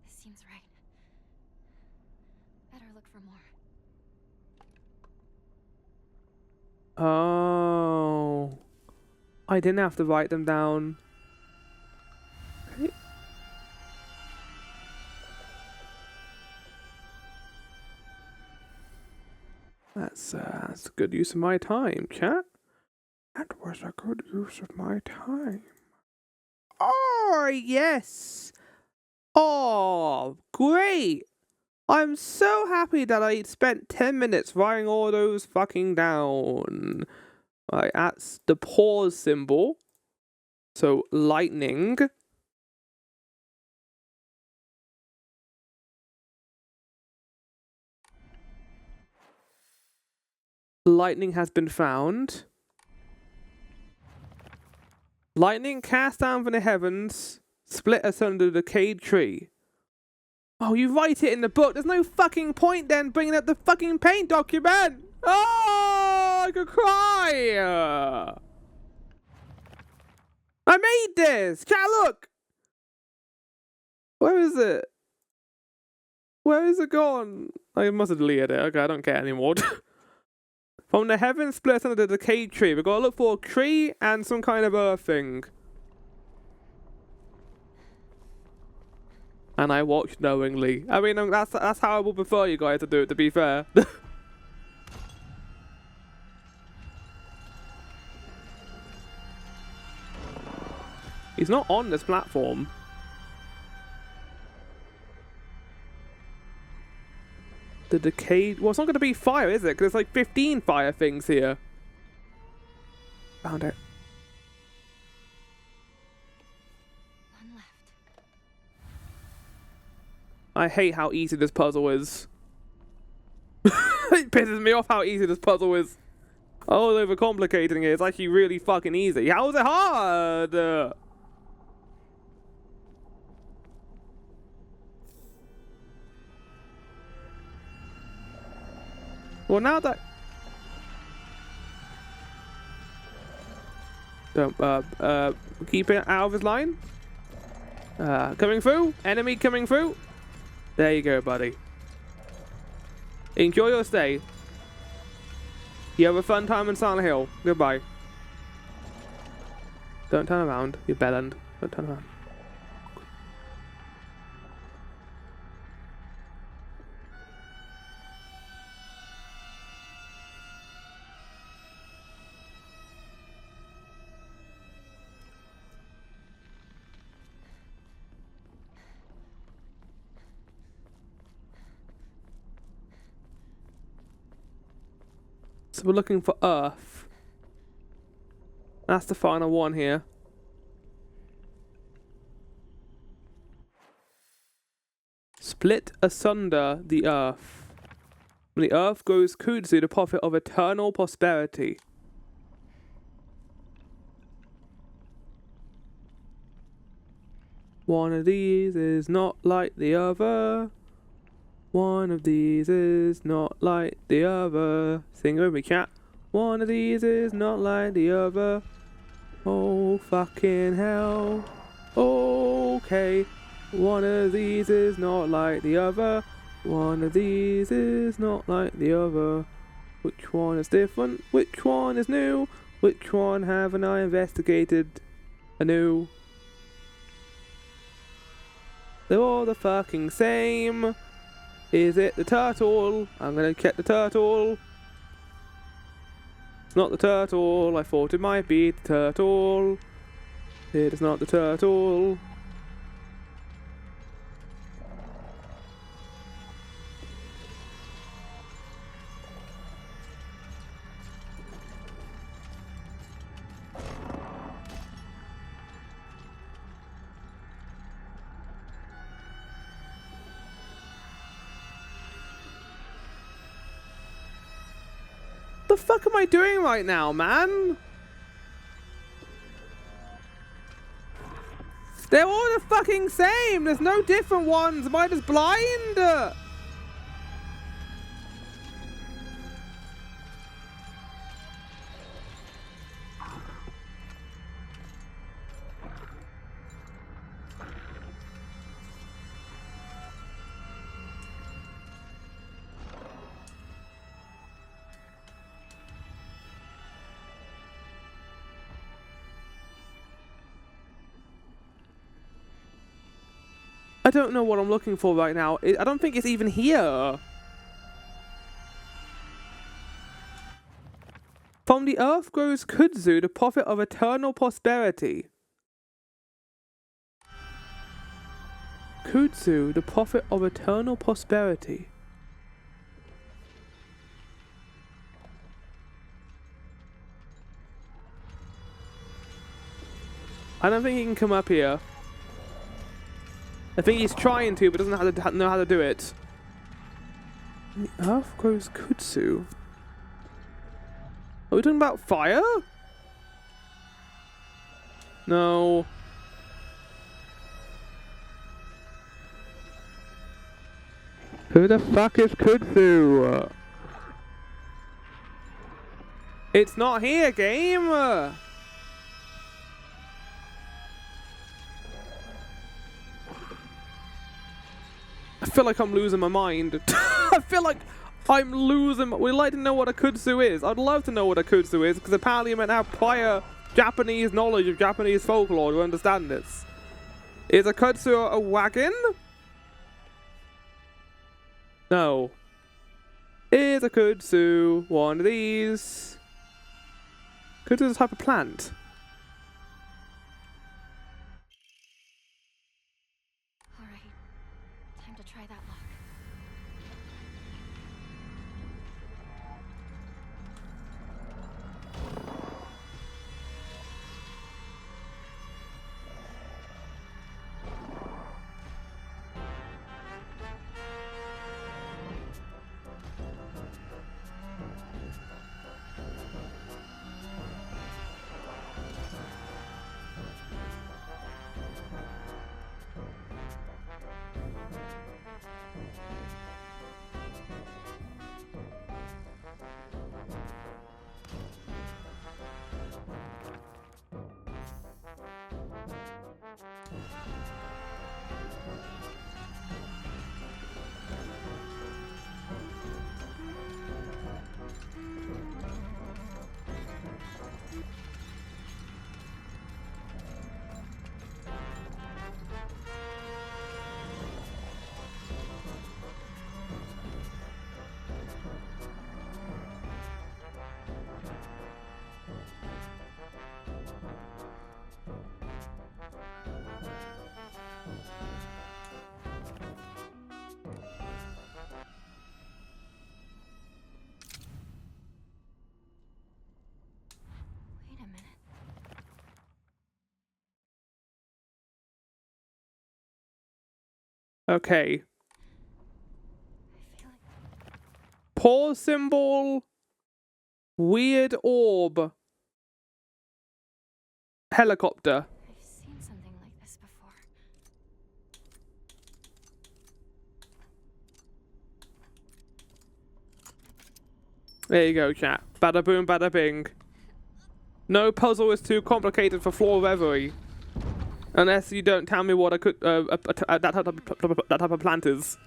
This seems right. Better look for more. Oh. I didn't have to write them down. Okay. That's a good use of my time, chat. That was a good use of my time. Oh, yes. Oh, great. I'm so happy that I spent 10 minutes writing all those fucking down. Right, that's the pause symbol. So, lightning. Lightning has been found. Lightning cast down from the heavens, split asunder the decayed tree. Oh, you write it in the book. There's no fucking point then bringing up the fucking paint document. Oh, I could cry. I made this. Chat, look. Where is it? Where is it gone? I must have deleted it. Okay, I don't care anymore. From the heavens split under the decayed tree. We've got to look for a tree and some kind of earth thing. And I watched knowingly. I mean, that's how I would prefer you guys to do it, to be fair. He's not on this platform. The decayed... Well, it's not going to be fire, is it? Because there's like 15 fire things here. Found it. One left. I hate how easy this puzzle is. It pisses me off how easy this puzzle is. Oh, overcomplicating it. It's actually really fucking easy. How is it hard? Well, now that... Don't, keep it out of his line. Coming through. Enemy coming through. There you go, buddy. Enjoy your stay. You have a fun time in Silent Hill. Goodbye. Don't turn around, you bellend. Don't turn around. So we're looking for Earth. That's the final one here. Split asunder the Earth. When the Earth grows kudzu, the prophet of eternal prosperity. One of these is not like the other. One of these is not like the other. Sing with me, chat. One of these is not like the other. Oh, fucking hell. Okay. One of these is not like the other. One of these is not like the other. Which one is different? Which one is new? Which one haven't I investigated anew? They're all the fucking same. Is it the turtle? I'm gonna check the turtle. It's not the turtle. I thought it might be the turtle. It is not the turtle. The fuck am I doing right now, man? They're all the fucking same. There's no different ones. Am I just blind? I don't know what I'm looking for right now. I don't think it's even here. From the earth grows kudzu, the prophet of eternal prosperity. Kudzu, the prophet of eternal prosperity. I don't think he can come up here. I think he's trying to, but doesn't know how to do it. The earth grows kudzu. Are we talking about fire? No. Who the fuck is kudzu? It's not here, game. I feel like I'm losing my mind. I feel like I'm losing. We'd like to know what a kudzu is. I'd love to know what a kudzu is, because apparently you're meant to have prior Japanese knowledge of Japanese folklore to understand this. Is a kudzu a wagon? No. Is a kudzu one of these? Kudzu is a type of plant. Try that lock. Okay. Pause symbol. Weird orb. Helicopter. I've seen something like this before. There you go, chat. Bada boom, bada bing. No puzzle is too complicated for Floor Reverie. Unless you don't tell me what that type of plant is.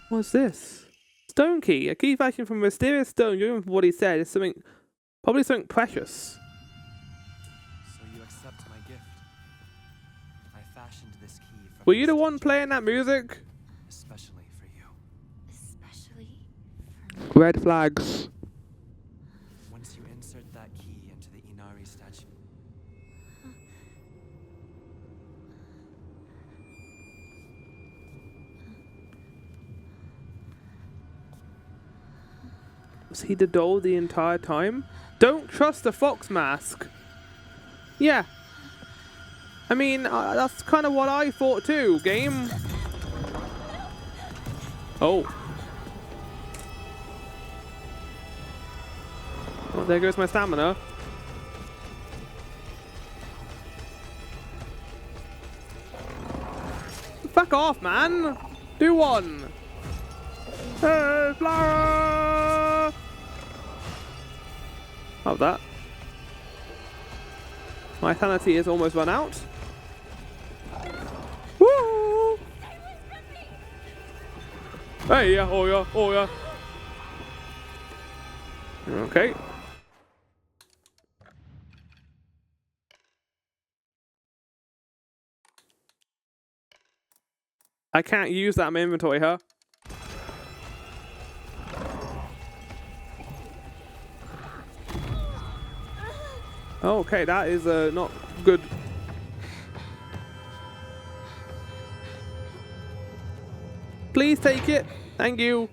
What's this? Stone key. A key fashioned from a mysterious stone. You remember what he said. It's something Probably something precious. So you accept my gift. I fashioned this key from Were you the one playing that music? especially for you. Especially for me. Red flags. Once you insert that key into the Inari statue, Was he the doll the entire time? Don't trust the fox mask. Yeah. I mean, that's kind of what I thought too, game. Oh. Well, there goes my stamina. Fuck off, man. Do one. Hey, Floral! How's that? My sanity is almost run out. Woo! Hey, yeah, oh yeah, oh yeah. Okay. I can't use that in my inventory, huh? Okay, that is not good. Please take it. Thank you.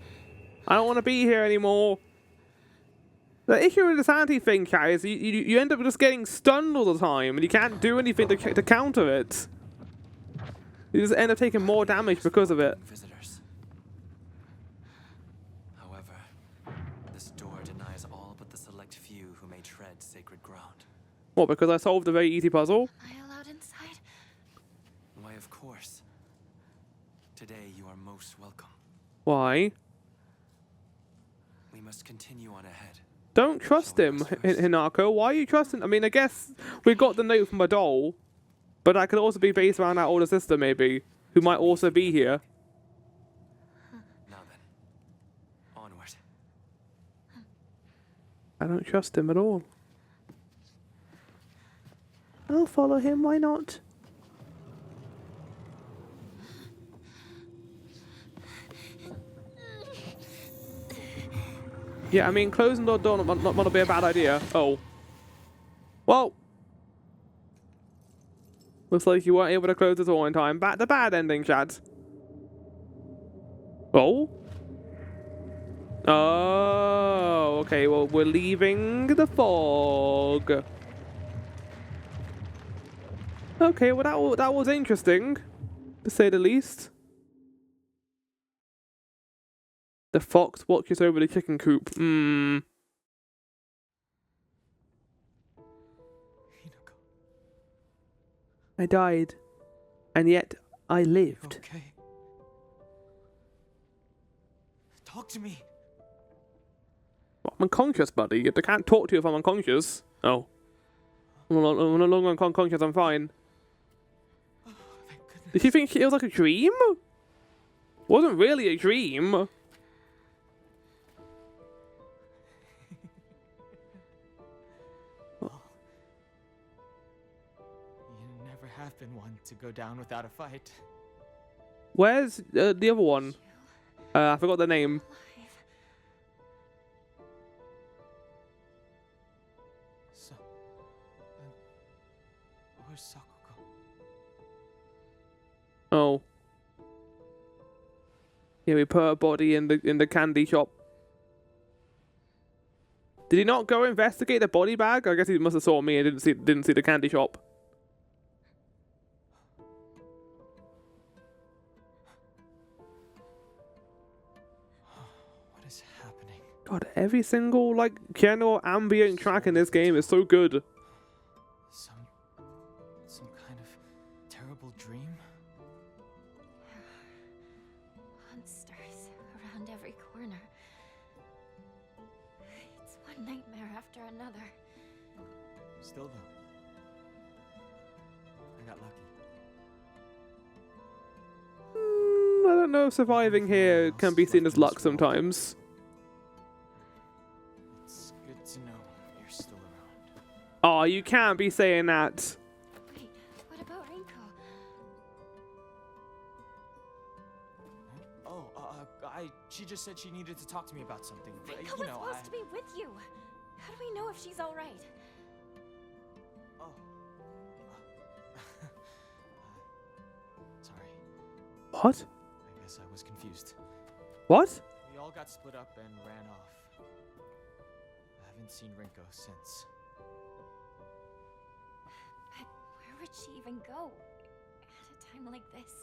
I don't want to be here anymore. The issue with the sanity thing, Kai, is you end up just getting stunned all the time, and you can't do anything to counter it. You just end up taking more damage because of it. visitors. However, this door denies all but the select few who may tread sacred ground. What, because I solved a very easy puzzle? Am I allowed inside? Why, of course. Today you are most welcome. Why? We must continue on ahead. Don't trust him, Hinako. Why are you trusting? I mean, I guess we got the note from a doll, but that could also be based around our older sister, maybe, who might also be here. Now then, onward. I don't trust him at all. I'll follow him, why not? Yeah, I mean, closing the door not be a bad idea. Oh. Well. Looks like you weren't able to close the door in time. The bad ending, chat. Oh? Oh, okay, well, we're leaving the fog. Okay, well, that was interesting, to say the least. The fox watches over the chicken coop. Hinako. I died, and yet I lived. Okay. Talk to me. Well, I'm unconscious, buddy. I can't talk to you if I'm unconscious. Oh. I'm no longer unconscious, I'm fine. Oh, thank goodness. Did you think it was like a dream? Wasn't really a dream. You never have been one to go down without a fight. Where's the other one? I forgot the name. So, where's Sakuko? Oh. Yeah, we put her body in the candy shop. Did he not go investigate the body bag? I guess he must have saw me and didn't see the candy shop. What is happening? God, every single like general ambient track in this game is so good. Some kind of terrible dream? Monsters around every corner. It's one nightmare after another. Still though, I got lucky. I don't know if surviving here can be seen as luck sometimes. It's good to know you're still Oh, you can't be saying that. Wait, what about Rinko? Oh, she just said she needed to talk to me about something. But, Rinko you was know, supposed to be with you. How do we know if she's all right? Oh. Sorry. What? I guess I was confused. What? We all got split up and ran off. I haven't seen Rinko since. But where would she even go at a time like this?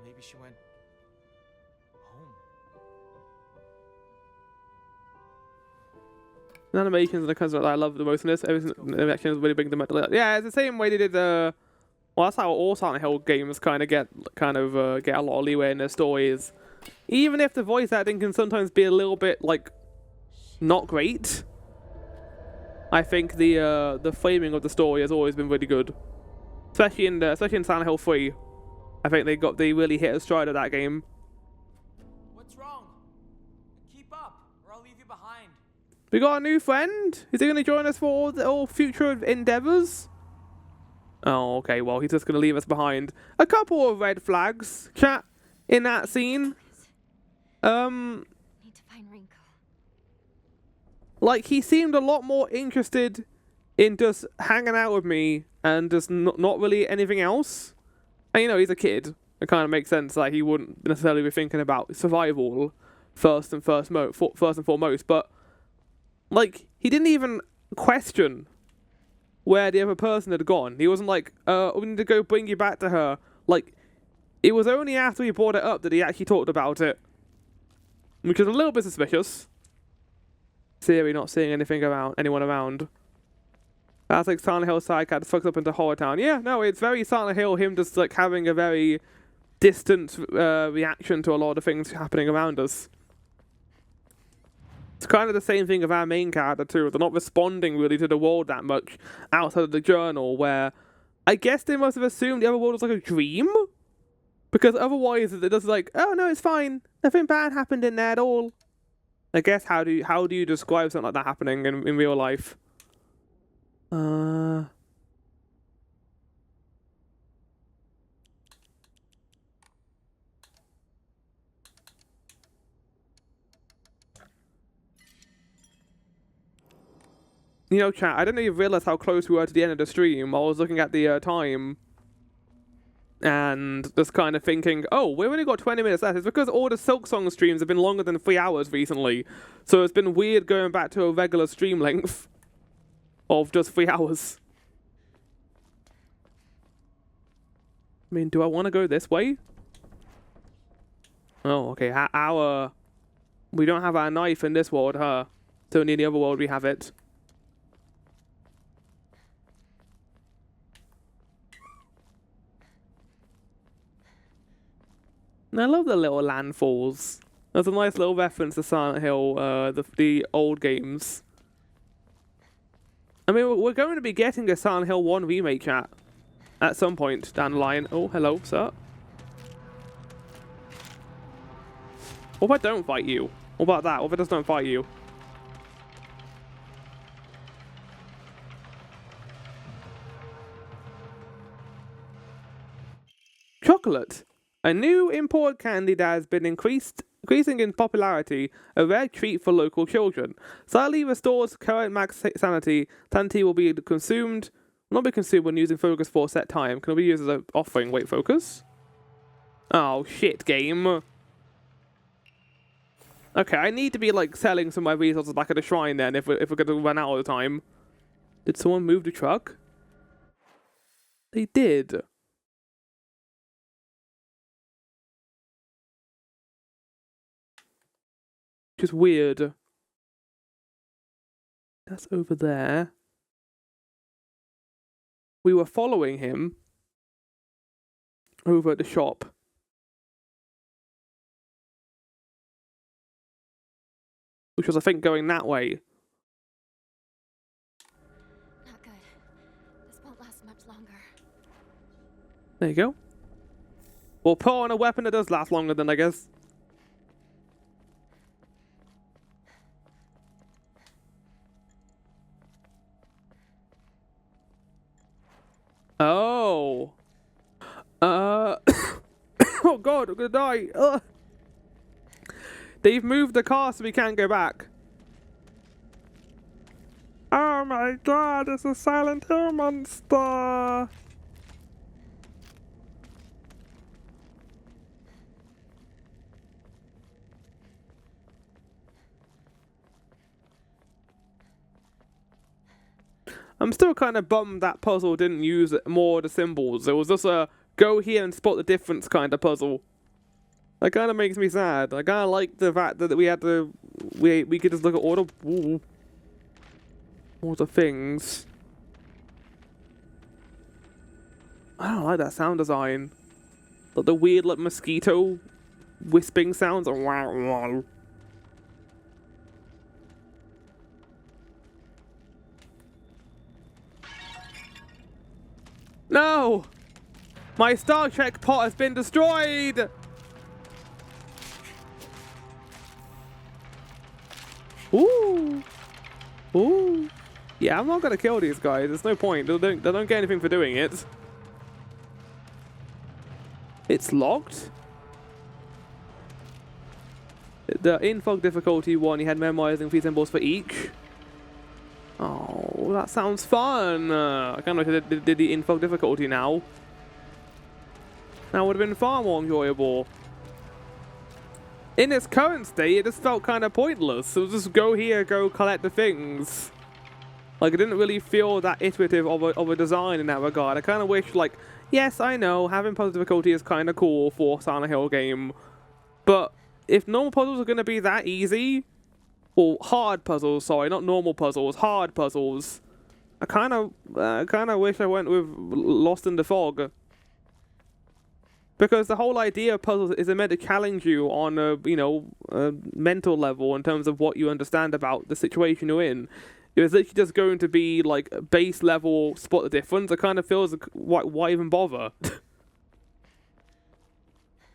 Maybe she went home. The animations and the kinds that I love the most in this. Everything, the action is really big. Yeah, it's the same way they did. Well, that's how all Silent Hill games kind of get a lot of leeway in their stories, even if the voice acting can sometimes be a little bit like not great. I think the framing of the story has always been really good, especially in Silent Hill 3. I think they really hit a stride of that game. What's wrong? Keep up, or I'll leave you behind. We got a new friend. Is he going to join us for all future endeavors? Oh, okay. Well, he's just going to leave us behind. A couple of red flags, chat, in that scene. Need to find Rinko. Like, he seemed a lot more interested in just hanging out with me and just not really anything else. And, you know, he's a kid. It kind of makes sense that he wouldn't necessarily be thinking about survival first and foremost. But, like, he didn't even question where the other person had gone. He wasn't like, we need to go bring you back to her. Like, it was only after he brought it up that he actually talked about it. Which is a little bit suspicious. Siri not seeing anyone around. That's like Silent Hill Sidecat fucks up into Horror Town. Yeah, no, it's very Silent Hill, him just like having a very distant reaction to a lot of things happening around us. It's kind of the same thing with our main character too. They're not responding really to the world that much outside of the journal, where I guess they must have assumed the other world was like a dream? Because otherwise they're just like, oh no, it's fine. Nothing bad happened in there at all. I guess how do you describe something like that happening in real life? You know, chat, I didn't even realize how close we were to the end of the stream. I was looking at the time and just kind of thinking, oh, we've only got 20 minutes left. It's because all the Silk Song streams have been longer than 3 hours recently. So it's been weird going back to a regular stream length of just 3 hours. I mean, do I want to go this way? Oh, okay. We don't have our knife in this world, huh? So in the other world we have it. I love the little landfalls. That's a nice little reference to Silent Hill, the old games. I mean, we're going to be getting a Silent Hill 1 remake, chat, at some point down the line. Oh, hello, sir. What if I don't fight you? What about that? What if I just don't fight you? Chocolate. A new import candy that has been increasing in popularity, a rare treat for local children. Slightly restores current max sanity. Sanity will be consumed, not be consumed when using focus for a set time. Can it be used as an offering? Wait, focus? Oh, shit, game. Okay, I need to be, like, selling some of my resources back at the shrine then if we're going to run out all the time. Did someone move the truck? They did. Which is weird. That's over there. We were following him over at the shop. Which was, I think, going that way. Not good. This won't last much longer. There you go. We'll put on a weapon that does last longer then, I guess. Oh. Oh god, I'm gonna die. Ugh. They've moved the car so we can't go back. Oh my god, it's a Silent Hill monster. I'm still kind of bummed that puzzle didn't use more of the symbols. It was just a go here and spot the difference kind of puzzle. That kind of makes me sad. I kind of like the fact that we had to, we could just look at all the things. I don't like that sound design. Like the weird like mosquito wisping sounds. No! My Star Trek pot has been destroyed! Ooh! Ooh! Yeah, I'm not gonna kill these guys. There's no point. They don't get anything for doing it. It's locked? The in fog difficulty one, you had memorizing 3 symbols for each. Oh, that sounds fun. I kind of wish I did the in fog difficulty now. That would have been far more enjoyable. In its current state, it just felt kind of pointless. So just go here, go collect the things. Like, it didn't really feel that iterative of a design in that regard. I kind of wish, like, yes, I know, having puzzle difficulty is kind of cool for a Silent Hill game. But if normal puzzles are going to be that easy, or hard puzzles, sorry, not normal puzzles, hard puzzles, I kind of wish I went with Lost in the Fog. Because the whole idea of puzzles is meant to challenge you on a, a mental level in terms of what you understand about the situation you're in. If it's literally just going to be like base level spot the difference, it kind of feels like, why even bother?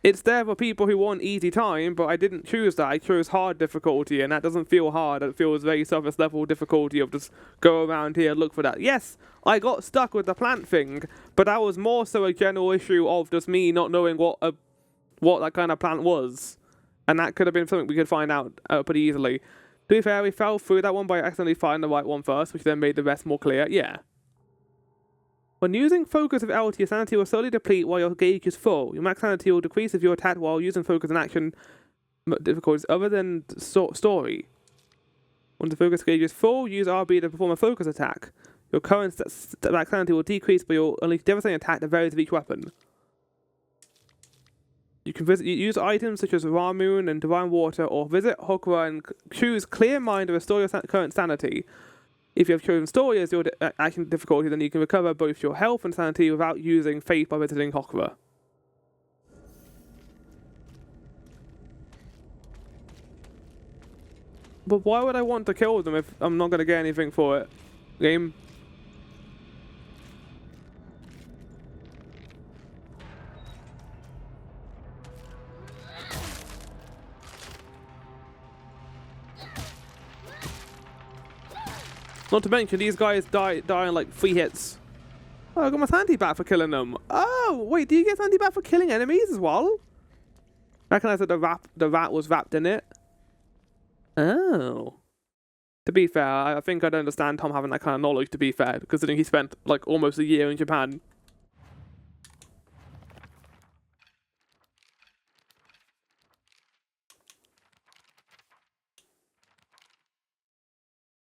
It's there for people who want easy time, but I didn't choose that. I chose hard difficulty, and that doesn't feel hard. It feels very surface level difficulty of just go around here, look for that. Yes, I got stuck with the plant thing, but that was more so a general issue of just me not knowing what that kind of plant was. And that could have been something we could find out pretty easily. To be fair, we fell through that one by accidentally finding the right one first, which then made the rest more clear. Yeah. When using focus of LT, your sanity will slowly deplete while your gauge is full. Your max sanity will decrease if you attack while using focus and action difficulties other than story. When the focus gauge is full, use RB to perform a focus attack. Your current max sanity will decrease, but you'll unleash devastating attack that varies with each weapon. You can use items such as Ramoon and Divine Water, or visit Hokra and choose Clear Mind to restore your current sanity. If you have chosen story as your action difficulty, then you can recover both your health and sanity without using faith by visiting Hokra. But why would I want to kill them if I'm not going to get anything for it? Game? Not to mention, these guys die in like 3 hits. Oh, I got my sanity back for killing them. Oh, wait, do you get sanity back for killing enemies as well? I reckon I said the rat was wrapped in it. Oh. To be fair, I think I'd understand Tom having that kind of knowledge, to be fair, considering he spent like almost a year in Japan.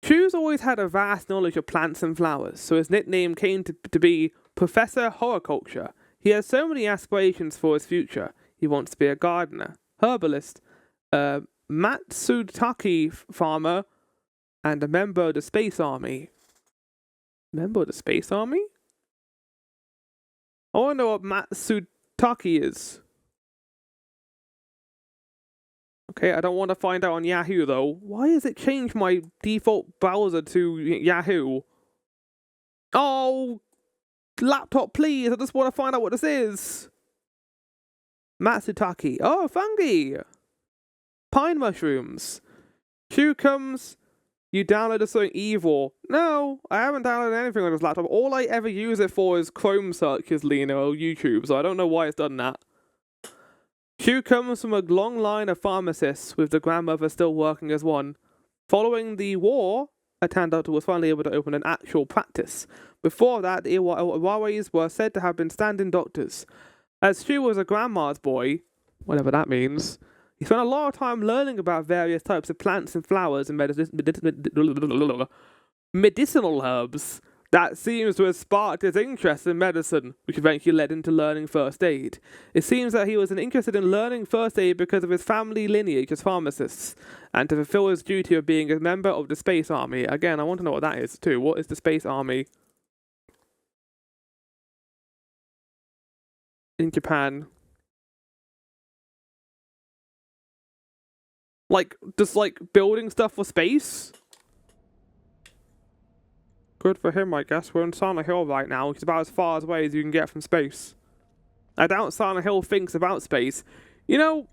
Chu's always had a vast knowledge of plants and flowers, so his nickname came to be Professor Horticulture. He has so many aspirations for his future. He wants to be a gardener, herbalist, Matsutake farmer, and a member of the Space Army. Member of the Space Army? I want to know what Matsutake is. Okay, I don't want to find out on Yahoo, though. Why has it changed my default browser to Yahoo? Oh, laptop, please. I just want to find out what this is. Matsutake. Oh, fungi. Pine mushrooms. Chu comes You downloaded something evil. No, I haven't downloaded anything on this laptop. All I ever use it for is Chrome searches, Lena, or YouTube, so I don't know why it's done that. Q comes from a long line of pharmacists, with the grandmother still working as one. Following the war, a town doctor was finally able to open an actual practice. Before that, the Iwaways were said to have been stand-in doctors. As Q was a grandma's boy, whatever that means, he spent a lot of time learning about various types of plants and flowers and medicinal herbs. That seems to have sparked his interest in medicine, which eventually led him to learning first aid. It seems that he was interested in learning first aid because of his family lineage as pharmacists, and to fulfill his duty of being a member of the Space Army. Again, I want to know what that is too. What is the Space Army? In Japan. Like, just like building stuff for space? Good for him, I guess. We're on Silent Hill right now, which is about as far away as you can get from space. I doubt Silent Hill thinks about space. You know,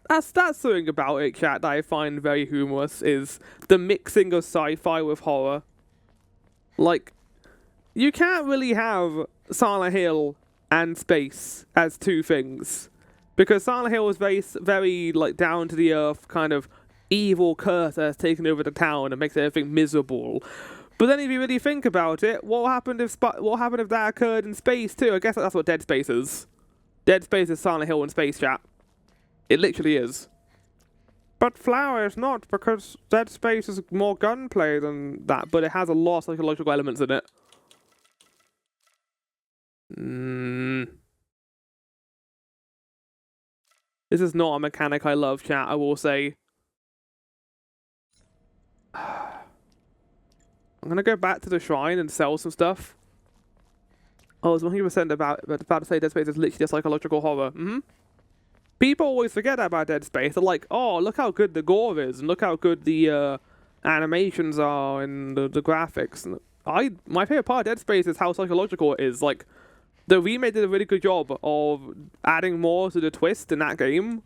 that's something about it, chat, that I find very humorous, is the mixing of sci-fi with horror. Like, you can't really have Silent Hill and space as two things. Because Silent Hill is very, like, down-to-the-earth kind of evil curse that's taken over the town and makes everything miserable. But then if you really think about it, what happened if that occurred in space too? I guess that's what Dead Space is. Dead Space is Silent Hill in space, chat. It literally is. But Flower is not, because Dead Space is more gunplay than that, but it has a lot of psychological elements in it. This is not a mechanic I love, chat, I will say. I'm gonna go back to the shrine and sell some stuff. I was 100% about to say Dead Space is literally a psychological horror. People always forget that about Dead Space. They're like, oh, look how good the gore is, and look how good the animations are, and the graphics. And my favorite part of Dead Space is how psychological it is. Like, the remake did a really good job of adding more to the twist in that game.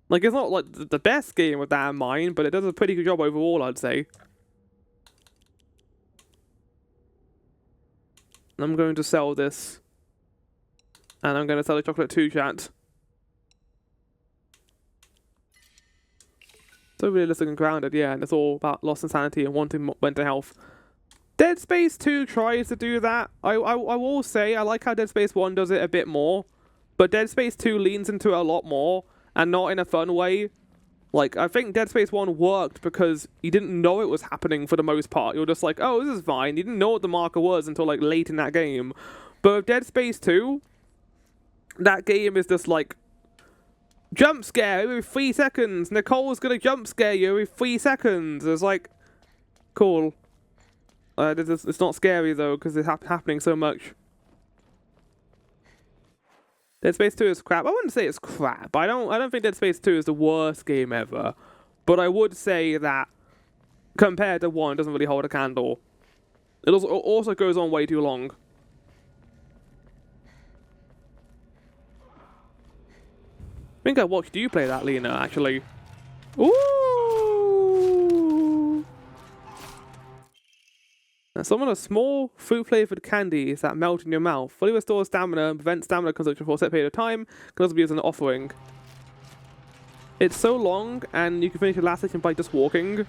Like, it's not like the best game with that in mind, but it does a pretty good job overall, I'd say. I'm going to sell this. And I'm going to sell the chocolate too, chat. So realistic and grounded, yeah, and it's all about lost insanity and wanting mental health. Dead Space 2 tries to do that. I will say, I like how Dead Space 1 does it a bit more. But Dead Space 2 leans into it a lot more, and not in a fun way. Like, I think Dead Space 1 worked because you didn't know it was happening for the most part. You were just like, oh, this is fine. You didn't know what the marker was until, like, late in that game. But with Dead Space 2, that game is just like, jump scare every 3 seconds. Nicole's gonna jump scare you every 3 seconds. It's like, cool. It's not scary, though, because it's happening so much. Dead Space 2 is crap. I wouldn't say it's crap. I don't think Dead Space 2 is the worst game ever. But I would say that compared to 1, it doesn't really hold a candle. It also goes on way too long. I think I watched you play that, Lena, actually. Ooh! Now, some of the small fruit-flavored candies that melt in your mouth fully restore stamina and prevent stamina consumption for a set period of time. Can also be used as an offering. It's so long, and you can finish your last session by just walking.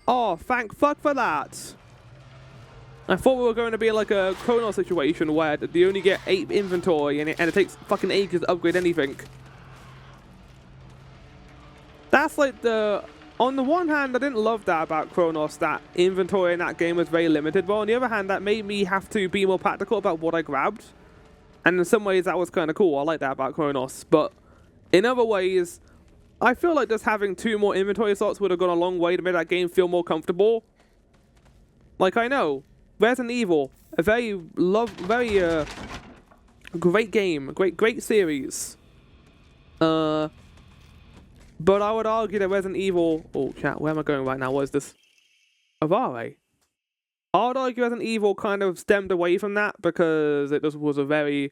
Oh, thank fuck for that! I thought we were going to be like a Chronos situation where you only get 8 inventory and it takes fucking ages to upgrade anything. That's like the... On the one hand, I didn't love that about Chronos, that inventory in that game was very limited, but on the other hand, that made me have to be more practical about what I grabbed. And in some ways, that was kind of cool. I like that about Chronos. But in other ways, I feel like just having 2 more inventory slots would have gone a long way to make that game feel more comfortable. Like, I know, Resident Evil, a very great game, great series. But I would argue that Resident Evil... Oh, chat, where am I going right now? What is this? Avare. I would argue Resident Evil kind of stemmed away from that because it just was a very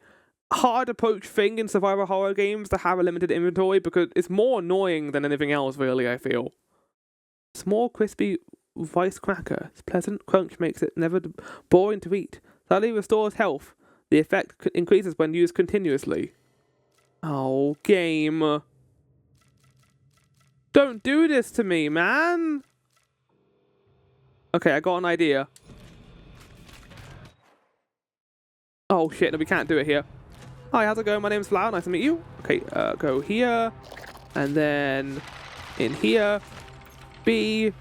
hard approach thing in survival horror games to have a limited inventory because it's more annoying than anything else, really, I feel. Small, crispy rice cracker. Its pleasant crunch makes it never boring to eat. Slightly restores health. The effect increases when used continuously. Oh, game. Don't do this to me, man. Okay, I got an idea. Oh shit, no, we can't do it here. Hi, how's it going? My name's Floral. Nice to meet you. Okay, go here. And then in here. B.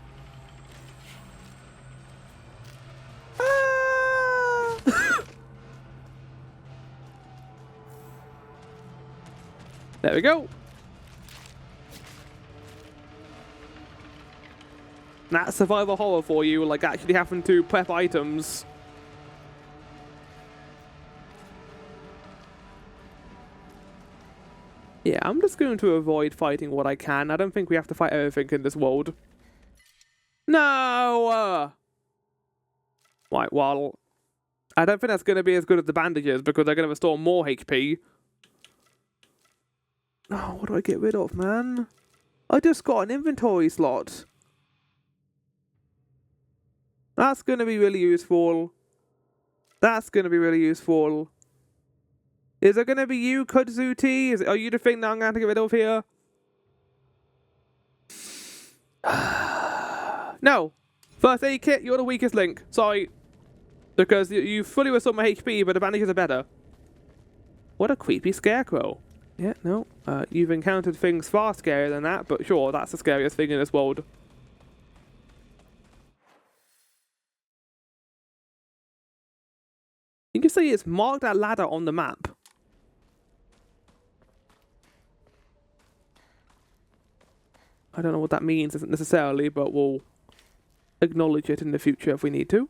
There we go. That's survival horror for you, like actually having to prep items. Yeah, I'm just going to avoid fighting what I can. I don't think we have to fight everything in this world. No! Right, well, I don't think that's going to be as good as the bandages because they're going to restore more HP. Oh, what do I get rid of, man? I just got an inventory slot. That's going to be really useful. That's going to be really useful. Is it going to be you, Kudzuti? Are you the thing that I'm going to get rid of here? No. First aid kit, you're the weakest link. Sorry. Because you fully restore my HP, but the bandages are better. What a creepy scarecrow. Yeah, no. You've encountered things far scarier than that, but sure, that's the scariest thing in this world. You can see it's marked that ladder on the map. I don't know what that means isn't necessarily, but we'll acknowledge it in the future if we need to.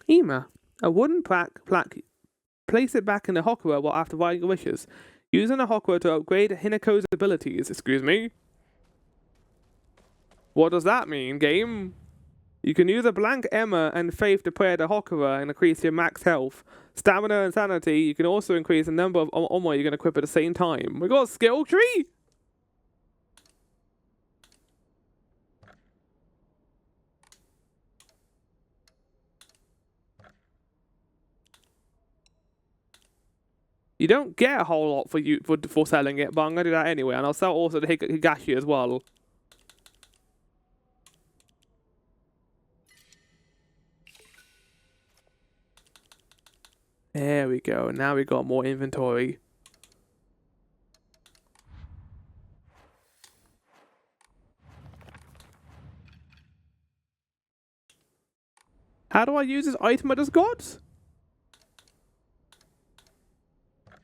Ema. A wooden plaque. Place it back in the Hokura while after writing your wishes. Using a Hokura to upgrade Hinako's abilities. Excuse me? What does that mean, game? You can use a blank Emma and Faith to pray the Hokura and increase your max health. Stamina and sanity. You can also increase the number of Omo you're going to equip at the same time. We got a skill tree? You don't get a whole lot for selling it, but I'm going to do that anyway. And I'll sell also the Higashi as well. There we go. Now we got more inventory. How do I use this item I just got?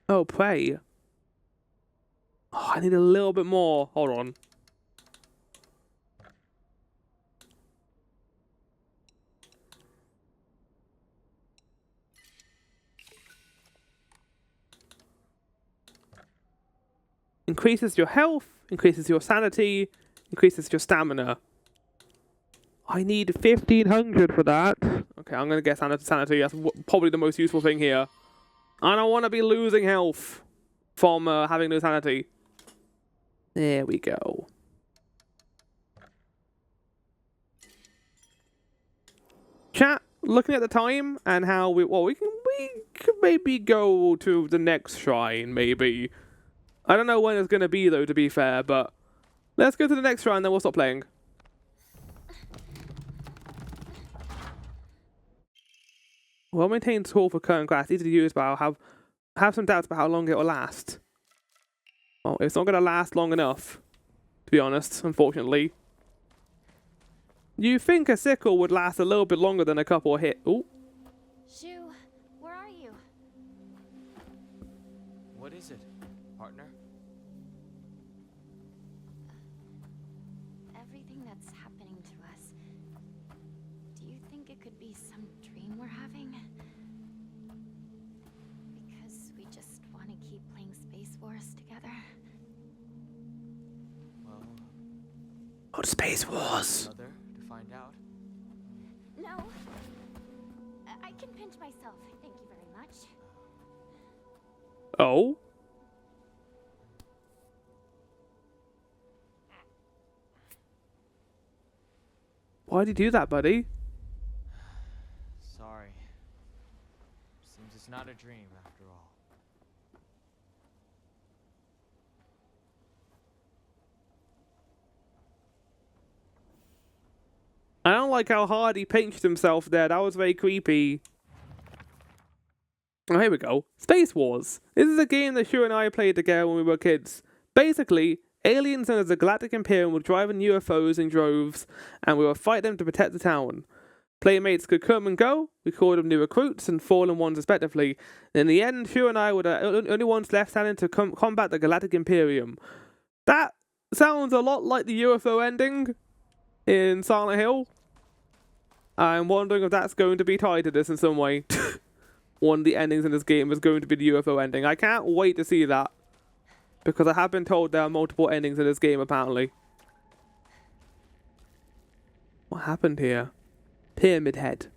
Oh, pray. Oh, I need a little bit more. Hold on. Increases your health, increases your sanity, increases your stamina. I need 1,500 for that. Okay, I'm going to get sanity. That's probably the most useful thing here. I don't want to be losing health from having no sanity. There we go. Chat, looking at the time and how we could maybe go to the next shrine, maybe. I don't know when it's going to be, though, to be fair, but let's go to the next shrine, then we'll stop playing. Well-maintained tool for current grass, easy to use, but I'll have some doubts about how long it will last. Well, it's not going to last long enough, to be honest, unfortunately. You think a sickle would last a little bit longer than a couple of hits. Ooh. Shu, where are you? What is it, partner? Everything that's happening to us. Do you think it could be some dream we're having? Because we just want to keep playing Space Wars together. Well, What Space Wars? mother to find out. No. I can pinch myself. Thank you very much. Oh? Why'd you do that, buddy? Sorry. Seems it's not a dream after all. I don't like how hard he pinched himself there. That was very creepy. Oh, here we go. Space Wars. This is a game that Shu and I played together when we were kids. Basically, aliens known as the Galactic Imperium were driving UFOs in droves, and we would fight them to protect the town. Playmates could come and go. We called them new recruits and fallen ones respectively. In the end, Shu and I were the only ones left standing to combat the Galactic Imperium. That sounds a lot like the UFO ending in Silent Hill. I'm wondering if that's going to be tied to this in some way. One of the endings in this game is going to be the UFO ending. I can't wait to see that, because I have been told there are multiple endings in this game apparently. What happened here? Pyramid Head.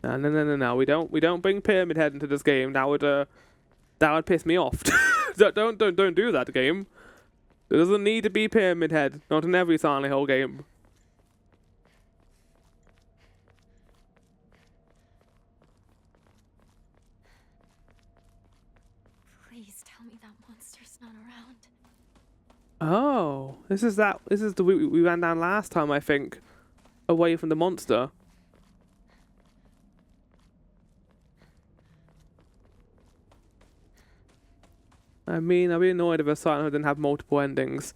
No. We don't bring Pyramid Head into this game. That would piss me off. don't do that, game. There doesn't need to be Pyramid Head. Not in every Silent Hill game. Please tell me that monster's not around. Oh, this is the route we ran down last time, I think. Away from the monster. I mean, I'd be annoyed if a Silent Hill didn't have multiple endings.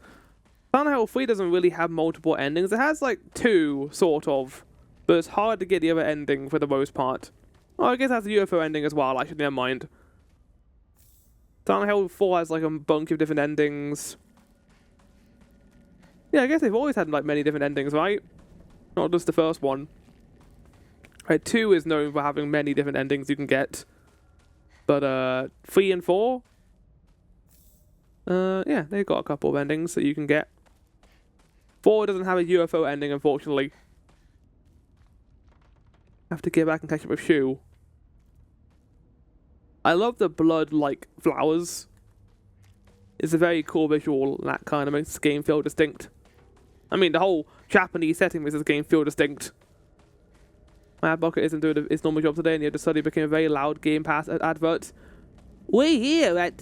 Silent Hill 3 doesn't really have multiple endings. It has like 2, sort of. But it's hard to get the other ending for the most part. Oh, I guess that's the UFO ending as well, actually, never mind. Silent Hill 4 has like a bunch of different endings. Yeah, I guess they've always had like many different endings, right? Not just the first one. Right, 2 is known for having many different endings you can get. But 3 and 4? Yeah, they've got a couple of endings that you can get. 4 doesn't have a UFO ending, unfortunately. Have to get back and catch up with Shu. I love the blood-like flowers. It's a very cool visual, and that kind of makes this game feel distinct. I mean, the whole Japanese setting makes this game feel distinct. My advocate isn't doing its normal job today, and yet the study became a very loud Game Pass advert. We here at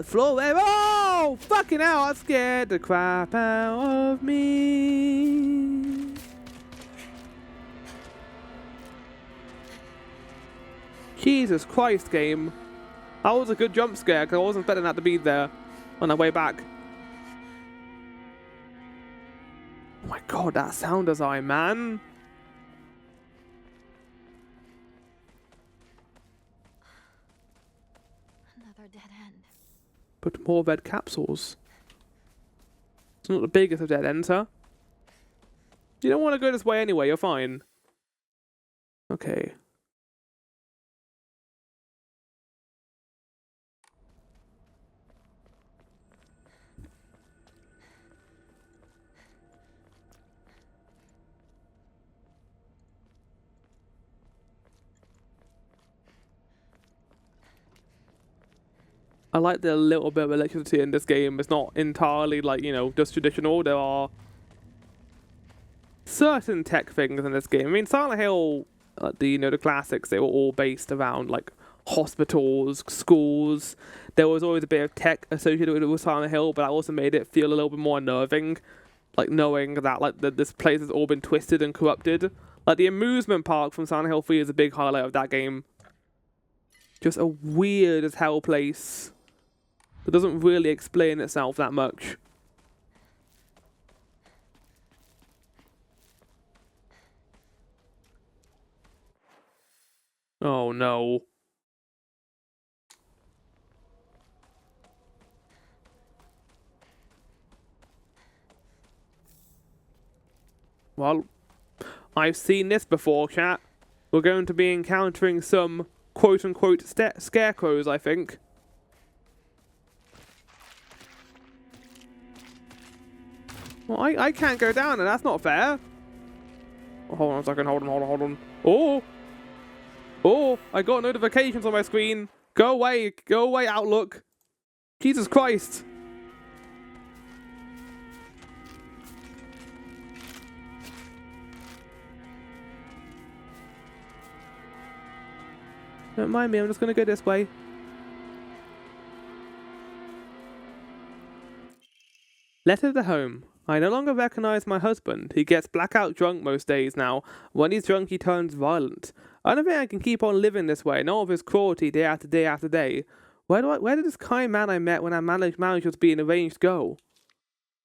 Floral. Oh, fucking hell! That scared the crap out of me. Jesus Christ, game. That was a good jump scare, because I wasn't expecting that to be there on our way back. Oh my god, that sound design, man. Another dead end. But more red capsules. It's not the biggest of dead ends, huh? You don't want to go this way anyway, you're fine. Okay. I like the little bit of electricity in this game. It's not entirely like, you know, just traditional. There are certain tech things in this game. I mean, Silent Hill, the classics, they were all based around like hospitals, schools. There was always a bit of tech associated with Silent Hill, but that also made it feel a little bit more unnerving. Like knowing that this place has all been twisted and corrupted. Like the amusement park from Silent Hill 3 is a big highlight of that game. Just a weird as hell place. It doesn't really explain itself that much. Oh no. Well, I've seen this before, chat. We're going to be encountering some quote-unquote scarecrows, I think. Well, I can't go down there. That's not fair. Hold on a second. Hold on. Oh! Oh! I got notifications on my screen. Go away, Outlook. Jesus Christ. Don't mind me, I'm just gonna go this way. Letter to home. I no longer recognize my husband. He gets blackout drunk most days now. When he's drunk, he turns violent. I don't think I can keep on living this way, nor of his cruelty day after day after day. Where did this kind man I met when our marriage was being arranged go?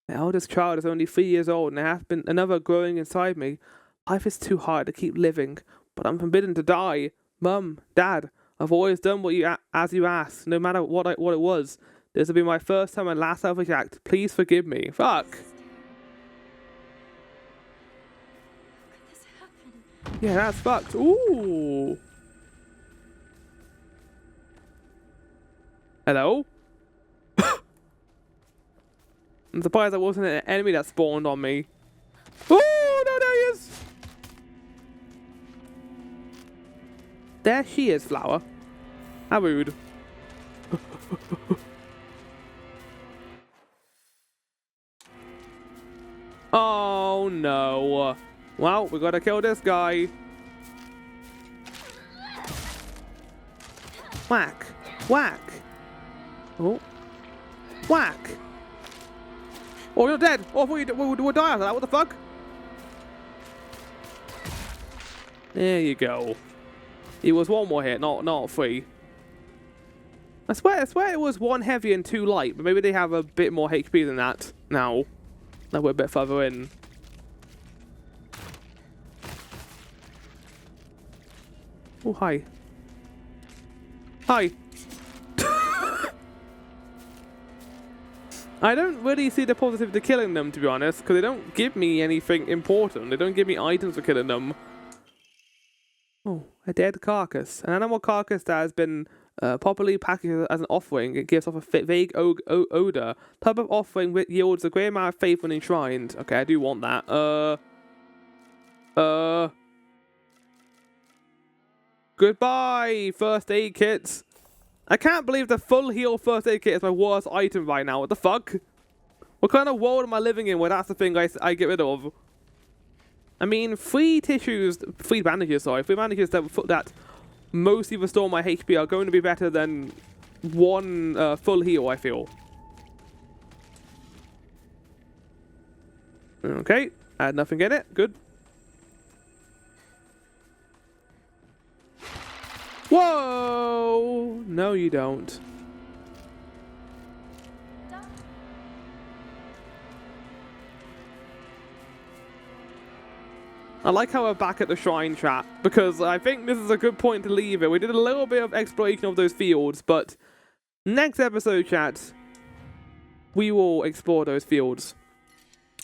My eldest child is only 3 years old, and there has been another growing inside me. Life is too hard to keep living, but I'm forbidden to die. Mum, Dad, I've always done what as you asked, no matter what it was. This will be my first time and last selfish act. Please forgive me. Fuck. Yeah, that's fucked. Ooh. Hello? I'm surprised that wasn't an enemy that spawned on me. Oh, no, there he is. There she is, Flower. How rude. Oh, no. Well, we gotta kill this guy. Whack. Whack. Oh. Whack. Oh, you're dead. Oh, I thought you would die after that. What the fuck? There you go. It was one more hit, not three. I swear it was one heavy and two light, but maybe they have a bit more HP than that now. That we're a bit further in. Oh, hi. Hi. I don't really see the positive to killing them, to be honest, because they don't give me anything important. They don't give me items for killing them. Oh, a dead carcass. An animal carcass that has been properly packaged as an offering. It gives off a vague odor. Type of offering which yields a great amount of faith when enshrined. Okay, I do want that. Goodbye, first aid kits. I can't believe the full heal first aid kit is my worst item right now. What the fuck? What kind of world am I living in where that's the thing I get rid of? I mean, three bandages that mostly restore my HP are going to be better than one full heal, I feel. Okay, I had nothing in it. Good. Whoa! No, you don't. I like how we're back at the shrine chat, because I think this is a good point to leave it. We did a little bit of exploration of those fields, but next episode, chat, we will explore those fields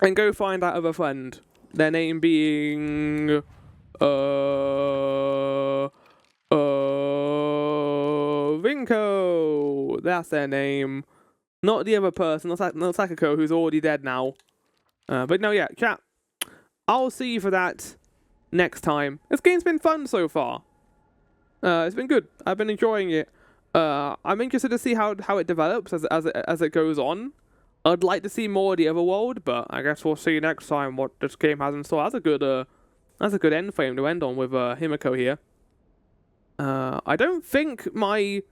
and go find that other friend. Their name being... Rinko! That's their name. Not the other person, not Sakako, who's already dead now. But no, yeah, chat. I'll see you for that next time. This game's been fun so far. It's been good. I've been enjoying it. I'm interested to see how it develops as it goes on. I'd like to see more of the other world, but I guess we'll see next time what this game has in store. That's a good end frame to end on with Himiko here. I don't think my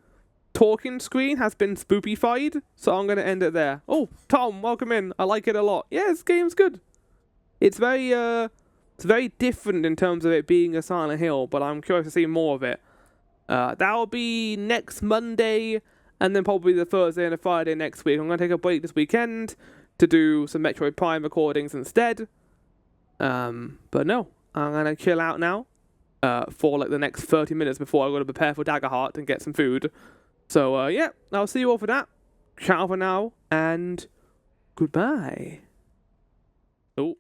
talking screen has been spoopified, so I'm going to end it there. Oh, Tom, welcome in. I like it a lot. Yeah, this game's good. It's very different in terms of it being a Silent Hill, but I'm curious to see more of it. That'll be next Monday, and then probably the Thursday and the Friday next week. I'm going to take a break this weekend to do some Metroid Prime recordings instead. But no, I'm going to chill out now for like the next 30 minutes before I go to prepare for Daggerheart and get some food. So yeah, I'll see you all for that. Ciao for now, and goodbye. Oh.